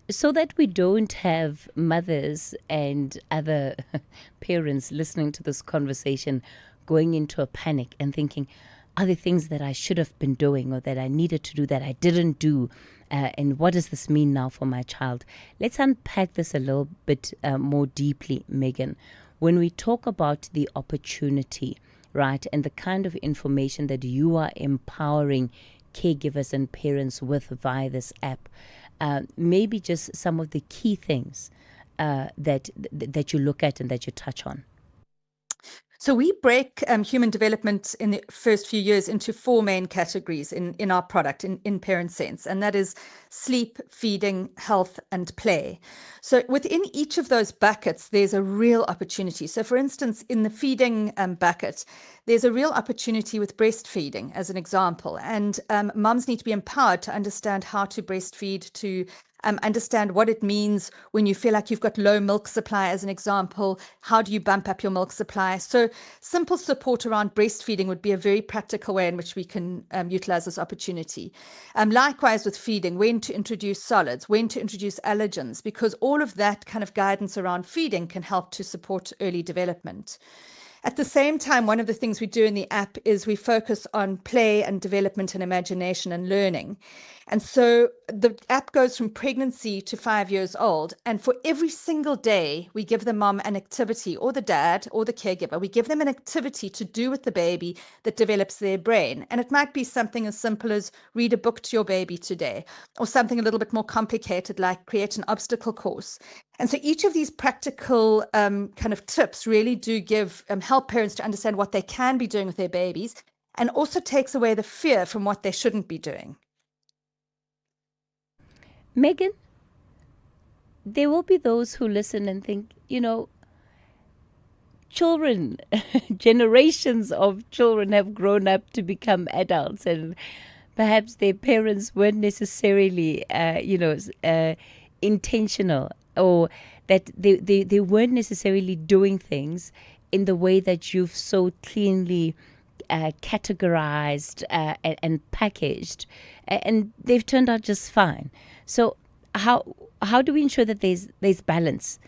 So that we don't have mothers and other parents listening to this conversation going into a panic and thinking, are there things that I should have been doing or that I needed to do that I didn't do? And what does this mean now for my child? Let's unpack this a little bit more deeply, Megan. When we talk about the opportunity, right, and the kind of information that you are empowering caregivers and parents with via this app, maybe just some of the key things that you look at and that you touch on. So we break human development in the first few years into four main categories in our product, in parent sense, and that is sleep, feeding, health, and play. So within each of those buckets, there's a real opportunity. So for instance, in the feeding bucket, there's a real opportunity with breastfeeding, as an example. And mums need to be empowered to understand how to breastfeed, to understand what it means when you feel like you've got low milk supply, as an example. How do you bump up your milk supply? So simple support around breastfeeding would be a very practical way in which we can utilize this opportunity. Likewise with feeding, when to introduce solids, when to introduce allergens, because all of that kind of guidance around feeding can help to support early development. At the same time, one of the things we do in the app is we focus on play and development and imagination and learning. And so the app goes from pregnancy to 5 years old. And for every single day, we give the mom an activity, or the dad or the caregiver, we give them an activity to do with the baby that develops their brain. And it might be something as simple as read a book to your baby today, or something a little bit more complicated like create an obstacle course. And so each of these practical kind of tips really do help parents to understand what they can be doing with their babies, and also takes away the fear from what they shouldn't be doing. Megan, there will be those who listen and think, children, generations of children have grown up to become adults, and perhaps their parents weren't necessarily, intentional, or that they weren't necessarily doing things in the way that you've so cleanly categorized and packaged, and they've turned out just fine. So how do we ensure that there's balance,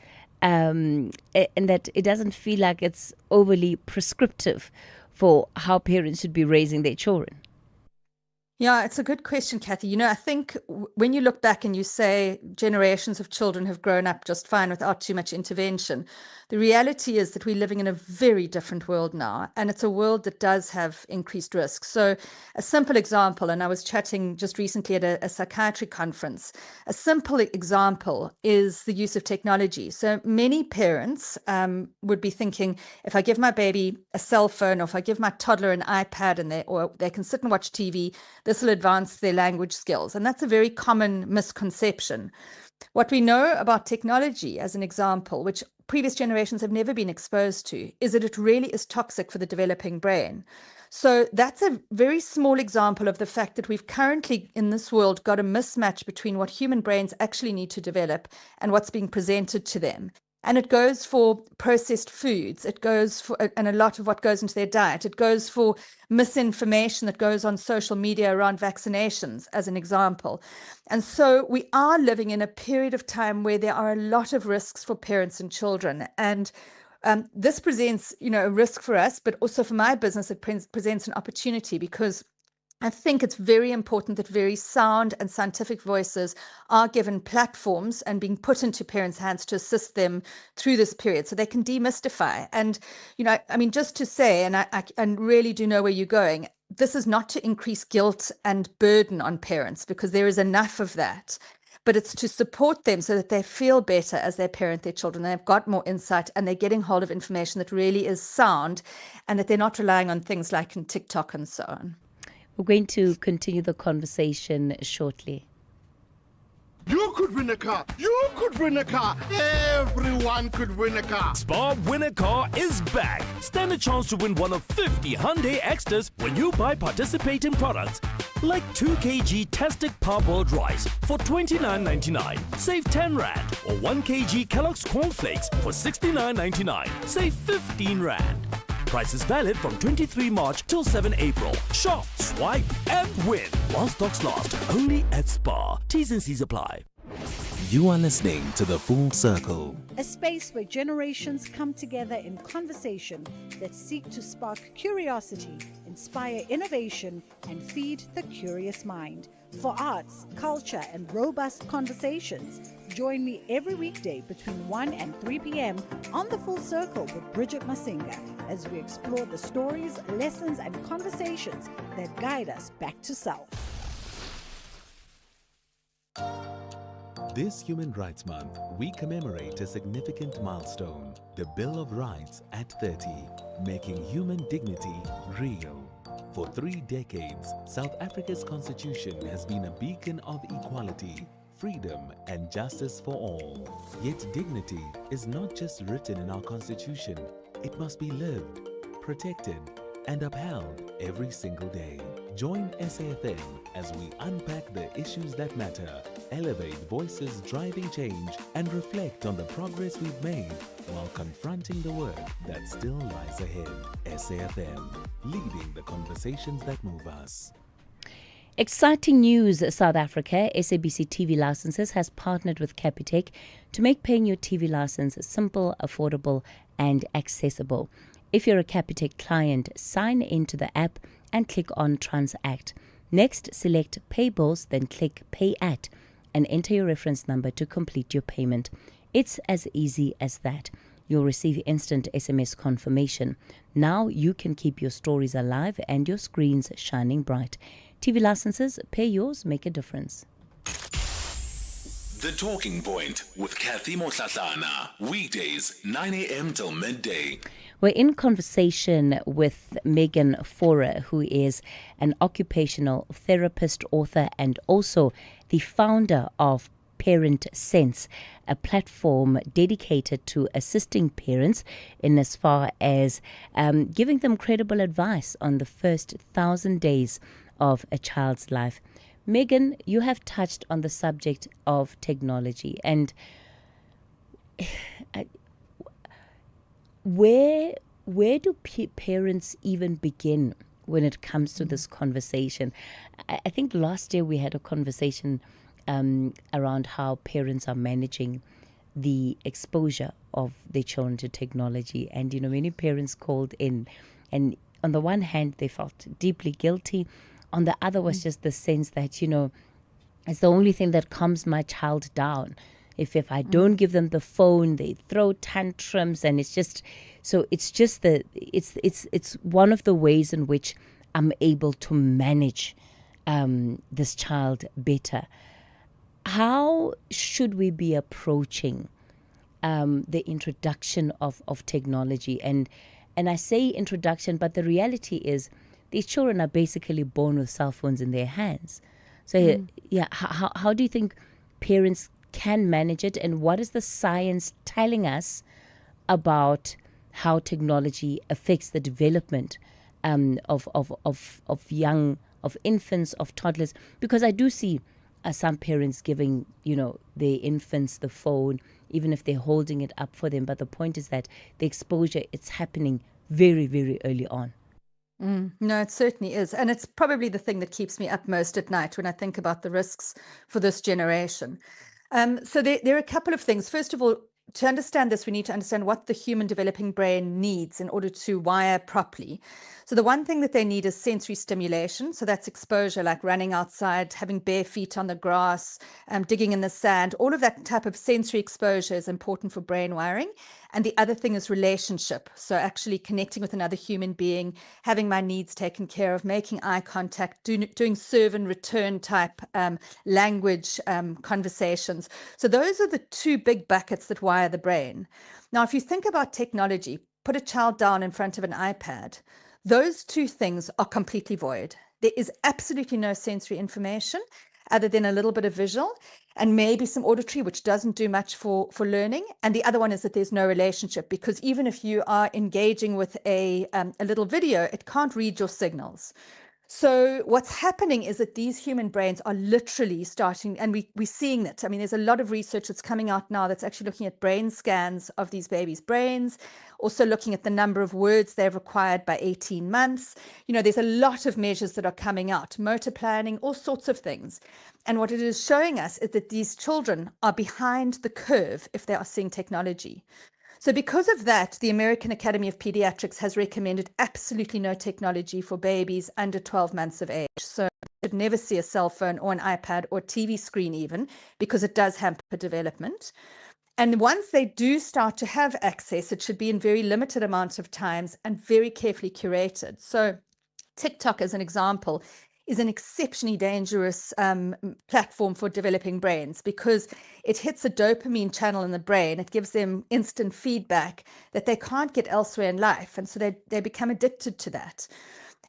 and that it doesn't feel like it's overly prescriptive for how parents should be raising their children? Yeah, it's a good question, Cathy. I think when you look back and you say generations of children have grown up just fine without too much intervention, the reality is that we're living in a very different world now, and it's a world that does have increased risk. So a simple example, and I was chatting just recently at a psychiatry conference, a simple example is the use of technology. So many parents would be thinking, if I give my baby a cell phone, or if I give my toddler an iPad and they can sit and watch TV, this will advance their language skills. And that's a very common misconception. What we know about technology, as an example, which previous generations have never been exposed to, is that it really is toxic for the developing brain. So that's a very small example of the fact that we've currently in this world got a mismatch between what human brains actually need to develop and what's being presented to them. And it goes for processed foods. It goes for, and a lot of what goes into their diet. It goes for misinformation that goes on social media around vaccinations, as an example. And so we are living in a period of time where there are a lot of risks for parents and children. And this presents, a risk for us, but also for my business, it presents an opportunity, because I think it's very important that very sound and scientific voices are given platforms and being put into parents' hands to assist them through this period so they can demystify. And, just to say, and I really do know where you're going, this is not to increase guilt and burden on parents, because there is enough of that. But it's to support them so that they feel better as they parent their children. They've got more insight and they're getting hold of information that really is sound, and that they're not relying on things like in TikTok and so on. We're going to continue the conversation shortly. You could win a car. You could win a car. Everyone could win a car. Spar Win a Car is back. Stand a chance to win one of 50 Hyundai Extras when you buy participating products like 2 kg Tastic Parboiled Rice for $29.99. Save 10 Rand. Or 1 kg Kellogg's Cornflakes for $69.99. Save 15 Rand. Price is valid from 23 March till 7 April. Shop, swipe, and win while stocks last. Only at Spar. T's and C's apply. You are listening to The Full Circle, a space where generations come together in conversation that seek to spark curiosity, inspire innovation, and feed the curious mind. For arts, culture, and robust conversations, join me every weekday between 1 and 3 p.m. on The Full Circle with Bridget Masinga as we explore the stories, lessons, and conversations that guide us back to self. This Human Rights Month, we commemorate a significant milestone, the Bill of Rights at 30, making human dignity real. For 3 decades, South Africa's constitution has been a beacon of equality, freedom, and justice for all. Yet dignity is not just written in our constitution. It must be lived, protected, and upheld every single day. Join SAFM as we unpack the issues that matter, elevate voices driving change, and reflect on the progress we've made while confronting the work that still lies ahead. SAFM, leading the conversations that move us. Exciting news, South Africa. SABC TV Licenses has partnered with Capitec to make paying your TV license simple, affordable, and accessible. If you're a Capitec client, sign into the app and click on Transact. Next, select Pay Bills, then click Pay At, and enter your reference number to complete your payment. It's as easy as that. You'll receive instant SMS confirmation. Now you can keep your stories alive and your screens shining bright. TV licenses, pay yours, make a difference. The Talking Point with Cathy Mohlahlana. Weekdays, 9 a.m. till midday. We're in conversation with Megan Forer, who is an occupational therapist, author, and also the founder of Parent Sense, a platform dedicated to assisting parents in as far as giving them credible advice on the first 1,000 days of a child's life. Megan, you have touched on the subject of technology, and where do parents even begin when it comes to this conversation? I think last year we had a conversation around how parents are managing the exposure of their children to technology, and many parents called in, and on the one hand they felt deeply guilty, on the other was just the sense that it's the only thing that calms my child down. If I don't give them the phone, they throw tantrums, and it's one of the ways in which I'm able to manage this child better. How should we be approaching the introduction of technology? And I say introduction, but the reality is these children are basically born with cell phones in their hands. So how do you think parents can manage it, and what is the science telling us about how technology affects the development of infants, of toddlers? Because I do see some parents giving their infants the phone, even if they're holding it up for them. But the point is that the exposure, it's happening very, very early on. No, it certainly is. And it's probably the thing that keeps me up most at night when I think about the risks for this generation. So there are a couple of things. First of all, to understand this, we need to understand what the human developing brain needs in order to wire properly. So the one thing that they need is sensory stimulation. So that's exposure, like running outside, having bare feet on the grass, digging in the sand. All of that type of sensory exposure is important for brain wiring. And the other thing is relationship. So actually connecting with another human being, having my needs taken care of, making eye contact, doing serve and return type language conversations. So those are the two big buckets that wire the brain. Now, if you think about technology, put a child down in front of an iPad. Those two things are completely void. There is absolutely no sensory information other than a little bit of visual and maybe some auditory, which doesn't do much for learning. And the other one is that there's no relationship, because even if you are engaging with a little video, it can't read your signals. So what's happening is that these human brains are literally starting, and we're seeing that. I mean, there's a lot of research that's coming out now that's actually looking at brain scans of these babies' brains, also looking at the number of words they've acquired by 18 months. There's a lot of measures that are coming out, motor planning, all sorts of things. And what it is showing us is that these children are behind the curve if they are seeing technology. So because of that, the American Academy of Pediatrics has recommended absolutely no technology for babies under 12 months of age. So you should never see a cell phone or an iPad or TV screen even, because it does hamper development. And once they do start to have access, it should be in very limited amounts of times and very carefully curated. So TikTok, as an example, is an exceptionally dangerous platform for developing brains, because it hits a dopamine channel in the brain. It gives them instant feedback that they can't get elsewhere in life. And so they become addicted to that.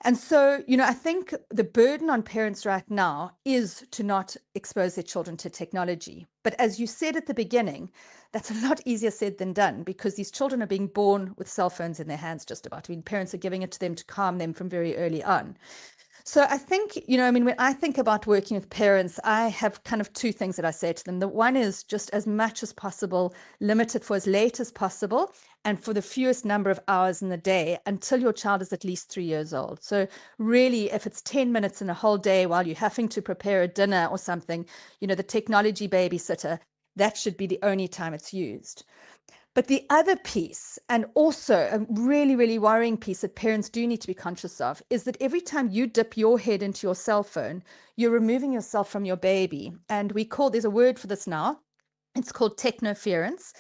And so, I think the burden on parents right now is to not expose their children to technology. But as you said at the beginning, that's a lot easier said than done, because these children are being born with cell phones in their hands just about. I mean, parents are giving it to them to calm them from very early on. So I think, when I think about working with parents, I have kind of two things that I say to them. The one is just as much as possible, limit it for as late as possible and for the fewest number of hours in the day until your child is at least 3 years old. So really, if it's 10 minutes in a whole day while you're having to prepare a dinner or something, the technology babysitter, that should be the only time it's used. But the other piece, and also a really, really worrying piece that parents do need to be conscious of, is that every time you dip your head into your cell phone, you're removing yourself from your baby. And there's a word for this now. It's called technoference.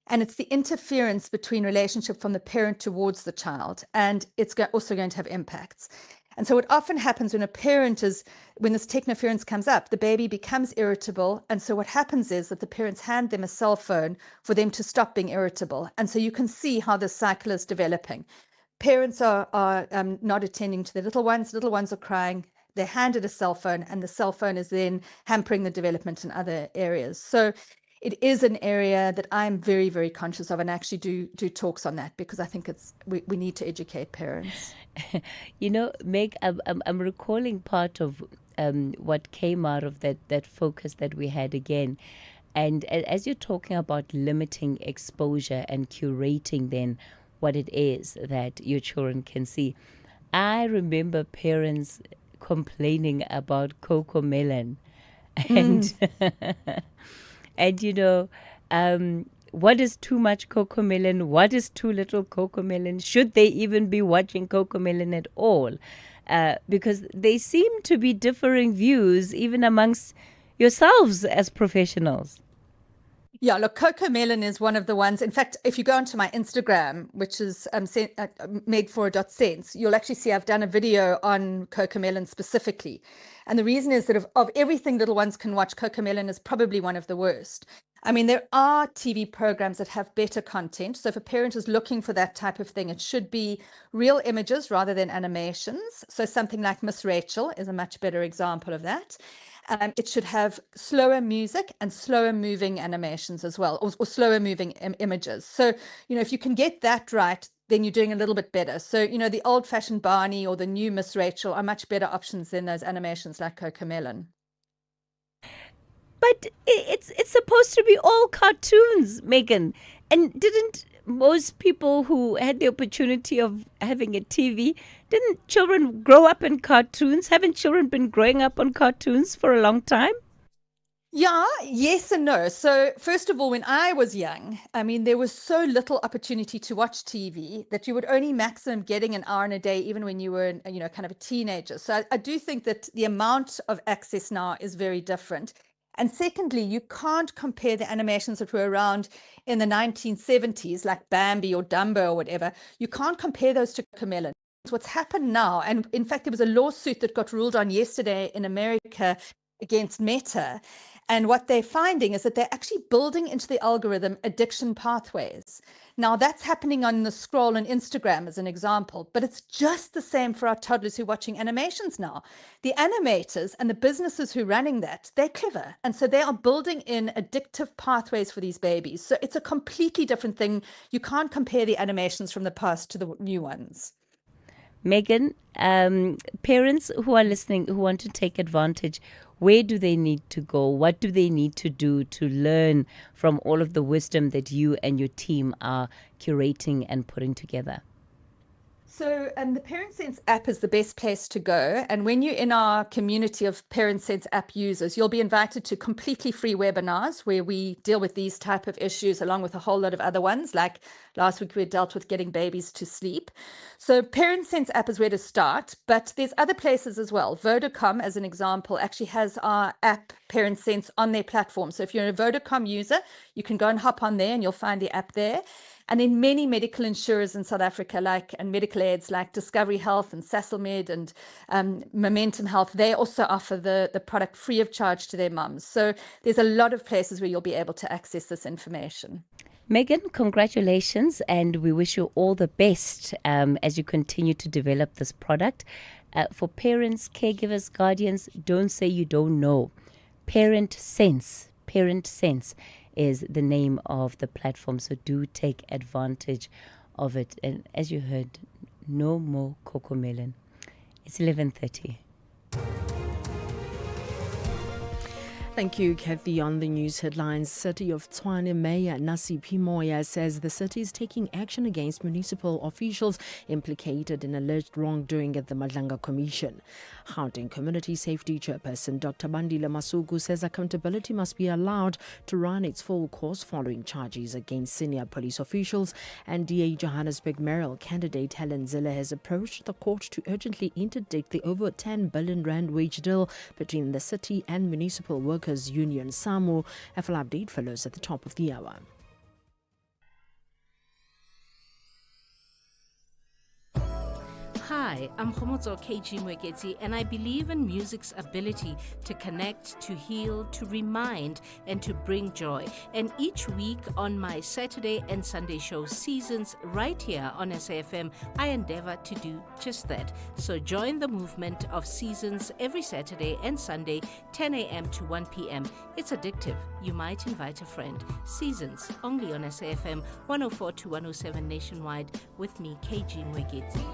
And it's the interference between relationship from the parent towards the child. And it's also going to have impacts. And so what often happens when this technoference comes up, the baby becomes irritable. And so what happens is that the parents hand them a cell phone for them to stop being irritable. And so you can see how this cycle is developing. Parents are not attending to the little ones. Little ones are crying. They're handed a cell phone, and the cell phone is then hampering the development in other areas. So it is an area that I'm very, very conscious of, and actually do talks on that, because I think we need to educate parents. You know, Meg, I'm recalling part of what came out of that focus that we had again. And as you're talking about limiting exposure and curating then what it is that your children can see, I remember parents complaining about Coco Melon. And and you know, what is too much Coco Melon? What is too little Coco Melon? Should they even be watching Coco Melon at all? Because they seem to be differing views even amongst yourselves as professionals. Yeah, look, Coco Melon is one of the ones. In fact, if you go onto my Instagram, which is meg4.sense, you'll actually see I've done a video on Coco Melon specifically. And the reason is that of everything little ones can watch, Coco Melon is probably one of the worst. I mean, there are TV programs that have better content. So if a parent is looking for that type of thing, it should be real images rather than animations. So something like Miss Rachel is a much better example of that. It should have slower music and slower moving animations as well, or slower moving images. So, if you can get that right, then you're doing a little bit better. So, the old fashioned Barney or the new Miss Rachel are much better options than those animations like Coco Melon. But it's supposed to be all cartoons, Megan. And didn't most people who had the opportunity of having a TV, didn't children grow up in cartoons? Haven't children been growing up on cartoons for a long time? Yeah, yes and no. So first of all, when I was young, I mean, there was so little opportunity to watch TV that you would only maximum getting an hour in a day, even when you were, kind of a teenager. So I do think that the amount of access now is very different. And secondly, you can't compare the animations that were around in the 1970s, like Bambi or Dumbo or whatever. You can't compare those to Coco Melon. What's happened now, and in fact, there was a lawsuit that got ruled on yesterday in America against Meta. And what they're finding is that they're actually building into the algorithm addiction pathways. Now, that's happening on the scroll on Instagram as an example, but it's just the same for our toddlers who are watching animations now. The animators and the businesses who are running that, they're clever. And so they are building in addictive pathways for these babies. So it's a completely different thing. You can't compare the animations from the past to the new ones. Megan, parents who are listening, who want to take advantage, where do they need to go? What do they need to do to learn from all of the wisdom that you and your team are curating and putting together? So the Parent Sense app is the best place to go. And when you're in our community of Parent Sense app users, you'll be invited to completely free webinars where we deal with these type of issues along with a whole lot of other ones. Like last week, we dealt with getting babies to sleep. So Parent Sense app is where to start, but there's other places as well. Vodacom, as an example, actually has our app Parent Sense on their platform. So if you're a Vodacom user, you can go and hop on there and you'll find the app there. And then many medical insurers in South Africa, and medical aids like Discovery Health and Sasolmed and Momentum Health, they also offer the product free of charge to their mums. So there's a lot of places where you'll be able to access this information. Megan, congratulations, and we wish you all the best as you continue to develop this product. For parents, caregivers, guardians, don't say you don't know. Parent Sense is the name of the platform, so do take advantage of it. And as you heard, no more Coco Melon. It's 11:30. Thank you, Cathy. On the news headlines, City of Tshwane Mayor Nasi Pimoya says the city is taking action against municipal officials implicated in alleged wrongdoing at the Madlanga Commission. Gauteng Community Safety Chairperson Dr. Bandile Masuku says accountability must be allowed to run its full course following charges against senior police officials. And DA Johannesburg mayoral candidate Helen Zille has approached the court to urgently interdict the over 10 billion rand wage deal between the city and municipal workers union SAMU. A full update follows at the top of the hour. Hi, Hi, I'm Khomotso KG Mweketi, and I believe in music's ability to connect, to heal, to remind, and to bring joy. And each week on my Saturday and Sunday show Seasons right here on SAFM, I endeavor to do just that. So join the movement of Seasons every Saturday and Sunday, 10 a.m. to 1 p.m. It's addictive. You might invite a friend. Seasons, only on SAFM 104 to 107 nationwide, with me, KG Mweketi.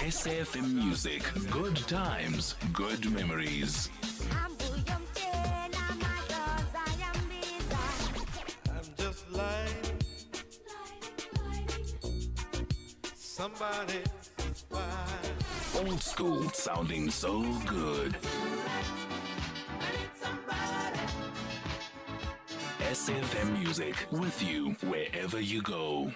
SAFM Music. Good times, good memories. I'm just like somebody fine. Old school sounding so good. SAFM Music, with you wherever you go.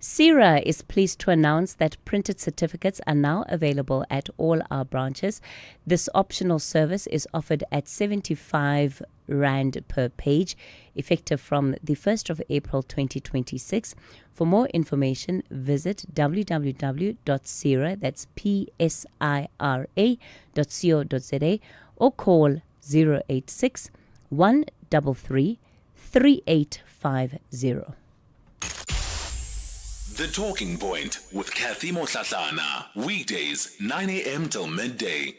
CIRA is pleased to announce that printed certificates are now available at all our branches. This optional service is offered at 75 Rand per page, effective from the 1st of April 2026. For more information, visit www.cira, that's PSIRA.co.za, or call 086 133 3850. The Talking Point with Cathy Mohlahlana. Weekdays, 9 a.m. till midday.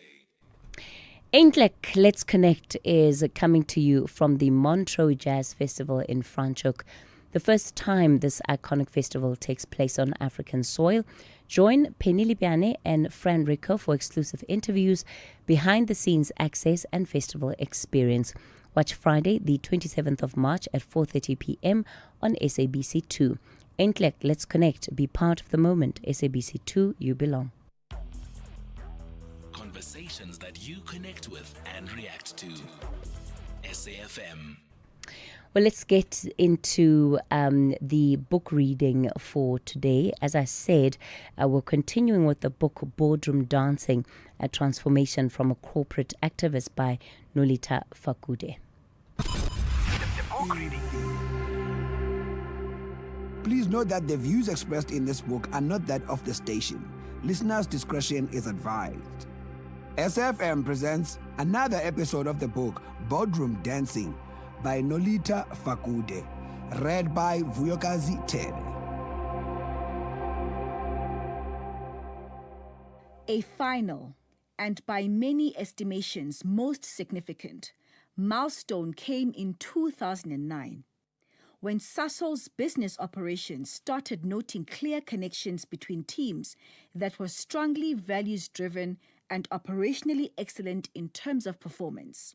Eindelijk Let's Connect is coming to you from the Montreux Jazz Festival in Franschhoek. The first time this iconic festival takes place on African soil. Join Penny Libiane and Fran Rico for exclusive interviews, behind-the-scenes access and festival experience. Watch Friday, the 27th of March at 4:30 p.m. on SABC2. Eindelijk, let's connect. Be part of the moment. SABC2, you belong. Conversations that you connect with and react to. SAFM. Well, let's get into the book reading for today. As I said, we're continuing with the book Boardroom Dancing, a transformation from a corporate activist by Nolita Fakude. The book reading. Please note that the views expressed in this book are not that of the station. Listeners' discretion is advised. SFM presents another episode of the book Boardroom Dancing by Nolita Fakude, read by Vuyokazi Tebe. A final, and by many estimations most significant, milestone came in 2009. When Sasol's business operations started noting clear connections between teams that were strongly values-driven and operationally excellent in terms of performance.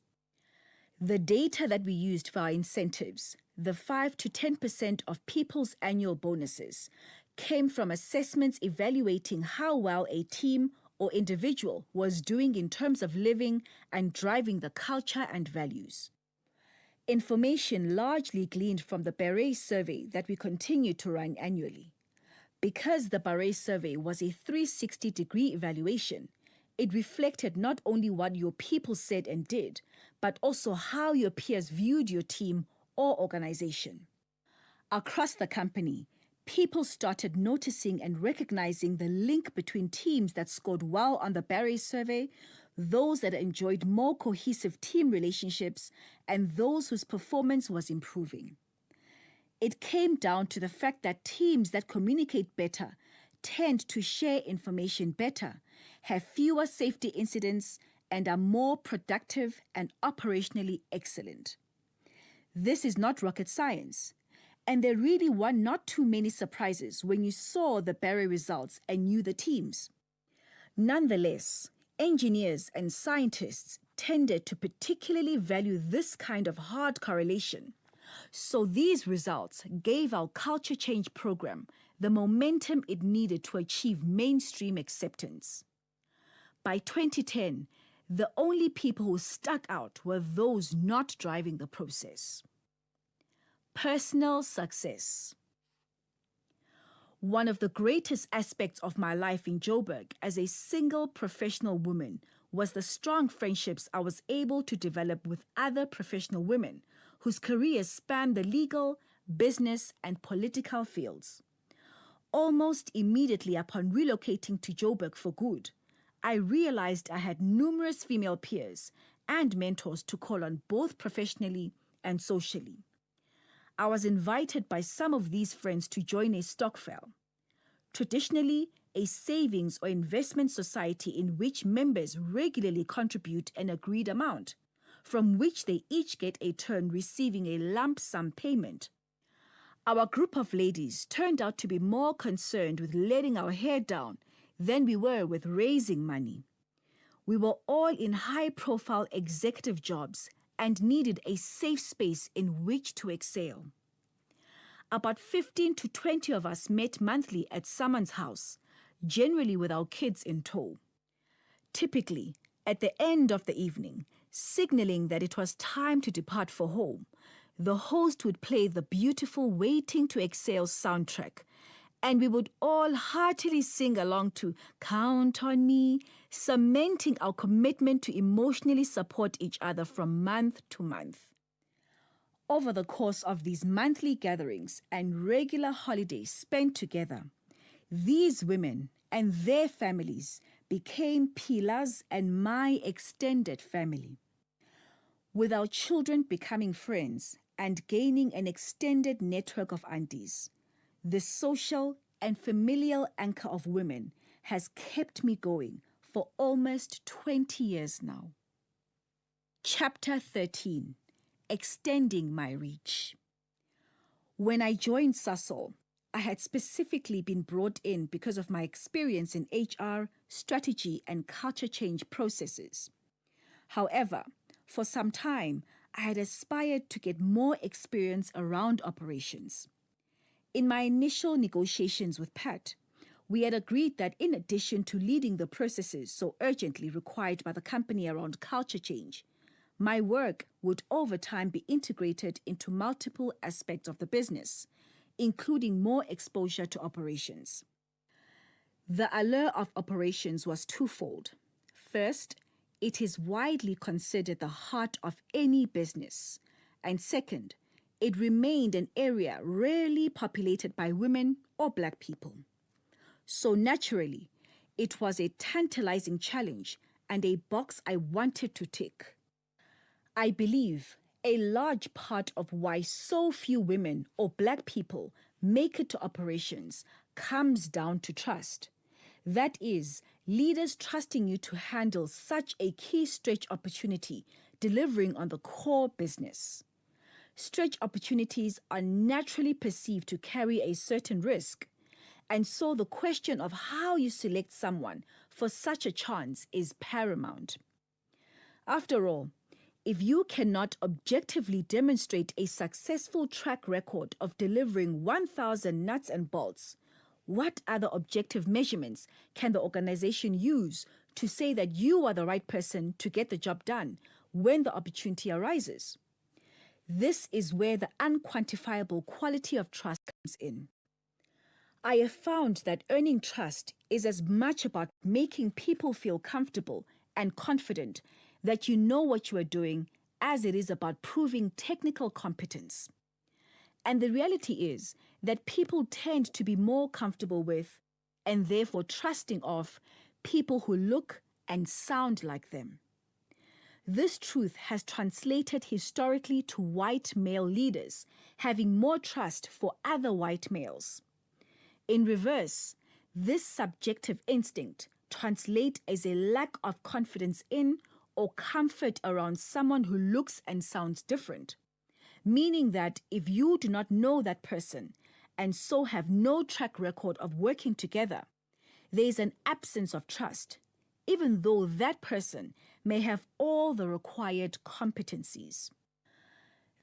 The data that we used for our incentives, the 5 to 10% of people's annual bonuses, came from assessments evaluating how well a team or individual was doing in terms of living and driving the culture and values. Information largely gleaned from the Beret survey that we continue to run annually. Because the Beret survey was a 360-degree evaluation, it reflected not only what your people said and did, but also how your peers viewed your team or organization. Across the company, people started noticing and recognizing the link between teams that scored well on the Beret survey, those that enjoyed more cohesive team relationships, and those whose performance was improving. It came down to the fact that teams that communicate better tend to share information better, have fewer safety incidents, and are more productive and operationally excellent. This is not rocket science, and there really were not too many surprises when you saw the Beret results and knew the teams. Nonetheless, engineers and scientists tended to particularly value this kind of hard correlation. So these results gave our culture change program the momentum it needed to achieve mainstream acceptance. By 2010, the only people who stuck out were those not driving the process. Personal success. One of the greatest aspects of my life in Joburg as a single professional woman was the strong friendships I was able to develop with other professional women whose careers span the legal, business, and political fields. Almost immediately upon relocating to Joburg for good, I realized I had numerous female peers and mentors to call on both professionally and socially. I was invited by some of these friends to join a stokvel, traditionally a savings or investment society in which members regularly contribute an agreed amount, from which they each get a turn receiving a lump sum payment. Our group of ladies turned out to be more concerned with letting our hair down than we were with raising money. We were all in high-profile executive jobs and needed a safe space in which to excel. About 15 to 20 of us met monthly at someone's house, generally with our kids in tow. Typically, at the end of the evening, signaling that it was time to depart for home, the host would play the beautiful Waiting to Exhale soundtrack, and we would all heartily sing along to Count on Me, cementing our commitment to emotionally support each other from month to month. Over the course of these monthly gatherings and regular holidays spent together, these women and their families became pillars and my extended family. With our children becoming friends and gaining an extended network of aunties, the social and familial anchor of women has kept me going for almost 20 years now. Chapter 13. Extending my reach. When I joined Sasol, I had specifically been brought in because of my experience in HR, strategy, and culture change processes. However, for some time, I had aspired to get more experience around operations. In my initial negotiations with Pat, we had agreed that in addition to leading the processes so urgently required by the company around culture change, my work would over time be integrated into multiple aspects of the business, including more exposure to operations. The allure of operations was twofold. First, it is widely considered the heart of any business. And second, it remained an area rarely populated by women or Black people. So naturally, it was a tantalizing challenge and a box I wanted to tick. I believe a large part of why so few women or Black people make it to operations comes down to trust. That is, leaders trusting you to handle such a key stretch opportunity, delivering on the core business. Stretch opportunities are naturally perceived to carry a certain risk, and so the question of how you select someone for such a chance is paramount. After all, if you cannot objectively demonstrate a successful track record of delivering 1,000 nuts and bolts, what other objective measurements can the organization use to say that you are the right person to get the job done when the opportunity arises? This is where the unquantifiable quality of trust comes in. I have found that earning trust is as much about making people feel comfortable and confident that you know what you are doing as it is about proving technical competence. And the reality is that people tend to be more comfortable with, and therefore trusting of, people who look and sound like them. This truth has translated historically to white male leaders having more trust for other white males. In reverse, this subjective instinct translates as a lack of confidence in or comfort around someone who looks and sounds different, meaning that if you do not know that person and so have no track record of working together, there is an absence of trust, even though that person may have all the required competencies.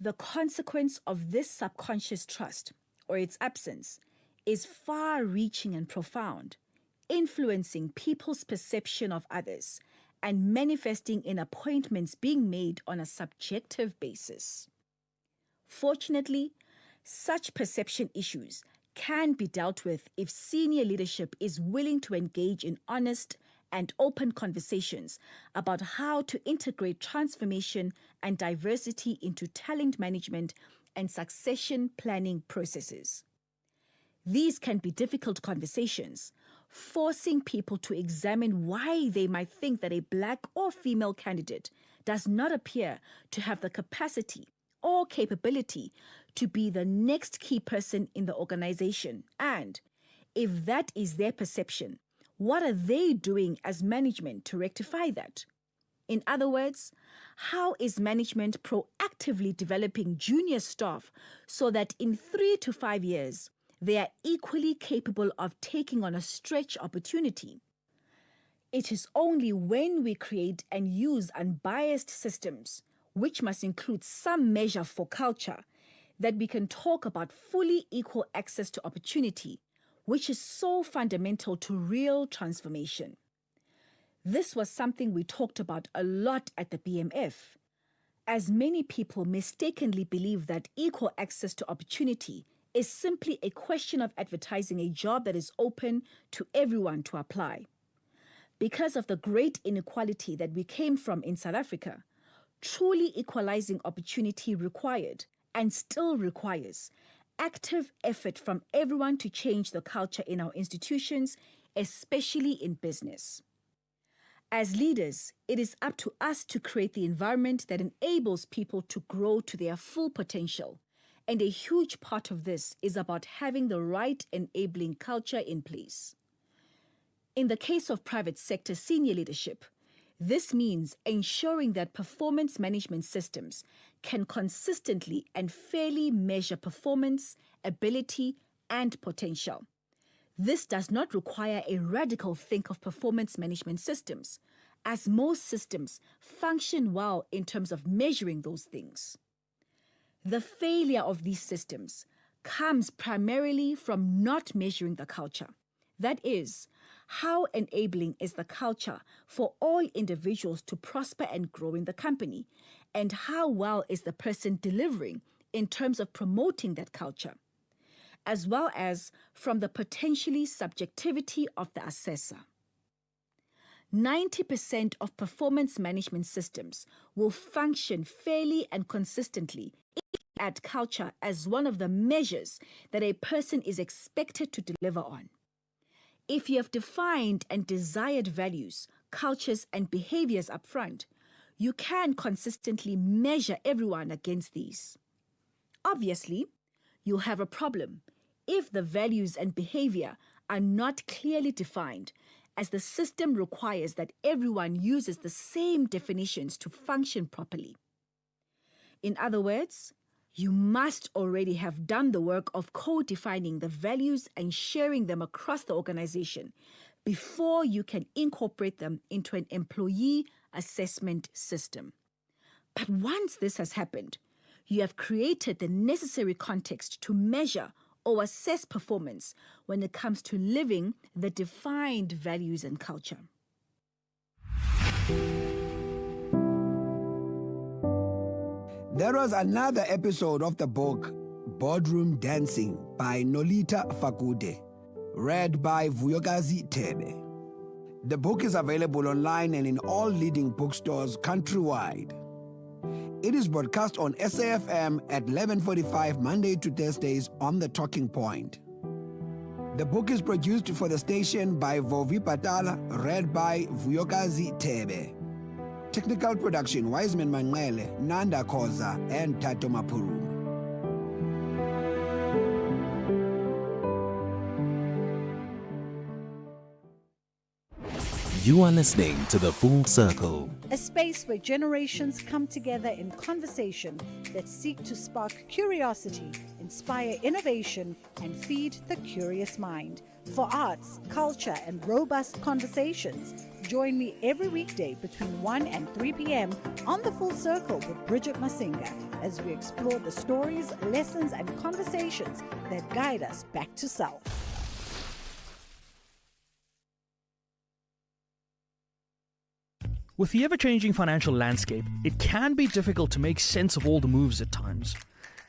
The consequence of this subconscious trust, or its absence, is far-reaching and profound, influencing people's perception of others and manifesting in appointments being made on a subjective basis. Fortunately, such perception issues can be dealt with if senior leadership is willing to engage in honest and open conversations about how to integrate transformation and diversity into talent management and succession planning processes. These can be difficult conversations, forcing people to examine why they might think that a black or female candidate does not appear to have the capacity or capability to be the next key person in the organization. And if that is their perception, what are they doing as management to rectify that? In other words, how is management proactively developing junior staff so that in 3 to 5 years, they are equally capable of taking on a stretch opportunity? It is only when we create and use unbiased systems, which must include some measure for culture, that we can talk about fully equal access to opportunity, which is so fundamental to real transformation. This was something we talked about a lot at the BMF, as many people mistakenly believe that equal access to opportunity is simply a question of advertising a job that is open to everyone to apply. Because of the great inequality that we came from in South Africa, truly equalizing opportunity required and still requires active effort from everyone to change the culture in our institutions, especially in business. As leaders, it is up to us to create the environment that enables people to grow to their full potential. And a huge part of this is about having the right enabling culture in place. In the case of private sector senior leadership, this means ensuring that performance management systems can consistently and fairly measure performance, ability, and potential. This does not require a radical think of performance management systems, as most systems function well in terms of measuring those things. The failure of these systems comes primarily from not measuring the culture. That is, how enabling is the culture for all individuals to prosper and grow in the company, and how well is the person delivering in terms of promoting that culture, as well as from the potentially subjectivity of the assessor. 90% of performance management systems will function fairly and consistently if you add culture as one of the measures that a person is expected to deliver on. If you have defined and desired values, cultures, and behaviors up front, you can consistently measure everyone against these. Obviously, you'll have a problem if the values and behavior are not clearly defined, as the system requires that everyone uses the same definitions to function properly. In other words, you must already have done the work of co-defining the values and sharing them across the organization before you can incorporate them into an employee assessment system. But once this has happened, you have created the necessary context to measure or assess performance when it comes to living the defined values and culture. There was another episode of the book Boardroom Dancing by Nolita Fakude, read by Vuyokazi Tebe. The book is available online and in all leading bookstores countrywide. It is broadcast on SAFM at 11:45 Monday to Thursdays on The Talking Point. The book is produced for the station by Vovi Patala, read by Vuyokazi Tebe. Technical production, Wiseman Manele, Nanda Koza, and Tato Mapuru. You are listening to The Full Circle, a space where generations come together in conversation that seek to spark curiosity, inspire innovation, and feed the curious mind. For arts, culture, and robust conversations, join me every weekday between 1 and 3 p.m. on The Full Circle with Bridget Masinga as we explore the stories, lessons, and conversations that guide us back to self. With the ever-changing financial landscape, it can be difficult to make sense of all the moves at times.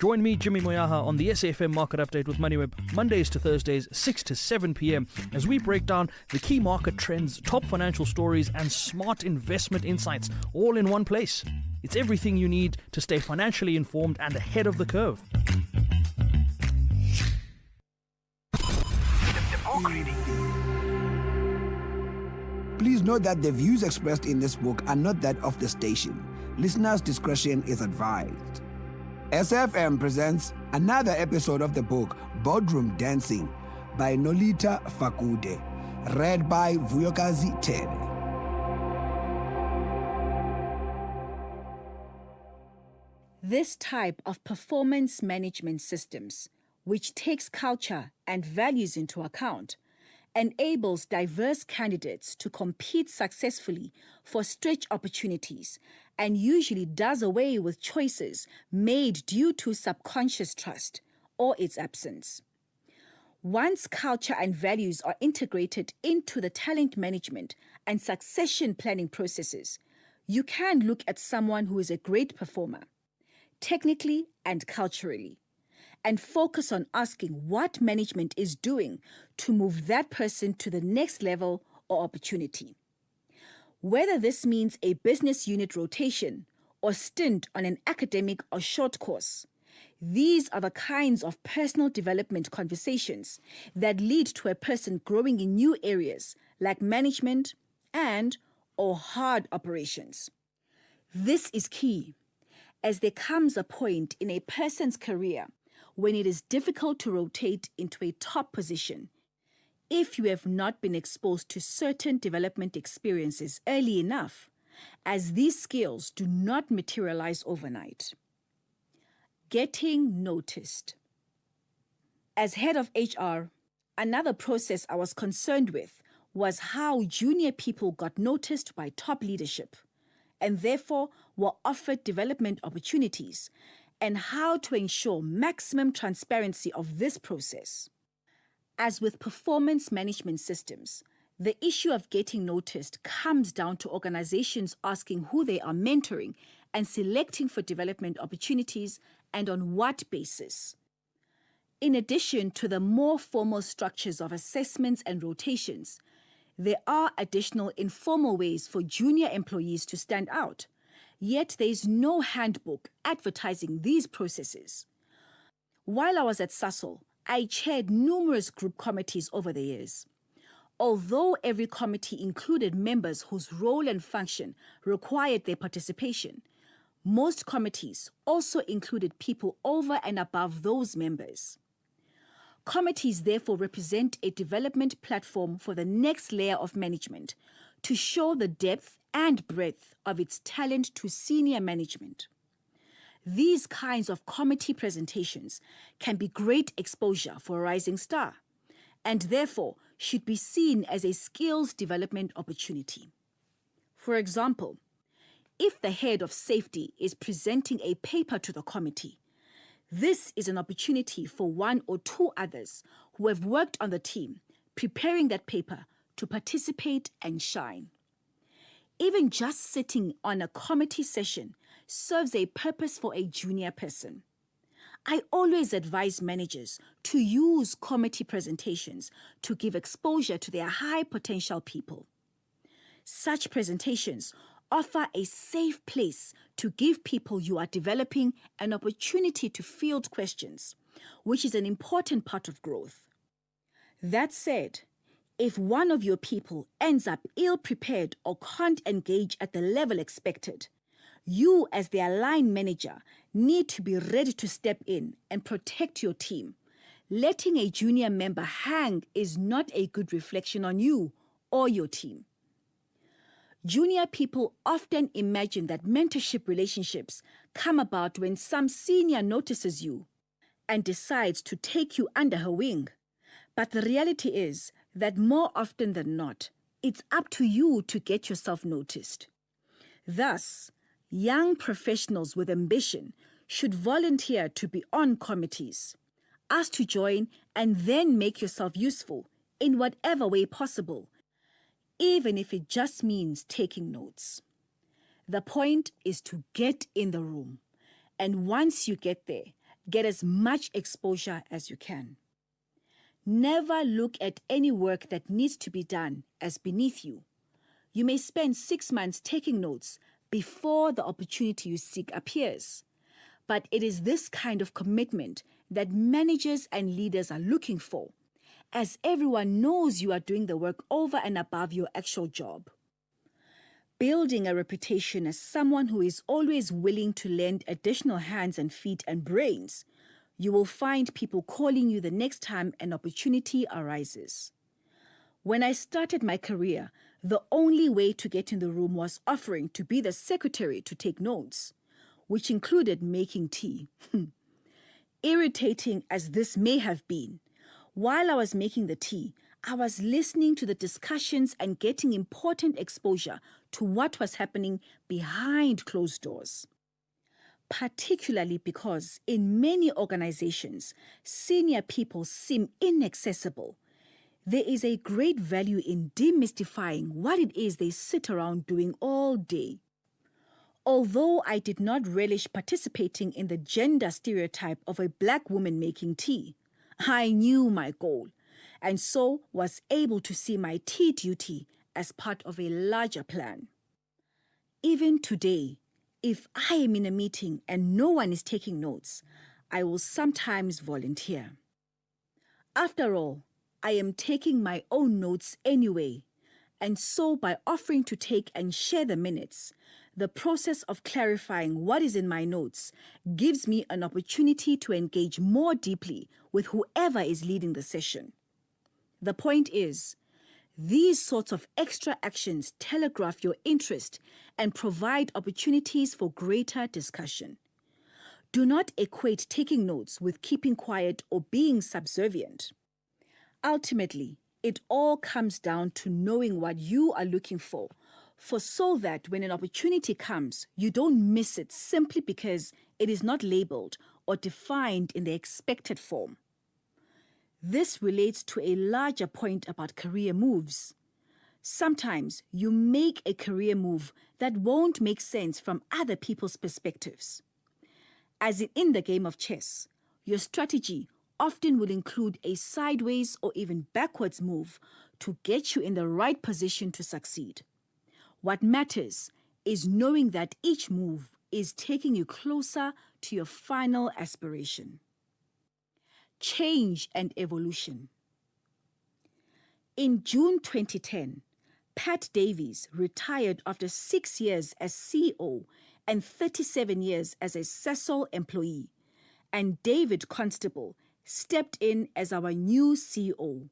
Join me, Jimmy Moyaha, on the SAFM Market Update with MoneyWeb, Mondays to Thursdays, 6 to 7 p.m, as we break down the key market trends, top financial stories, and smart investment insights, all in one place. It's everything you need to stay financially informed and ahead of the curve. Please note that the views expressed in this book are not that of the station. Listeners' discretion is advised. SFM presents another episode of the book Boardroom Dancing by Nolita Fakude, read by Vuyokazi Tere. This type of performance management systems, which takes culture and values into account, enables diverse candidates to compete successfully for stretch opportunities and usually does away with choices made due to subconscious trust or its absence. Once culture and values are integrated into the talent management and succession planning processes, you can look at someone who is a great performer, technically and culturally, and focus on asking what management is doing to move that person to the next level or opportunity. Whether this means a business unit rotation or stint on an academic or short course, these are the kinds of personal development conversations that lead to a person growing in new areas like management and or hard operations. This is key, as there comes a point in a person's career when it is difficult to rotate into a top position if you have not been exposed to certain development experiences early enough, as these skills do not materialize overnight. Getting noticed. As head of HR, another process I was concerned with was how junior people got noticed by top leadership and therefore were offered development opportunities, and how to ensure maximum transparency of this process. As with performance management systems, the issue of getting noticed comes down to organizations asking who they are mentoring and selecting for development opportunities and on what basis. In addition to the more formal structures of assessments and rotations, there are additional informal ways for junior employees to stand out, yet there is no handbook advertising these processes. While I was at Sasol, I chaired numerous group committees over the years. Although every committee included members whose role and function required their participation, most committees also included people over and above those members. Committees therefore represent a development platform for the next layer of management to show the depth and breadth of its talent to senior management. These kinds of committee presentations can be great exposure for a rising star, and therefore should be seen as a skills development opportunity. For example, if the head of safety is presenting a paper to the committee, this is an opportunity for one or two others who have worked on the team preparing that paper to participate and shine. Even just sitting on a committee session serves a purpose for a junior person. I always advise managers to use committee presentations to give exposure to their high potential people. Such presentations offer a safe place to give people you are developing an opportunity to field questions, which is an important part of growth. That said, if one of your people ends up ill-prepared or can't engage at the level expected, you as their line manager need to be ready to step in and protect your team. Letting a junior member hang is not a good reflection on you or your team. Junior people often imagine that mentorship relationships come about when some senior notices you and decides to take you under her wing. But the reality is that more often than not, it's up to you to get yourself noticed. Thus, young professionals with ambition should volunteer to be on committees, ask to join, and then make yourself useful in whatever way possible, even if it just means taking notes. The point is to get in the room, and once you get there, Get as much exposure as you can. Never look at any work that needs to be done as beneath you. You may spend 6 months taking notes before the opportunity you seek appears. But it is this kind of commitment that managers and leaders are looking for, as everyone knows you are doing the work over and above your actual job. Building a reputation as someone who is always willing to lend additional hands and feet and brains, you will find people calling you the next time an opportunity arises. When I started my career, the only way to get in the room was offering to be the secretary to take notes, which included making tea. Irritating as this may have been, while I was making the tea, I was listening to the discussions and getting important exposure to what was happening behind closed doors. Particularly because in many organizations, senior people seem inaccessible. There is a great value in demystifying what it is they sit around doing all day. Although I did not relish participating in the gender stereotype of a black woman making tea, I knew my goal, and so was able to see my tea duty as part of a larger plan. Even today, if I am in a meeting and no one is taking notes, I will sometimes volunteer. After all, I am taking my own notes anyway, and so by offering to take and share the minutes, the process of clarifying what is in my notes gives me an opportunity to engage more deeply with whoever is leading the session. The point is, these sorts of extra actions telegraph your interest and provide opportunities for greater discussion. Do not equate taking notes with keeping quiet or being subservient. Ultimately, it all comes down to knowing what you are looking for so that when an opportunity comes, you don't miss it simply because it is not labeled or defined in the expected form. This relates to a larger point about career moves. Sometimes you make a career move that won't make sense from other people's perspectives. As in the game of chess, your strategy often will include a sideways or even backwards move to get you in the right position to succeed. What matters is knowing that each move is taking you closer to your final aspiration. Change and evolution. In June 2010, Pat Davies retired after 6 years as CEO and 37 years as a Sasol employee, and David Constable stepped in as our new CEO.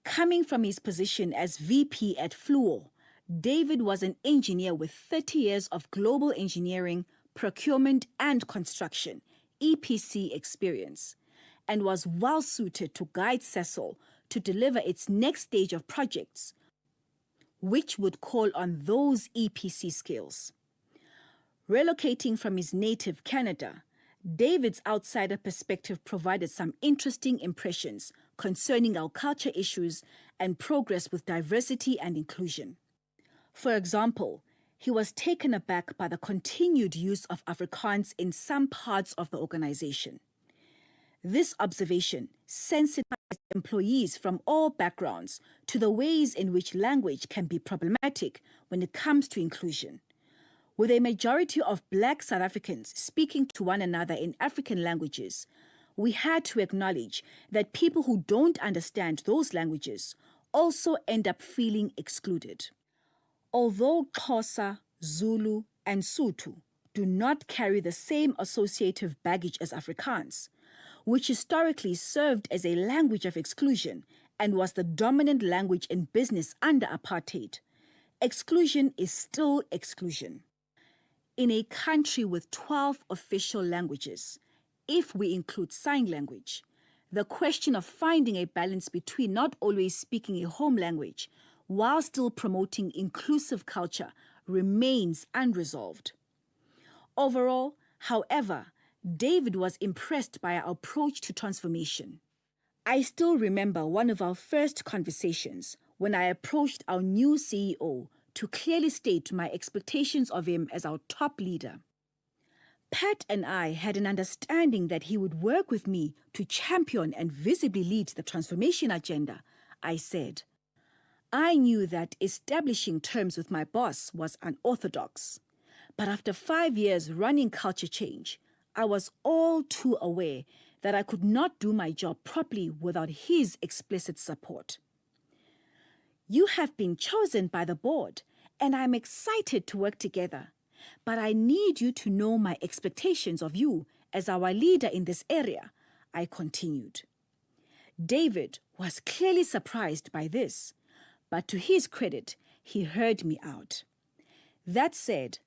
Coming from his position as VP at Fluor, David was an engineer with 30 years of global engineering, procurement, and construction (EPC) experience, and was well suited to guide Sasol to deliver its next stage of projects, which would call on those EPC skills. Relocating from his native Canada, David's outsider perspective provided some interesting impressions concerning our culture issues and progress with diversity and inclusion. For example, he was taken aback by the continued use of Afrikaans in some parts of the organization. This observation sensitized employees from all backgrounds to the ways in which language can be problematic when it comes to inclusion. With a majority of Black South Africans speaking to one another in African languages, we had to acknowledge that people who don't understand those languages also end up feeling excluded. Although Xhosa, Zulu, and Sotho do not carry the same associative baggage as Afrikaans, which historically served as a language of exclusion and was the dominant language in business under apartheid, exclusion is still exclusion. In a country with 12 official languages, if we include sign language, the question of finding a balance between not always speaking a home language while still promoting inclusive culture remains unresolved. Overall, however, David was impressed by our approach to transformation. I still remember one of our first conversations when I approached our new CEO to clearly state my expectations of him as our top leader. Pat and I had an understanding that he would work with me to champion and visibly lead the transformation agenda, I said. I knew that establishing terms with my boss was unorthodox. But after 5 years running culture change, I was all too aware that I could not do my job properly without his explicit support. You have been chosen by the board, and I'm excited to work together. But I need you to know my expectations of you as our leader in this area, I continued. David was clearly surprised by this, but to his credit, he heard me out. That said,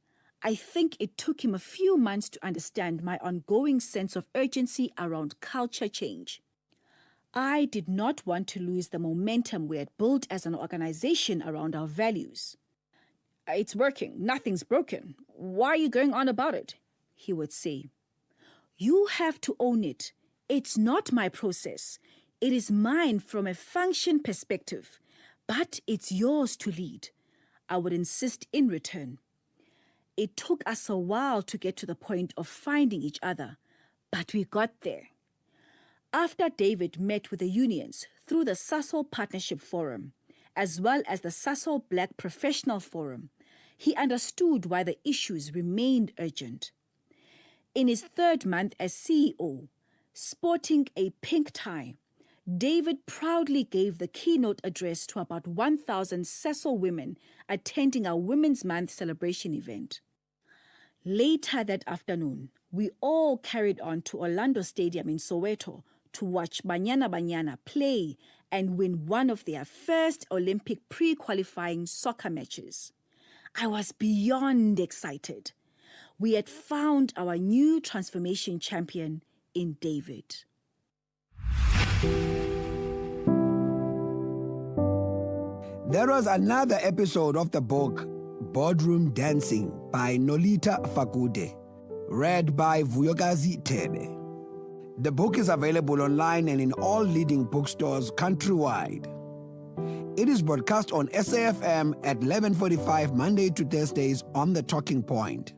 I think it took him a few months to understand my ongoing sense of urgency around culture change. I did not want to lose the momentum we had built as an organization around our values. It's working. Nothing's broken. Why are you going on about it? He would say. You have to own it. It's not my process. It is mine from a function perspective, but it's yours to lead, I would insist in return. It took us a while to get to the point of finding each other, but we got there. After David met with the unions through the Sasol Partnership Forum, as well as the Sasol Black Professional Forum, he understood why the issues remained urgent. In his 3rd month as CEO, sporting a pink tie, David proudly gave the keynote address to about 1,000 Sasol women attending our Women's Month celebration event. Later that afternoon, we all carried on to Orlando Stadium in Soweto to watch Banyana Banyana play and win one of their first Olympic pre-qualifying soccer matches. I was beyond excited. We had found our new transformation champion in David. There was another episode of the book Boardroom Dancing by Nolita Fakude, read by Vuyokazi Tebe. The book is available online and in all leading bookstores countrywide. It is broadcast on SAFM at 11:45 Monday to Thursdays on The Talking Point.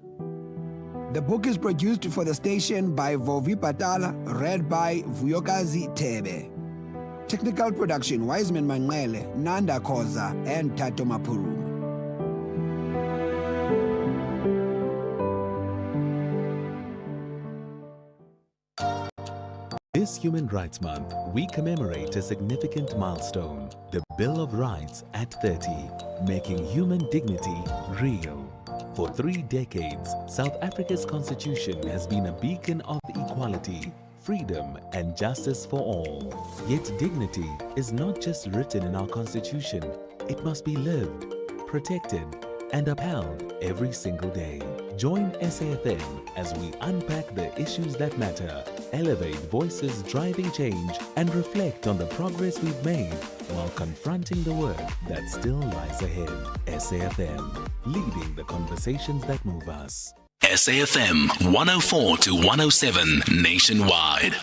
The book is produced for the station by Vovi Patala, read by Vuyokazi Tebe. Technical production, Wiseman Manele, Nanda Koza, and Tato Mapuru. This Human Rights Month, we commemorate a significant milestone, the Bill of Rights at 30, making human dignity real. For 3 decades, South Africa's constitution has been a beacon of equality, freedom and justice for all. Yet dignity is not just written in our constitution, it must be lived, protected and upheld every single day. Join SAFM as we unpack the issues that matter, elevate voices driving change, and reflect on the progress we've made while confronting the work that still lies ahead. SAFM, leading the conversations that move us. SAFM 104 to 107 nationwide.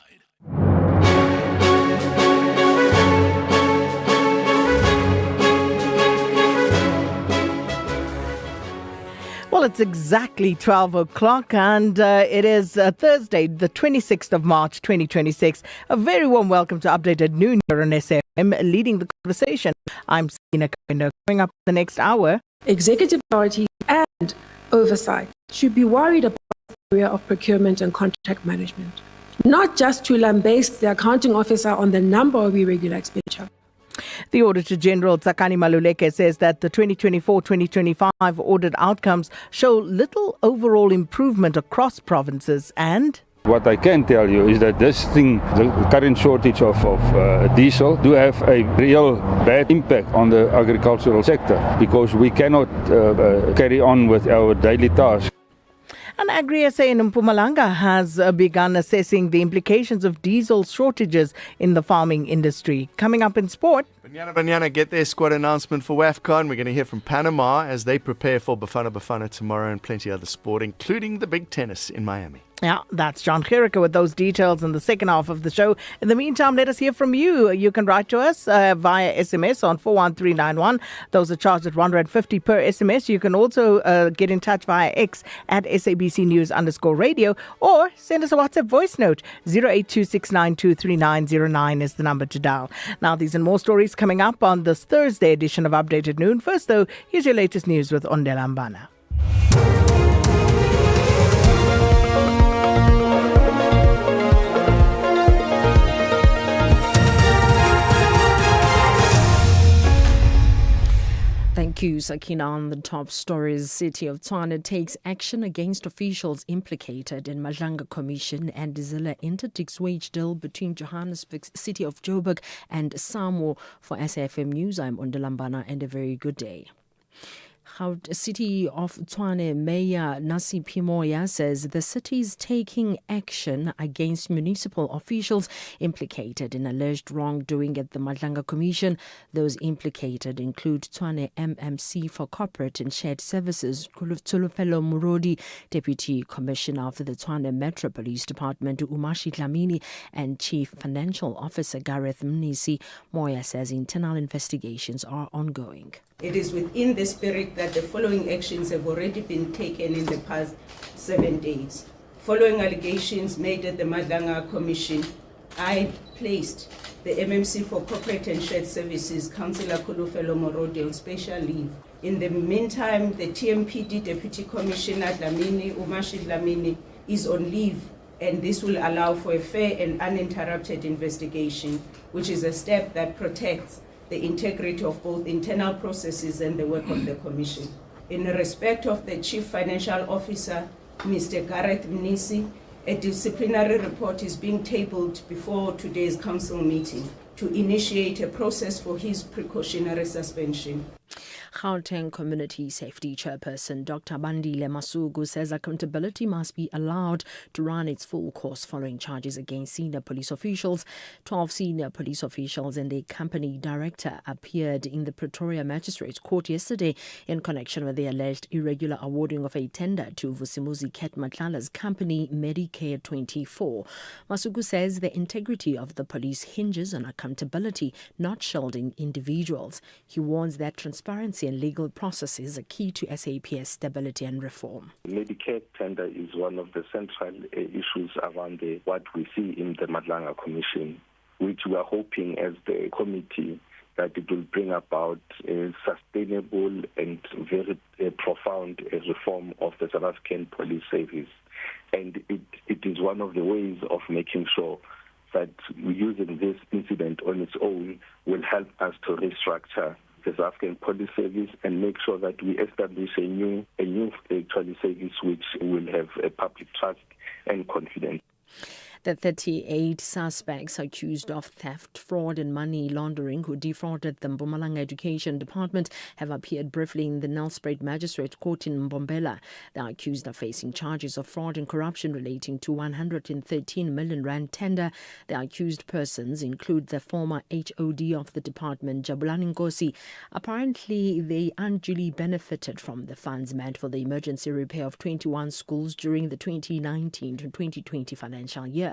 Well, it's exactly 12 o'clock and it is Thursday, the 26th of March, 2026. A very warm welcome to Updated Noon here on SAFM, leading the conversation. I'm Sina Kaindo. Coming up the next hour. Executive authority and oversight should be worried about the area of procurement and contract management, not just to lambaste the accounting officer on the number of irregular expenditure. The Auditor General Tsakani Maluleke says that the 2024-2025 audit outcomes show little overall improvement across provinces and... What I can tell you is that this thing, the current shortage of diesel, do have a real bad impact on the agricultural sector because we cannot carry on with our daily tasks. An Agri-SA in Mpumalanga has begun assessing the implications of diesel shortages in the farming industry. Coming up in sport. Banyana get their squad announcement for WAFCON. We're going to hear from Panama as they prepare for Bafana Bafana tomorrow and plenty other sport, including the big tennis in Miami. Yeah, that's John Gericke with those details in the second half of the show. In the meantime, let us hear from you. You can write to us via SMS on 41391. Those are charged at R1.50 per SMS. You can also get in touch via X at SABC News_radio or send us a WhatsApp voice note. 0826923909 is the number to dial. Now, these and more stories coming up on this Thursday edition of Updated Noon. First, though, here's your latest news with Ondela Mbana. Thank you, Sakina. On the top stories, City of Tshwane takes action against officials implicated in Madlanga Commission, and Zille interdicts wage deal between Johannesburg's City of Joburg and SAMWO. For SAFM News, I'm Ondela, and a very good day. City of Tshwane Mayor Nasi Pimoya says the city is taking action against municipal officials implicated in alleged wrongdoing at the Madlanga Commission. Those implicated include Tshwane MMC for Corporate and Shared Services, Tsulufelo Murodi, Deputy Commissioner of the Tshwane Metro Police Department, Umashi Dlamini, and Chief Financial Officer Gareth Mnisi. Moya says internal investigations are ongoing. It is within the spirit that the following actions have already been taken in the past 7 days. Following allegations made at the Madlanga Commission, I placed the MMC for Corporate and Shared Services, Councillor Kulufelo Morodi, on special leave. In the meantime, the TMPD Deputy Commissioner Umashi Dlamini, is on leave, and this will allow for a fair and uninterrupted investigation, which is a step that protects the integrity of both internal processes and the work of the Commission. In respect of the Chief Financial Officer, Mr. Gareth Mnisi, a disciplinary report is being tabled before today's council meeting to initiate a process for his precautionary suspension. Gauteng Community Safety Chairperson Dr. Bandile Masuku says accountability must be allowed to run its full course following charges against senior police officials. 12 senior police officials and a company director appeared in the Pretoria Magistrates Court yesterday in connection with the alleged irregular awarding of a tender to Vusimuzi Ket Matlala's company Medicare 24. Masuku says the integrity of the police hinges on accountability, not shielding individuals. He warns that transparency and legal processes are key to SAPS stability and reform. Medicare tender is one of the central issues around what we see in the Madlanga Commission, which we are hoping as the committee that it will bring about a sustainable and very profound reform of the South African police service. And it is one of the ways of making sure that using this incident on its own will help us to restructure the South African police service and make sure that we establish a new actually service which will have a public trust and confidence. The 38 suspects accused of theft, fraud and money laundering who defrauded the Mpumalanga Education Department have appeared briefly in the Nelspruit Magistrate Court in Mbombela. The accused are facing charges of fraud and corruption relating to 113 million rand tender. The accused persons include the former HOD of the department, Jabulani Nkosi. Apparently, they unduly benefited from the funds meant for the emergency repair of 21 schools during the 2019 to 2020 financial year.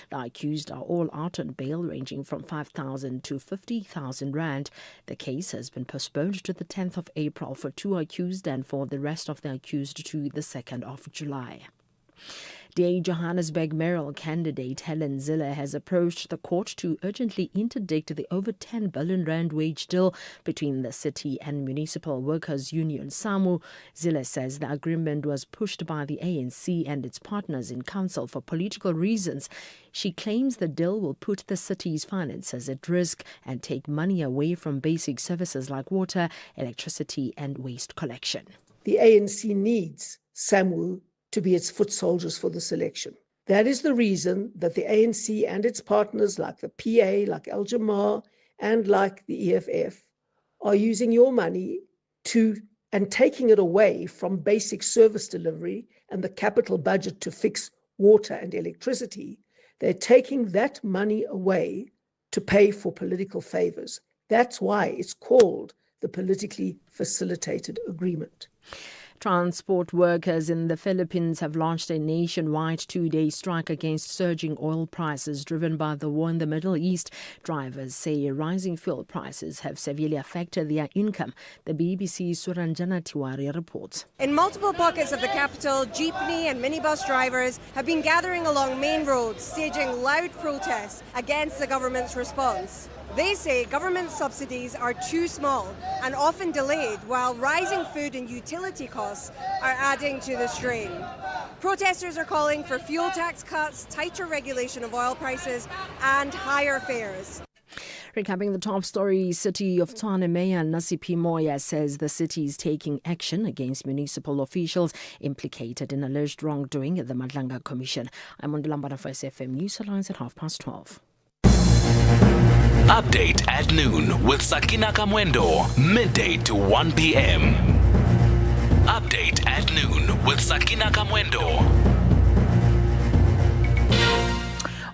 The accused are all out on bail ranging from 5,000 to 50,000 rand. The case has been postponed to the 10th of April for 2 accused and for the rest of the accused to the 2nd of July. The Johannesburg mayoral candidate Helen Zille has approached the court to urgently interdict the over 10 billion rand wage deal between the city and Municipal Workers Union SAMWO. Zille says the agreement was pushed by the ANC and its partners in council for political reasons. She claims the deal will put the city's finances at risk and take money away from basic services like water, electricity and waste collection. The ANC needs SAMWO to be its foot soldiers for this election. That is the reason that the ANC and its partners like the PA, like Al Jamar, and like the EFF are using your money and taking it away from basic service delivery and the capital budget to fix water and electricity. They're taking that money away to pay for political favors. That's why it's called the politically facilitated agreement. Transport workers in the Philippines have launched a nationwide 2-day strike against surging oil prices driven by the war in the Middle East. Drivers say rising fuel prices have severely affected their income. The BBC's Suranjana Tiwari reports. In multiple pockets of the capital, jeepney and minibus drivers have been gathering along main roads, staging loud protests against the government's response. They say government subsidies are too small and often delayed, while rising food and utility costs are adding to the strain. Protesters are calling for fuel tax cuts, tighter regulation of oil prices and higher fares. Recapping the top story, City of Tshwane Mayor Nasipi Moya says the city is taking action against municipal officials implicated in alleged wrongdoing at the Madlanga Commission. I'm on Lambana for SFM News Headlines at 12:30. Update at noon with Sakina Kamwendo, midday to 1 p.m. Update at noon with Sakina Kamwendo.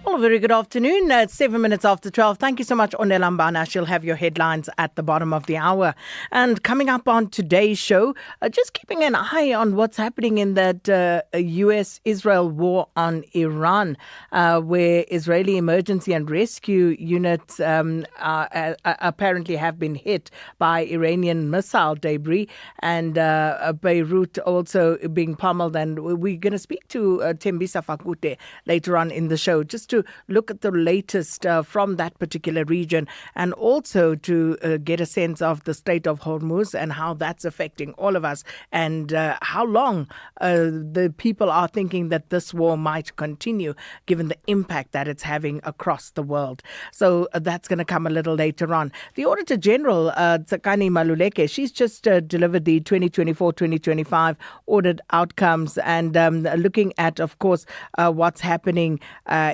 Well, a very good afternoon. It's 7 minutes after 12. Thank you so much, Onelambana. She'll have your headlines at the bottom of the hour. And coming up on today's show, just keeping an eye on what's happening in that US-Israel war on Iran, where Israeli emergency and rescue units apparently have been hit by Iranian missile debris, and Beirut also being pummeled. And we're going to speak to Tembisa Fakute later on in the show, just to look at the latest from that particular region, and also to get a sense of the Strait of Hormuz and how that's affecting all of us, and how long the people are thinking that this war might continue, given the impact that it's having across the world. So that's going to come a little later on. The Auditor General, Cathy Mohlahlana, she's just delivered the 2024-2025 audit outcomes, and looking at, of course, what's happening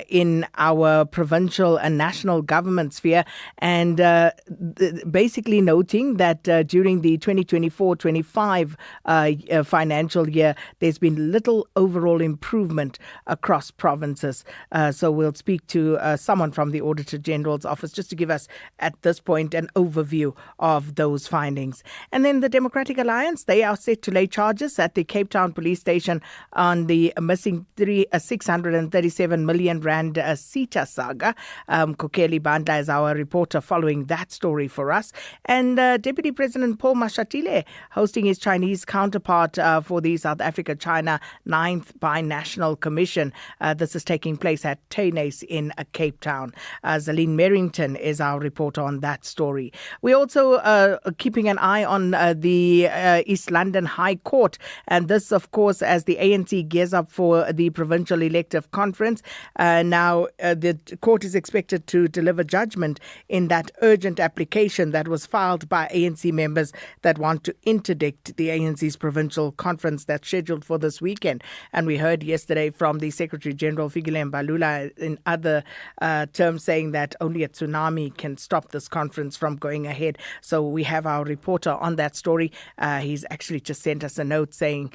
in our provincial and national government sphere, and basically noting that during the 2024-25 financial year, there's been little overall improvement across provinces. So we'll speak to someone from the Auditor General's office just to give us, at this point, an overview of those findings. And then the Democratic Alliance, they are set to lay charges at the Cape Town Police Station on the missing 637 million rand CETA saga. Kokeli Bandla is our reporter following that story for us. And Deputy President Paul Mashatile hosting his Chinese counterpart for the South Africa-China 9th Binational Commission. This is taking place at Tenes in Cape Town. Zaline Merrington is our reporter on that story. We're also keeping an eye on the East London High Court. And this, of course, as the ANC gears up for the provincial elective conference. Now, the court is expected to deliver judgment in that urgent application that was filed by ANC members that want to interdict the ANC's provincial conference that's scheduled for this weekend. And we heard yesterday from the Secretary General Fikile Mbalula in other terms saying that only a tsunami can stop this conference from going ahead. So we have our reporter on that story. He's actually just sent us a note saying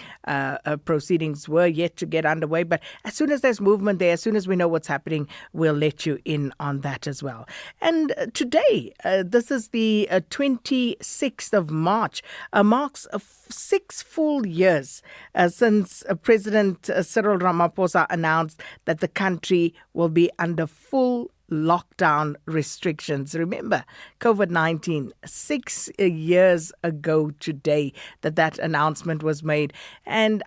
proceedings were yet to get underway. But as soon as there's movement there, as soon as we know what's happening, we'll let you in on that as well. And today, this is the 26th of March, marks 6 full years since President Cyril Ramaphosa announced that the country will be under full lockdown restrictions. Remember, COVID-19, 6 years ago today that announcement was made. And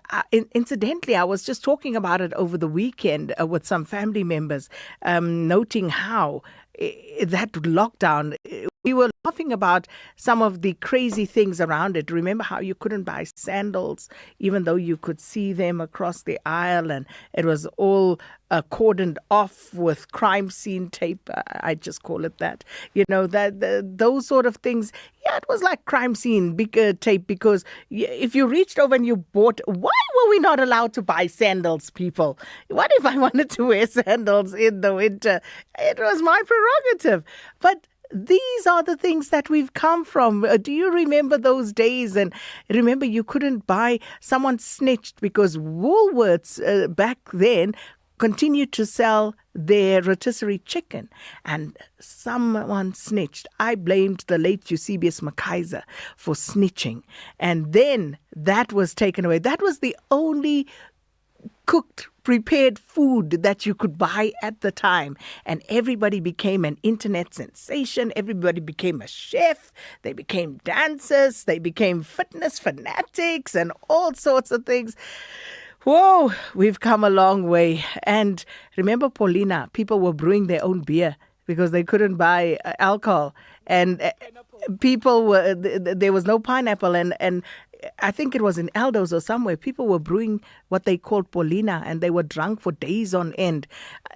incidentally, I was just talking about it over the weekend with some family members, noting how that lockdown, we were laughing about some of the crazy things around it. Remember how you couldn't buy sandals, even though you could see them across the aisle, and it was all cordoned off with crime scene tape. I just call it that. You know, those sort of things. Yeah, it was like crime scene tape, because if you reached over and you bought, why were we not allowed to buy sandals, people? What if I wanted to wear sandals in the winter? It was my prerogative. But these are the things that we've come from. Do you remember those days? And remember, you couldn't buy, someone snitched because Woolworths back then continued to sell their rotisserie chicken, and someone snitched. I blamed the late Eusebius Makaiser for snitching, and then that was taken away. That was the only cooked, prepared food that you could buy at the time. And everybody became an internet sensation. Everybody became a chef. They became dancers. They became fitness fanatics and all sorts of things. Whoa, we've come a long way. And remember, Paulina, people were brewing their own beer because they couldn't buy alcohol. And people were, there was no pineapple. And I think it was in Eldos or somewhere, people were brewing what they called Paulina, and they were drunk for days on end.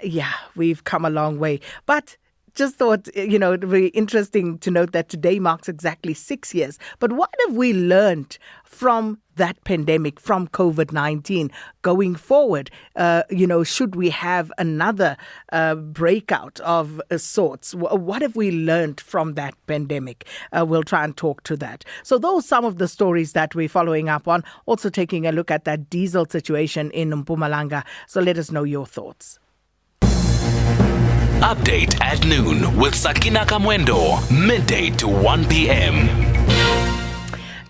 Yeah, we've come a long way. But just thought, it would be interesting to note that today marks exactly 6 years. But what have we learned from that pandemic, from COVID-19 going forward? Should we have another breakout of sorts? What have we learned from that pandemic? We'll try and talk to that. So those are some of the stories that we're following up on. Also taking a look at that diesel situation in Mpumalanga. So let us know your thoughts. Update at noon with Sakina Kamwendo, midday to 1 p.m.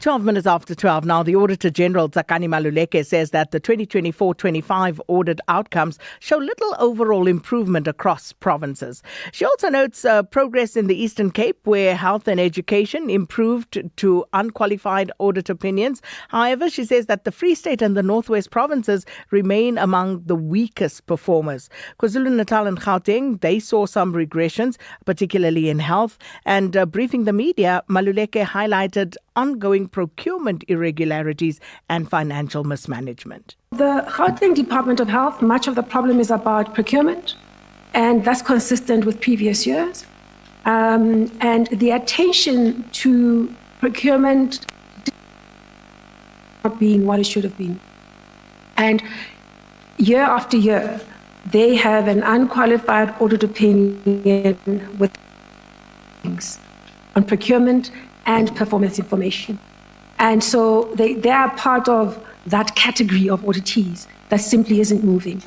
12 minutes after 12 now, the Auditor General Tsakani Maluleke says that the 2024-25 audit outcomes show little overall improvement across provinces. She also notes progress in the Eastern Cape, where health and education improved to unqualified audit opinions. However, she says that the Free State and the Northwest provinces remain among the weakest performers. KwaZulu-Natal and Gauteng, they saw some regressions, particularly in health. And briefing the media, Maluleke highlighted ongoing procurement irregularities and financial mismanagement. The Gauteng Department of Health, much of the problem is about procurement, and that's consistent with previous years. And the attention to procurement not being what it should have been. And year after year, they have an unqualified audit opinion with things on procurement and performance information. And so they are part of that category of auditees that simply isn't moving.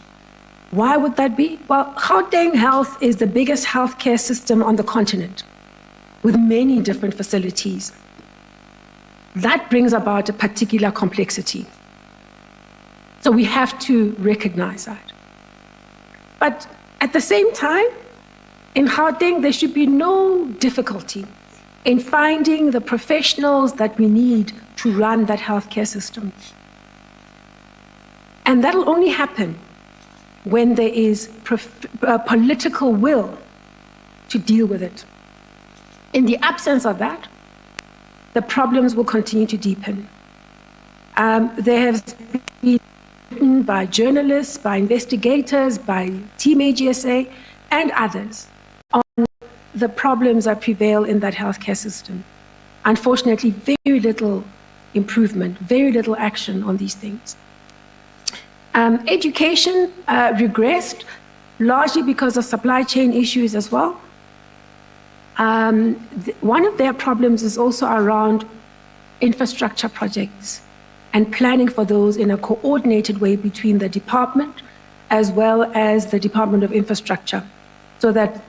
Why would that be? Well, Gauteng Health is the biggest healthcare system on the continent with many different facilities. That brings about a particular complexity. So we have to recognize that. But at the same time, in Gauteng, there should be no difficulty in finding the professionals that we need to run that healthcare system. And that'll only happen when there is political will to deal with it. In the absence of that, the problems will continue to deepen. There have been written by journalists, by investigators, by Team AGSA, and others on the problems that prevail in that healthcare system. Unfortunately, very little improvement, very little action on these things. Education regressed largely because of supply chain issues as well. One of their problems is also around infrastructure projects and planning for those in a coordinated way between the department as well as the Department of Infrastructure, so that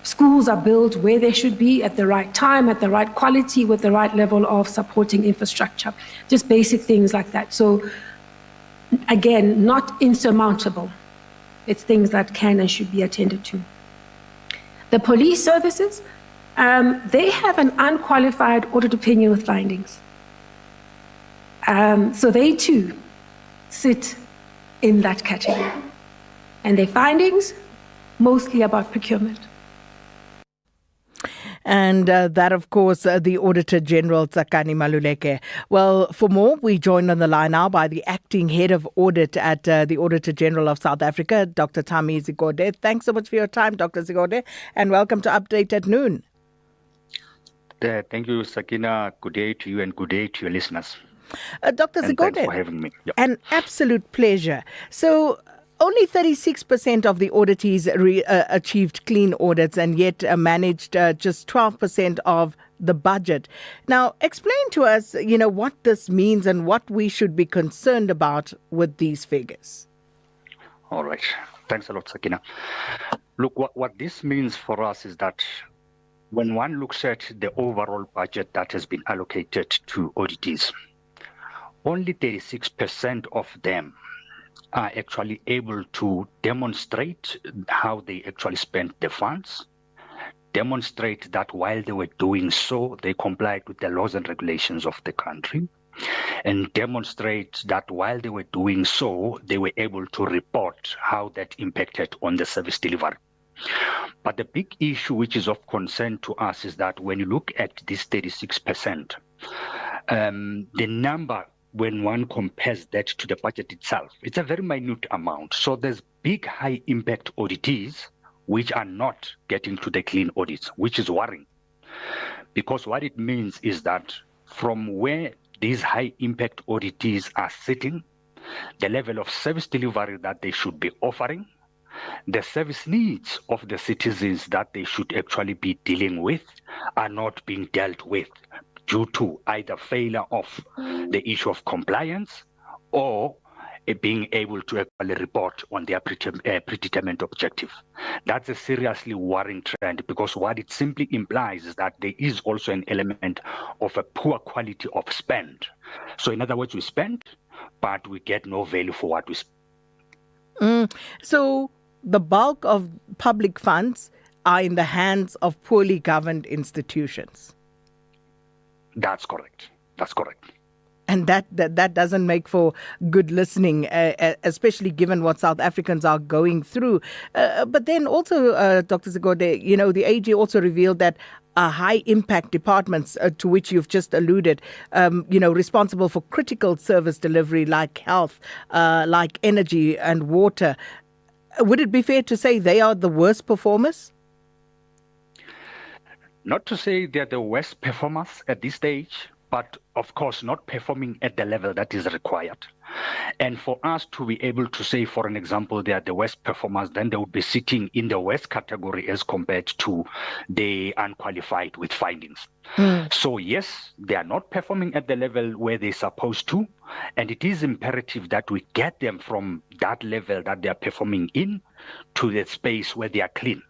schools are built where they should be at the right time, at the right quality, with the right level of supporting infrastructure. Just basic things like that. So again, not insurmountable. It's things that can and should be attended to. The police services, they have an unqualified audit opinion with findings. So they too sit in that category. And their findings, mostly about procurement. And that, of course, the Auditor General Tsakani Maluleke. Well, for more, we joined on the line now by the Acting Head of Audit at the Auditor General of South Africa, Dr. Tami Zigode. Thanks so much for your time, Dr. Zigode, and welcome to Update at Noon. Thank you, Sakina. Good day to you and good day to your listeners. Dr. Zigode, thanks for having me. Yeah. An absolute pleasure. So, only 36% of the auditees achieved clean audits and yet managed just 12% of the budget. Now, explain to us, what this means and what we should be concerned about with these figures. All right. Thanks a lot, Sakina. Look, what this means for us is that when one looks at the overall budget that has been allocated to ODTs, only 36% of them are actually able to demonstrate how they actually spent the funds, demonstrate that while they were doing so, they complied with the laws and regulations of the country, and demonstrate that while they were doing so, they were able to report how that impacted on the service delivery. But the big issue which is of concern to us is that when you look at this 36%, the number, when one compares that to the budget itself, it's a very minute amount. So there's big high impact ODTs which are not getting to the clean audits, which is worrying. Because what it means is that from where these high impact ODTs are sitting, the level of service delivery that they should be offering, the service needs of the citizens that they should actually be dealing with are not being dealt with due to either failure of the issue of compliance or being able to actually report on their predetermined objective. That's a seriously worrying trend, because what it simply implies is that there is also an element of a poor quality of spend. So in other words, we spend, but we get no value for what we spend. So the bulk of public funds are in the hands of poorly governed institutions. That's correct. That's correct. And that doesn't make for good listening, especially given what South Africans are going through. But then also, Dr. Zagode, the AG also revealed that high impact departments to which you've just alluded, responsible for critical service delivery like health, like energy and water. Would it be fair to say they are the worst performers? Not to say they're the worst performers at this stage, but of course not performing at the level that is required. And for us to be able to say, for an example, they are the worst performers, then they would be sitting in the worst category as compared to the unqualified with findings. So yes, they are not performing at the level where they're supposed to, and it is imperative that we get them from that level that they are performing in to the space where they are clean.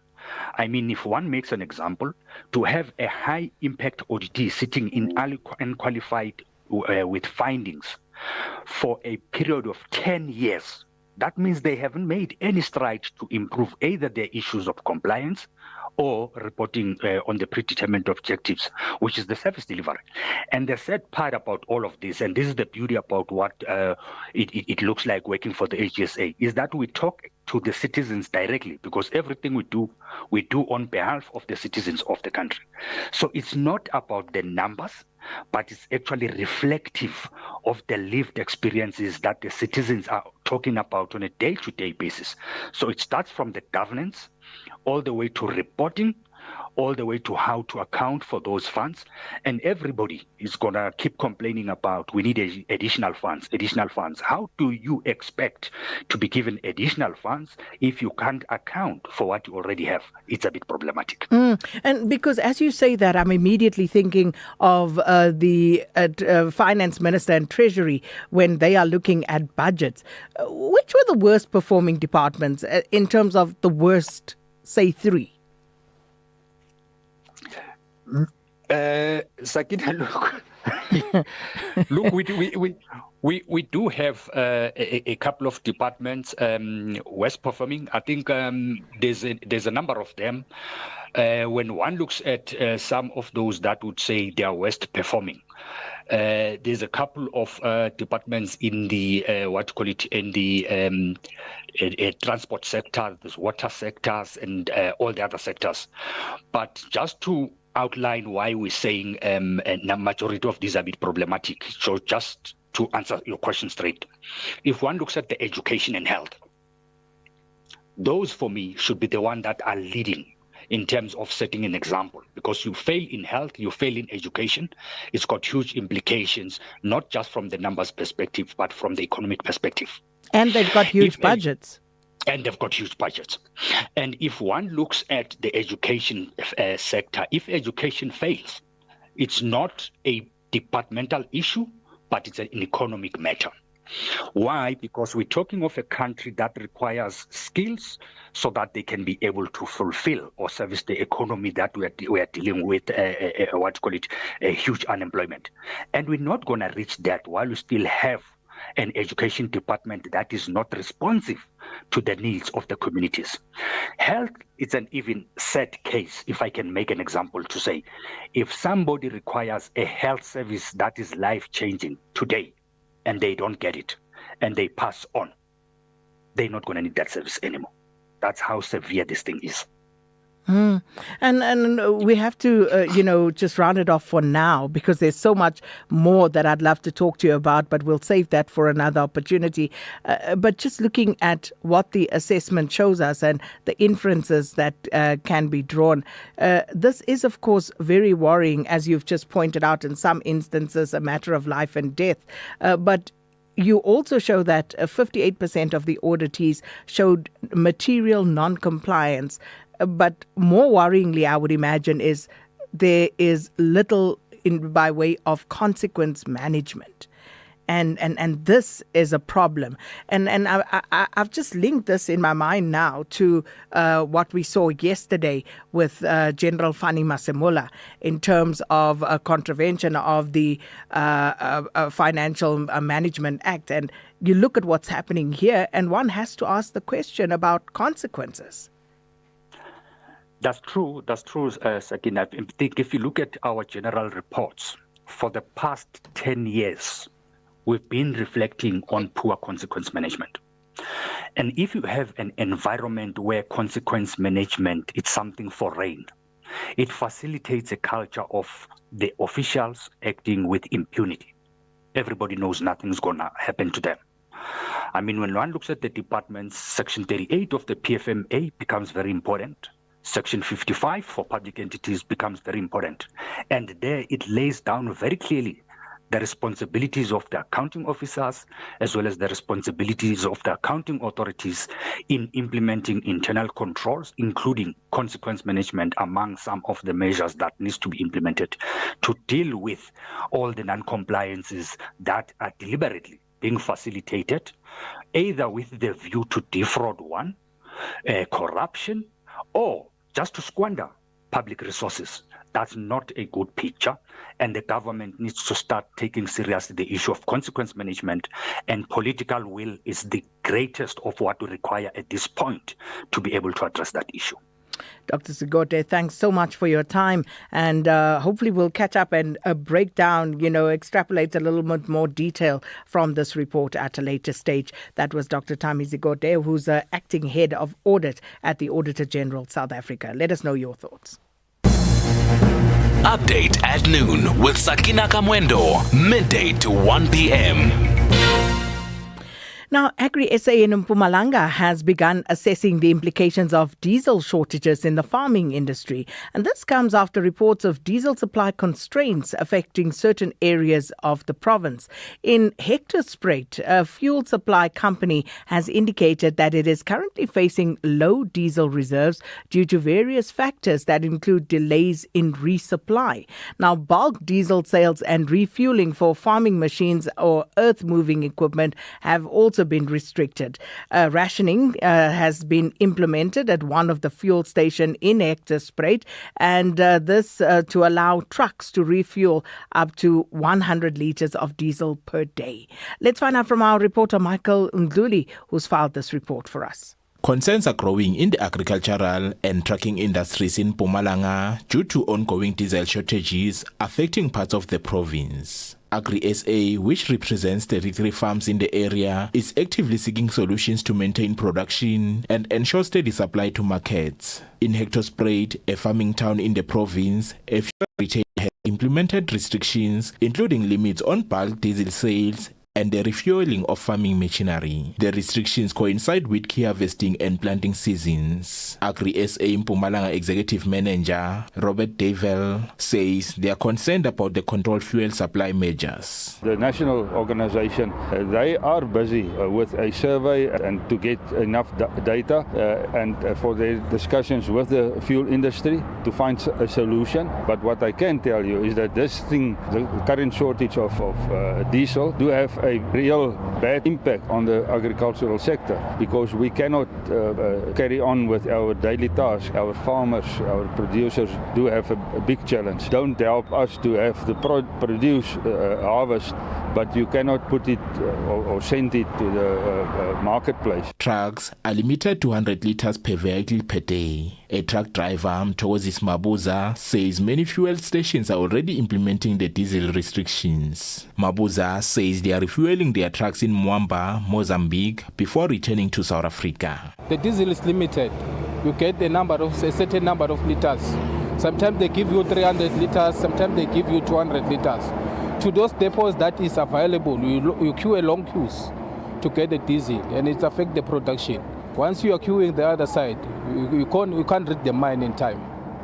I mean, if one makes an example, to have a high impact ODT sitting in unqualified with findings for a period of 10 years, that means they haven't made any strides to improve either their issues of compliance or reporting on the predetermined objectives, which is the service delivery. And the sad part about all of this, and this is the beauty about what it looks like working for the HSA, is that we talk to the citizens directly, because everything we do on behalf of the citizens of the country. So it's not about the numbers, but it's actually reflective of the lived experiences that the citizens are talking about on a day-to-day basis. So it starts from the governance, all the way to reporting, all the way to how to account for those funds. And everybody is going to keep complaining about, we need additional funds. How do you expect to be given additional funds if you can't account for what you already have? It's a bit problematic. And because as you say that, I'm immediately thinking of the finance minister and treasury when they are looking at budgets. Which were the worst performing departments in terms of the worst, say, three? Sakina, look, we do have a couple of departments worst performing. I think there's a number of them. When one looks at some of those that would say they are worst performing, there's a couple of departments in the transport sector, there's water sectors, and all the other sectors. But just to outline why we're saying a majority of these are a bit problematic. So just to answer your question straight, if one looks at the education and health, those for me should be the ones that are leading in terms of setting an example, because you fail in health, you fail in education, it's got huge implications, not just from the numbers perspective, but from the economic perspective. And they've got huge budgets. And they've got huge budgets. And if one looks at the education sector, if education fails, it's not a departmental issue, but it's an economic matter. Why? Because we're talking of a country that requires skills so that they can be able to fulfill or service the economy that we are dealing with, a huge unemployment. And we're not going to reach that while we still have an education department that is not responsive to the needs of the communities. Health is an even sad case, if I can make an example to say, if somebody requires a health service that is life-changing today, and they don't get it, and they pass on, they're not going to need that service anymore. That's how severe this thing is. And we have to, just round it off for now, because there's so much more that I'd love to talk to you about, but we'll save that for another opportunity. But just looking at what the assessment shows us and the inferences that can be drawn, this is, of course, very worrying, as you've just pointed out, in some instances, a matter of life and death. But you also show that 58% of the auditees showed material non-compliance. But more worryingly, I would imagine, is there is little by way of consequence management. And this is a problem. And I've just linked this in my mind now to what we saw yesterday with General Fanny Masemola in terms of a contravention of the Financial Management Act. And you look at what's happening here, and one has to ask the question about consequences. That's true, Sakina. I think if you look at our general reports, for the past 10 years, we've been reflecting on poor consequence management. And if you have an environment where consequence management is something foreign, it facilitates a culture of the officials acting with impunity. Everybody knows nothing's going to happen to them. I mean, when one looks at the departments, Section 38 of the PFMA becomes very important. Section 55 for public entities becomes very important. And there it lays down very clearly the responsibilities of the accounting officers as well as the responsibilities of the accounting authorities in implementing internal controls, including consequence management among some of the measures that needs to be implemented to deal with all the non-compliances that are deliberately being facilitated, either with the view to defraud one, corruption, or just to squander public resources. That's not a good picture, and the government needs to start taking seriously the issue of consequence management, and political will is the greatest of what we require at this point to be able to address that issue. Dr. Sigote, thanks so much for your time, and hopefully we'll catch up and break down, extrapolate a little bit more detail from this report at a later stage. That was Dr. Tami Sigote, who's acting head of audit at the Auditor General South Africa. Let us know your thoughts. Update at noon with Sakina Kamwendo, midday to 1 p.m. Now, Agri-SA in Mpumalanga has begun assessing the implications of diesel shortages in the farming industry. And this comes after reports of diesel supply constraints affecting certain areas of the province. In Hectorspruit, a fuel supply company has indicated that it is currently facing low diesel reserves due to various factors that include delays in resupply. Now, bulk diesel sales and refueling for farming machines or earth-moving equipment have also been restricted. Rationing has been implemented at one of the fuel stations in Hectorspruit, and this to allow trucks to refuel up to 100 litres of diesel per day. Let's find out from our reporter Michael Ndluli, who's filed this report for us. Concerns are growing in the agricultural and trucking industries in Mpumalanga due to ongoing diesel shortages affecting parts of the province. Agri-SA, which represents 33 farms in the area, is actively seeking solutions to maintain production and ensure steady supply to markets. In Hectorspruit, a farming town in the province, a fuel retailer has implemented restrictions, including limits on bulk diesel sales and the refueling of farming machinery. The restrictions coincide with key harvesting and planting seasons. Agri-SA Mpumalanga Executive Manager Robert Davel says they are concerned about the controlled fuel supply measures. The national organization, they are busy with a survey and to get enough data and for their discussions with the fuel industry to find a solution. But what I can tell you is that this thing, the current shortage of diesel, do have a real bad impact on the agricultural sector because we cannot carry on with our daily tasks. Our farmers, our producers do have a big challenge. Don't help us to have the produce harvest, but you cannot put it or send it to the marketplace. Trucks are limited to 100 liters per vehicle per day. A truck driver, Mthokozisi Mabuza, says many fuel stations are already implementing the diesel restrictions. Mabuza says they are refueling their trucks in Mwamba, Mozambique, before returning to South Africa. The diesel is limited. You get a certain number of liters. Sometimes they give you 300 liters, sometimes they give you 200 liters. To those depots that is available, you queue a long queues to get the diesel, and it affects the production. Once you are queuing the other side, you can't reach the mine in time.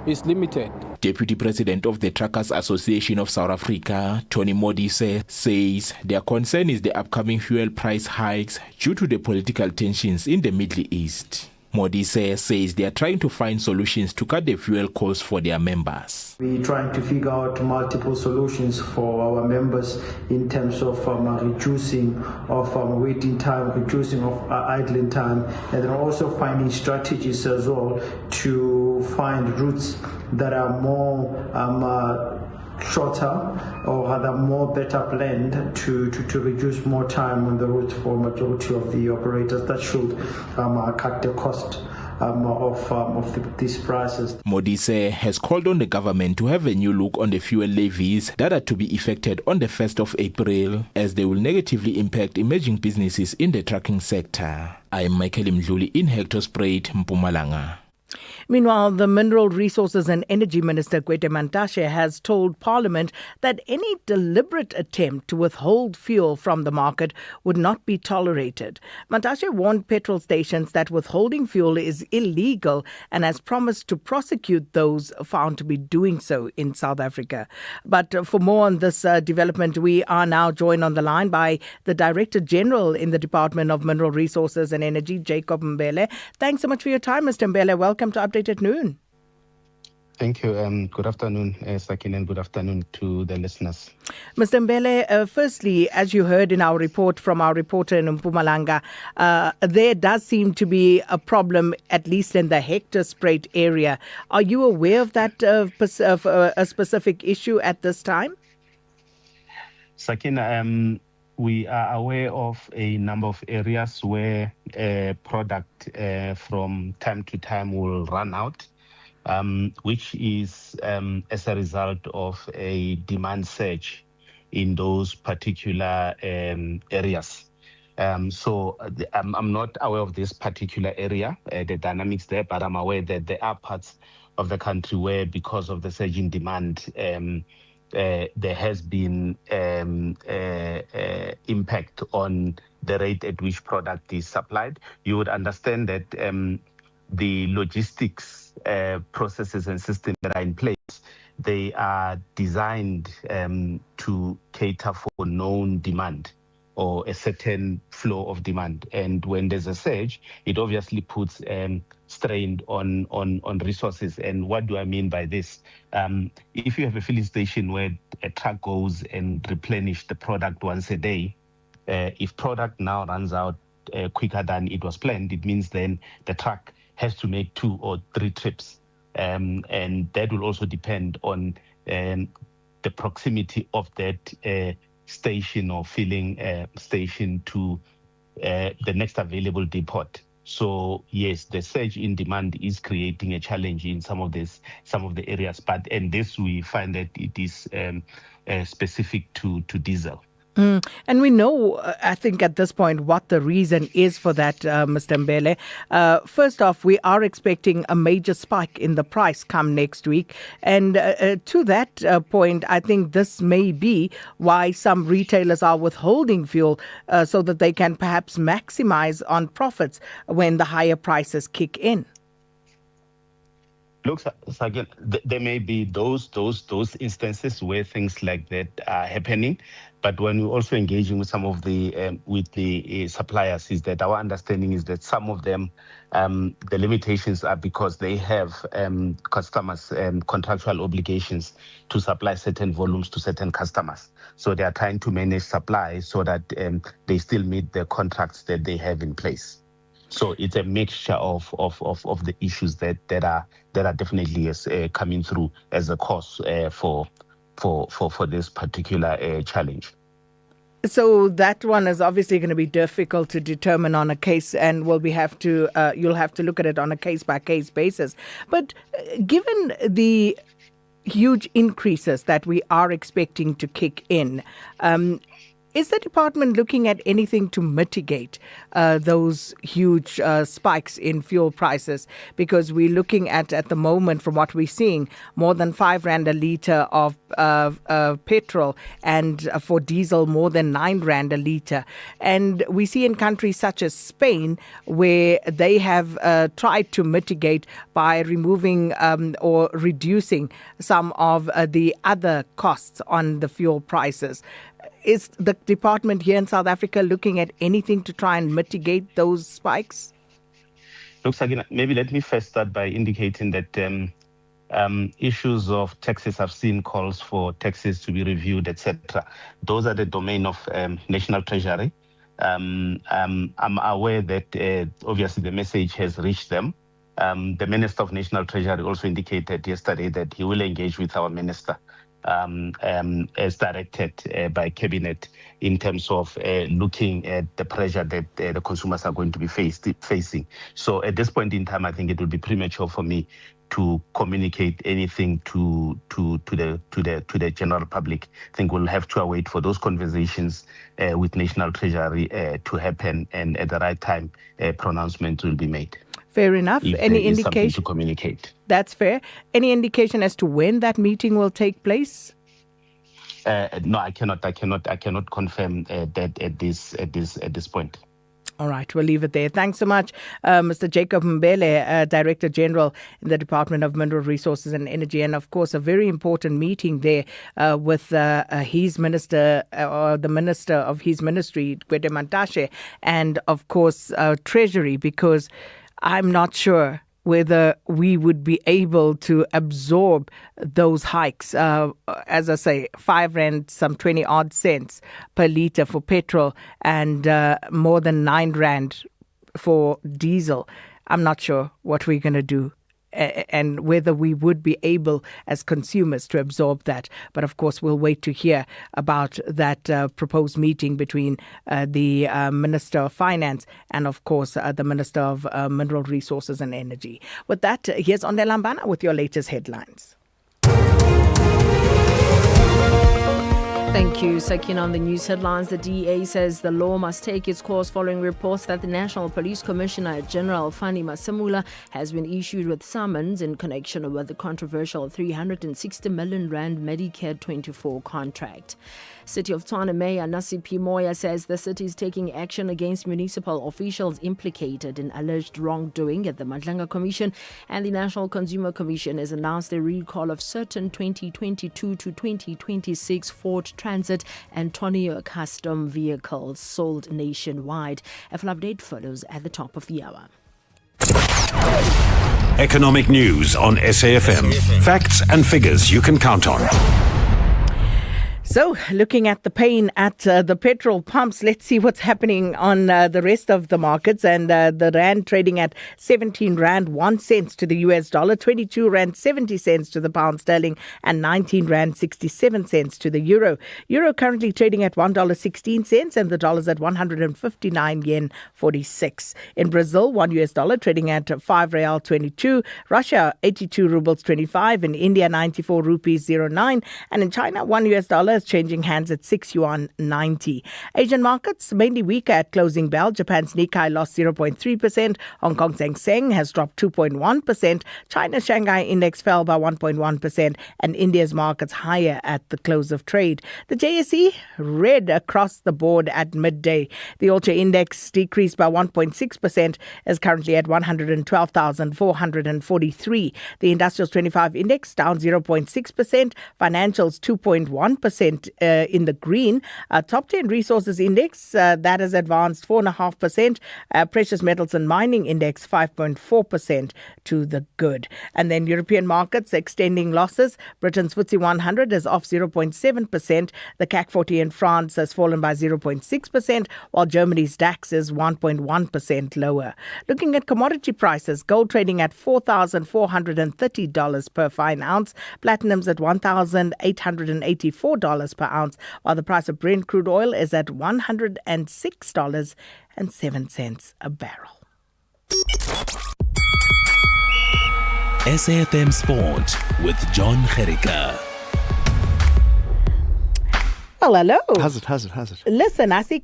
It's limited. Deputy President of the Truckers Association of South Africa, Tony Modise, says their concern is the upcoming fuel price hikes due to the political tensions in the Middle East. Modise says they are trying to find solutions to cut the fuel costs for their members. We're trying to figure out multiple solutions for our members in terms of reducing of waiting time, reducing of idling time, and then also finding strategies as well to find routes that are more shorter or rather more better planned to reduce more time on the route for majority of the operators. That should cut the cost of these prices. Modise has called on the government to have a new look on the fuel levies that are to be effected on the 1st of April, as they will negatively impact emerging businesses in the trucking sector. I am Michael Mdluli in Hector-Spruit, Mpumalanga. Meanwhile, the Mineral Resources and Energy Minister Gwede Mantashe has told Parliament that any deliberate attempt to withhold fuel from the market would not be tolerated. Mantashe warned petrol stations that withholding fuel is illegal and has promised to prosecute those found to be doing so in South Africa. But for more on this development, we are now joined on the line by the Director General in the Department of Mineral Resources and Energy, Jacob Mbele. Thanks so much for your time, Mr. Mbele. Welcome to Update at Noon. Thank you. Good afternoon, Sakin, and good afternoon to the listeners. Mr. Mbele, firstly, as you heard in our report from our reporter in Mpumalanga, there does seem to be a problem, at least in the Hector-Spruit area. Are you aware of that a specific issue at this time? Sakin, we are aware of a number of areas where product from time to time will run out, which is as a result of a demand surge in those particular areas. So I'm not aware of this particular area, the dynamics there, but I'm aware that there are parts of the country where, because of the surge in demand, there has been impact on the rate at which product is supplied. You would understand that the logistics processes and systems that are in place, they are designed to cater for known demand or a certain flow of demand. And when there's a surge, it obviously puts strain on resources. And what do I mean by this? If you have a filling station where a truck goes and replenish the product once a day, if product now runs out quicker than it was planned, it means then the truck has to make 2 or 3 trips. And that will also depend on the proximity of that station or filling station to the next available depot. So yes, the surge in demand is creating a challenge in some of the areas, and this we find that it is specific to diesel. And we know, I think at this point, what the reason is for that, Mr. Mbele. First off, we are expecting a major spike in the price come next week. And to that point, I think this may be why some retailers are withholding fuel so that they can perhaps maximize on profits when the higher prices kick in. Look, again, there may be those instances where things like that are happening, but when we're also engaging with some of the suppliers, is that our understanding is that some of them, the limitations are because they have customers contractual obligations to supply certain volumes to certain customers. So they are trying to manage supply so that they still meet the contracts that they have in place. So it's a mixture of the issues that are definitely coming through as a cause for this particular challenge. So that one is obviously going to be difficult to determine on a case, and you'll have to look at it on a case by case basis. But given the huge increases that we are expecting to kick in, is the department looking at anything to mitigate those huge spikes in fuel prices? Because we're looking at the moment, from what we're seeing, more than 5 Rand a litre of petrol, and for diesel more than 9 Rand a litre. And we see in countries such as Spain where they have tried to mitigate by removing or reducing some of the other costs on the fuel prices. Is the department here in South Africa looking at anything to try and mitigate those spikes? Looks again, maybe let me first start by indicating that issues of taxes, I've seen calls for taxes to be reviewed, etc. Those are the domain of National Treasury. I'm aware that obviously the message has reached them. The Minister of National Treasury also indicated yesterday that he will engage with our minister as directed by Cabinet in terms of looking at the pressure that the consumers are going to be facing. So at this point in time, I think it will be premature for me to communicate anything to the general public. I think we'll have to await for those conversations with National Treasury to happen, and at the right time, a pronouncement will be made. Fair enough. Any indication to communicate? That's fair. Any indication as to when that meeting will take place? No, I cannot confirm that at this point. All right, we'll leave it there. Thanks so much, Mr. Jacob Mbele, Director General in the Department of Mineral Resources and Energy, and of course a very important meeting there with his minister, or the minister of his ministry, Gwede Mantashe, and of course Treasury, because I'm not sure whether we would be able to absorb those hikes. As I say, 5 Rand, some 20 odd cents per litre for petrol, and more than 9 Rand for diesel. I'm not sure what we're going to do and whether we would be able as consumers to absorb that. But of course, we'll wait to hear about that proposed meeting between the Minister of Finance and of course the Minister of Mineral Resources and Energy. With that, here's Onde Lambana with your latest headlines. Thank you, Sakin. On the news headlines, the DA says the law must take its course following reports that the National Police Commissioner General Fani Masemula has been issued with summons in connection with the controversial 360 million Rand Medicare 24 contract. City of Tshwane Mayor Nasipi Moya says the city is taking action against municipal officials implicated in alleged wrongdoing at the Madlanga Commission, and the National Consumer Commission has announced a recall of certain 2022 to 2026 Ford Transit and Tonio custom vehicles sold nationwide. A full update follows at the top of the hour. Economic news on SAFM. Facts and figures you can count on. So, looking at the pain at the petrol pumps, let's see what's happening on the rest of the markets. And the Rand trading at 17 Rand 1 cent to the US dollar, 22 Rand 70 cents to the pound sterling, and 19 Rand 67 cents to the euro. Euro currently trading at $1.16, and the dollar's at 159 yen 46. In Brazil, 1 US dollar trading at 5 Real 22, Russia 82 rubles 25, in India 94 rupees 09, and in China 1 US dollar is shares changing hands at 6 yuan 90. Asian markets mainly weaker at closing bell. Japan's Nikkei lost 0.3%. Hong Kong's Hang Seng has dropped 2.1%. China's Shanghai index fell by 1.1%, and India's markets higher at the close of trade. The JSE red across the board at midday. The Ultra Index decreased by 1.6%, is currently at 112,443. The Industrials 25 Index down 0.6%. Financials 2.1% in the green. Top 10 Resources Index that has advanced 4.5%. Precious Metals and Mining Index 5.4% to the good. And then European markets extending losses. Britain's FTSE 100 is off 0.7%. The CAC 40 in France has fallen by 0.6%, while Germany's DAX is 1.1% lower. Looking at commodity prices, gold trading at $4,430 per fine ounce. Platinum's at $1,884 per ounce, while the price of Brent crude oil is at $106.07 a barrel. SAFM Sport with John Gerika. Well, hello. How's it? Listen, I see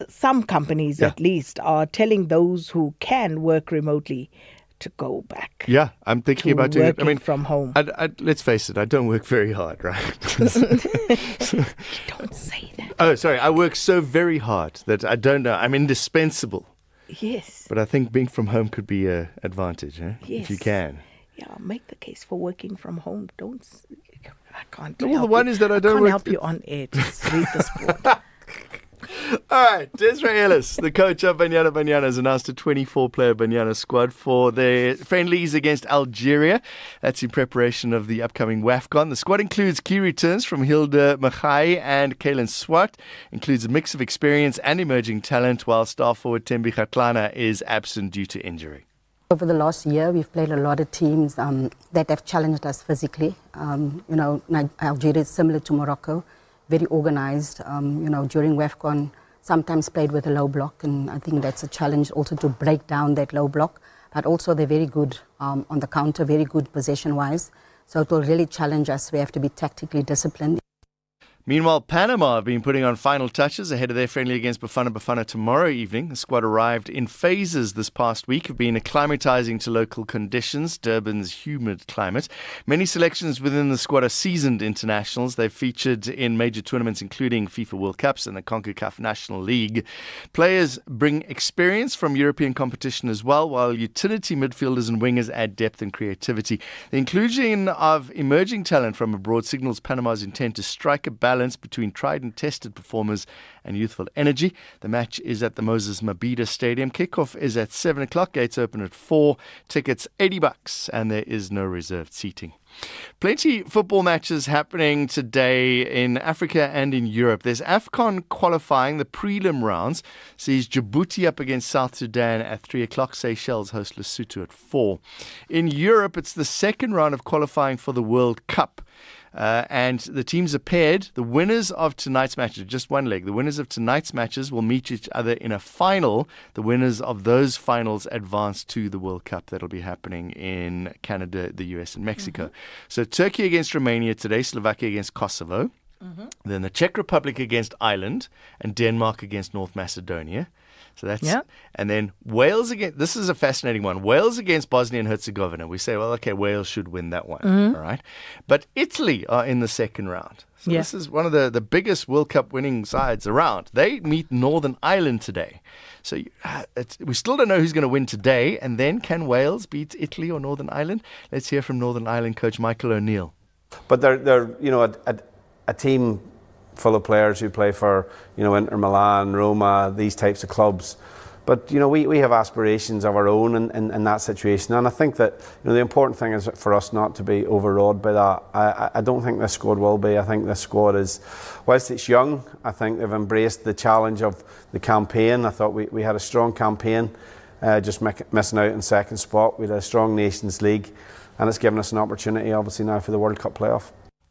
some companies at least, are telling those who can work remotely to go back. Yeah, I'm thinking about doing it. I mean, from home. Let's face it, I don't work very hard, right? Don't say that. Oh, sorry. I work so very hard that I don't know. I'm indispensable. Yes. But I think being from home could be an advantage, Yes. if you can. Yeah, make the case for working from home. I can't. Well, the one is that I don't can't work. help you on air. Just read the sport. All right, Desiree Ellis, the coach of Banyana Banyana, has announced a 24-player Banyana squad for their friendlies against Algeria. That's in preparation of the upcoming WAFCON. The squad includes key returns from Hilda Machai and Kaylin Swart, includes a mix of experience and emerging talent, while star forward Thembi Kgatlana is absent due to injury. Over the last year, we've played a lot of teams that have challenged us physically. Algeria is similar to Morocco, very organized. During WAFCON, sometimes played with a low block, and I think that's a challenge also to break down that low block. But also they're very good on the counter, very good possession-wise. So it will really challenge us. We have to be tactically disciplined. Meanwhile, Panama have been putting on final touches ahead of their friendly against Bafana tomorrow evening. The squad arrived in phases this past week, have been acclimatizing to local conditions, Durban's humid climate. Many selections within the squad are seasoned internationals. They've featured in major tournaments including FIFA World Cups and the CONCACAF National League. Players bring experience from European competition as well, while utility midfielders and wingers add depth and creativity. The inclusion of emerging talent from abroad signals Panama's intent to strike a balance between tried and tested performers and youthful energy. The match is at the Moses Mabhida Stadium. Kickoff is at 7 o'clock. Gates open at 4. Tickets $80, and there is no reserved seating. Plenty football matches happening today in Africa and in Europe. There's AFCON qualifying. The prelim rounds sees Djibouti up against South Sudan at 3 o'clock. Seychelles host Lesotho at 4. In Europe, it's the second round of qualifying for the World Cup. And the teams are paired. The winners of tonight's matches, just one leg, the winners of tonight's matches will meet each other in a final. The winners of those finals advance to the World Cup that'll be happening in Canada, the US, and Mexico. Mm-hmm. So Turkey against Romania today, Slovakia against Kosovo. Mm-hmm. Then the Czech Republic against Ireland, and Denmark against North Macedonia. So that's, and then Wales against, this is a fascinating one. Wales against Bosnia and Herzegovina. We say, well, okay, Wales should win that one. Mm-hmm. All right. But Italy are in the second round. So this is one of the biggest World Cup winning sides around. They meet Northern Ireland today. So we still don't know who's going to win today. And then can Wales beat Italy or Northern Ireland? Let's hear from Northern Ireland coach Michael O'Neill. But they're a team full of players who play for, Inter Milan, Roma, these types of clubs. But, we have aspirations of our own in that situation. And I think that, the important thing is for us not to be overawed by that. I don't think this squad will be. I think this squad is, whilst it's young, I think they've embraced the challenge of the campaign. I thought we had a strong campaign, just missing out in second spot. We had a strong Nations League, and it's given us an opportunity, obviously, now for the World Cup playoff.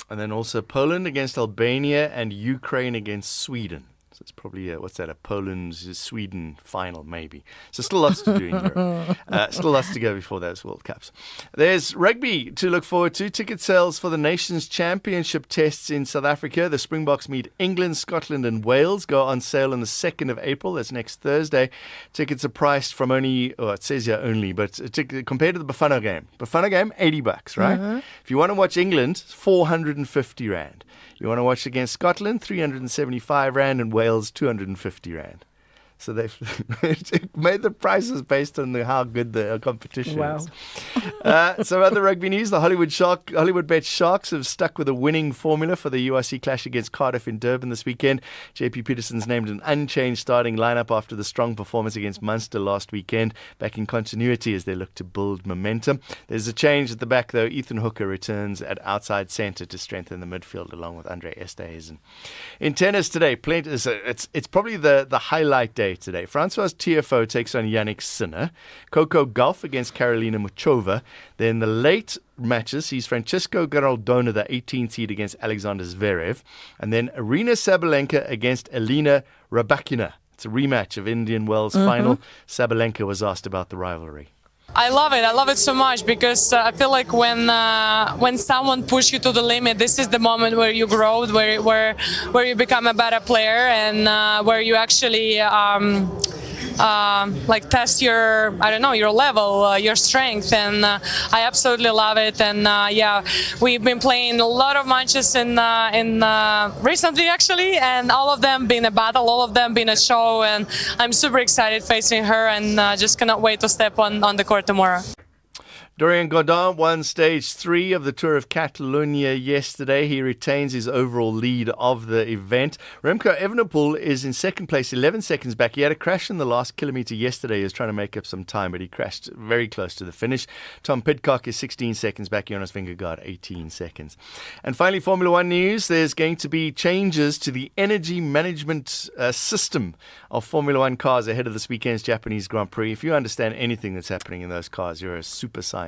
And then also Poland against Albania and Ukraine against Sweden. So it's probably a Poland-Sweden final, maybe. So still lots to do in Europe. Still lots to go before those World Cups. There's rugby to look forward to. Ticket sales for the Nations Championship tests in South Africa. The Springboks meet England, Scotland and Wales. Go on sale on the 2nd of April. That's next Thursday. Tickets are priced from it says here only, but compared to the Bafana game. Bafana game, $80, right? Mm-hmm. If you want to watch England, 450 Rand. You want to watch against Scotland, 375 Rand, and Wales, 250 Rand. So they've made the prices based on how good the competition is. Some other rugby news. The Hollywood Bet Sharks have stuck with a winning formula for the URC clash against Cardiff in Durban this weekend. JP Peterson's named an unchanged starting lineup after the strong performance against Munster last weekend, back in continuity as they look to build momentum. There's a change at the back, though. Ethan Hooker returns at outside centre to strengthen the midfield along with Andre Esterhuizen. In tennis today, it's probably the highlight day today. Francois Tiafoe takes on Yannick Sinner. Coco Gauff against Karolina Muchova. Then the late matches sees Francisco Garaldona, the 18th seed, against Alexander Zverev. And then Arina Sabalenka against Elena Rybakina. It's a rematch of Indian Wells final. Sabalenka was asked about the rivalry. I love it. I love it so much because I feel like when someone pushes you to the limit, this is the moment where you grow, where you become a better player, and where you actually test your level, your strength, and I absolutely love it. And we've been playing a lot of matches in recently actually, and all of them been a battle, all of them been a show, and I'm super excited facing her, and just cannot wait to step on the court tomorrow. Dorian Godin won stage 3 of the Tour of Catalonia yesterday. He retains his overall lead of the event. Remco Evenepoel is in second place, 11 seconds back. He had a crash in the last kilometre yesterday. He was trying to make up some time, but he crashed very close to the finish. Tom Pidcock is 16 seconds back. Jonas Vingegaard, 18 seconds. And finally, Formula One news. There's going to be changes to the energy management system of Formula One cars ahead of this weekend's Japanese Grand Prix. If you understand anything that's happening in those cars, you're a super scientist.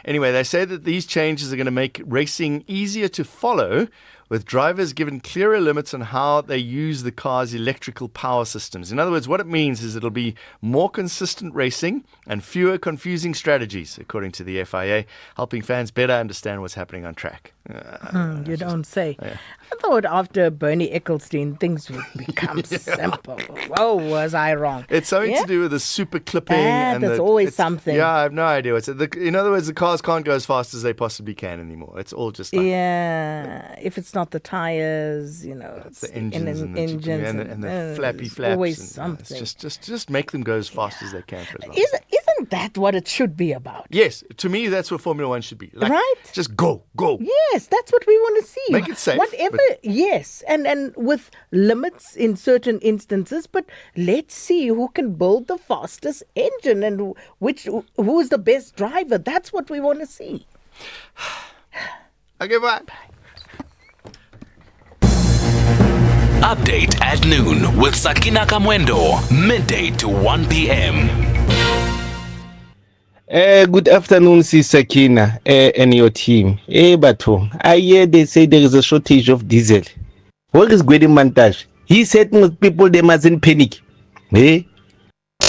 Anyway, they say that these changes are going to make racing easier to follow, with drivers given clearer limits on how they use the car's electrical power systems. In other words, what it means is it'll be more consistent racing and fewer confusing strategies, according to the FIA, helping fans better understand what's happening on track. You don't say. Yeah. I thought after Bernie Ecclestone, things would become simple. Whoa, was I wrong? It's something to do with the super clipping. There's always something. Yeah, I have no idea what's it. In other words, the cars can't go as fast as they possibly can anymore. It's all just like... Yeah, if it's not the tires, it's the engines and the flappy flaps. Always something. It's just make them go as fast as they can for as long. Isn't that what it should be about? Yes, to me that's what Formula One should be. Right? Just go. Yes, that's what we want to see. Make it safe. Whatever, yes, and with limits in certain instances, but let's see who can build the fastest engine and who is the best driver. That's what we want to see. Okay, bye. Update at noon with Sakina Kamwendo, midday to 1 p.m. Good afternoon, Sakina and your team. Bato, I hear they say there is a shortage of diesel. Where is Gwede Mantashe? He said most people they mustn't panic. They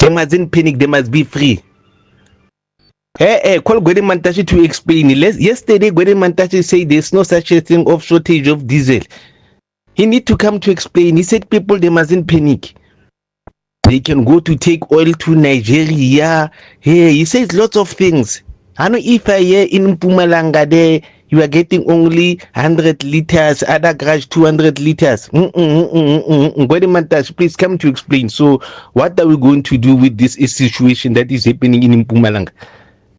mustn't panic, they must be free. Call Gwede Mantashe to explain. Yesterday, Gwede Mantashe said there's no such a thing of shortage of diesel. He need to come to explain. He said people they mustn't panic. They can go to take oil to Nigeria. Hey, he says lots of things. I know if I hear in Mpumalanga there, you are getting only 100 liters, other garage 200 liters. Gwede Mantashe, please come to explain. So what are we going to do with this situation that is happening in Mpumalanga?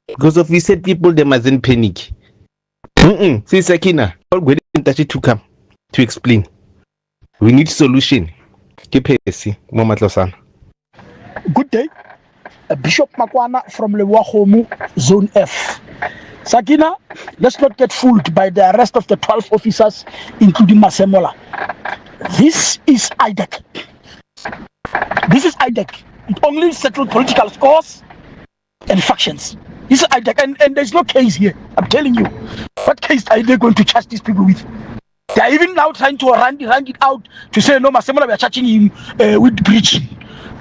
Because if we said people, they mustn't panic. See, Sakina, call Gwede Mantashe to come to explain. We need solution. Good day. Bishop Makwana from Lewahomu, Zone F. Sakina, let's not get fooled by the arrest of the 12 officers, including Masemola. This is IDEC. It only settles political scores and factions. This is IDEC, and there's no case here. I'm telling you. What case are they going to charge these people with? They are even now trying to run it out to say, no, Masemola, we are charging him with breach.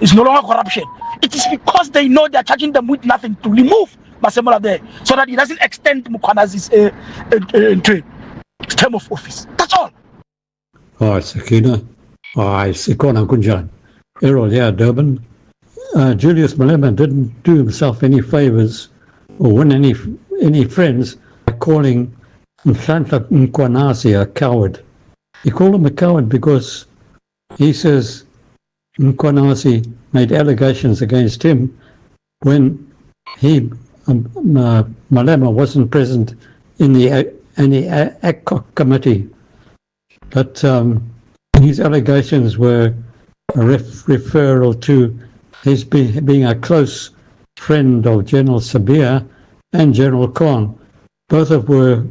It's no longer corruption. It is because they know they are charging them with nothing to remove Masemola there so that it doesn't extend Mukwanazi's term of office. That's all. Hi, Sakina. Hi, Sikona Kunjan. Errol here, Durban. Julius Malema didn't do himself any favors or win any friends by calling Nhlanhla Mkhwanazi a coward. He called him a coward because he says Mkhwanazi made allegations against him when he, Malema, wasn't present in the ACOC committee. But his allegations were a referral to his being a close friend of General Sabir and General Khan, both of were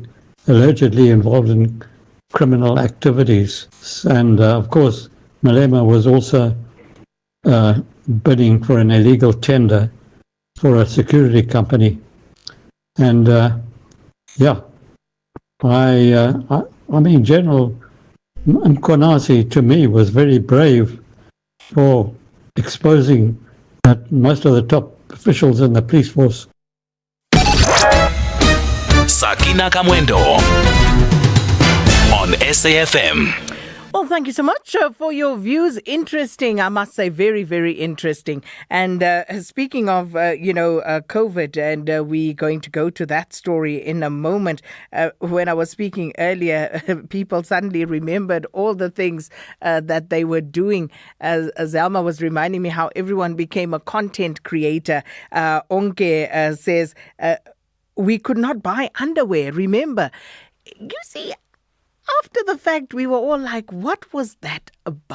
allegedly involved in criminal activities. And of course, Malema was also bidding for an illegal tender for a security company. And I mean, General Mkhwanazi to me was very brave for exposing that most of the top officials in the police force. Sakina Kamwendo on SAFM. Well, thank you so much for your views. Interesting, I must say, very, very interesting. And speaking of, COVID, and we're going to go to that story in a moment. When I was speaking earlier, people suddenly remembered all the things that they were doing. Zelma was reminding me how everyone became a content creator. Onke says, we could not buy underwear, remember? You see, after the fact, we were all like, what was that about?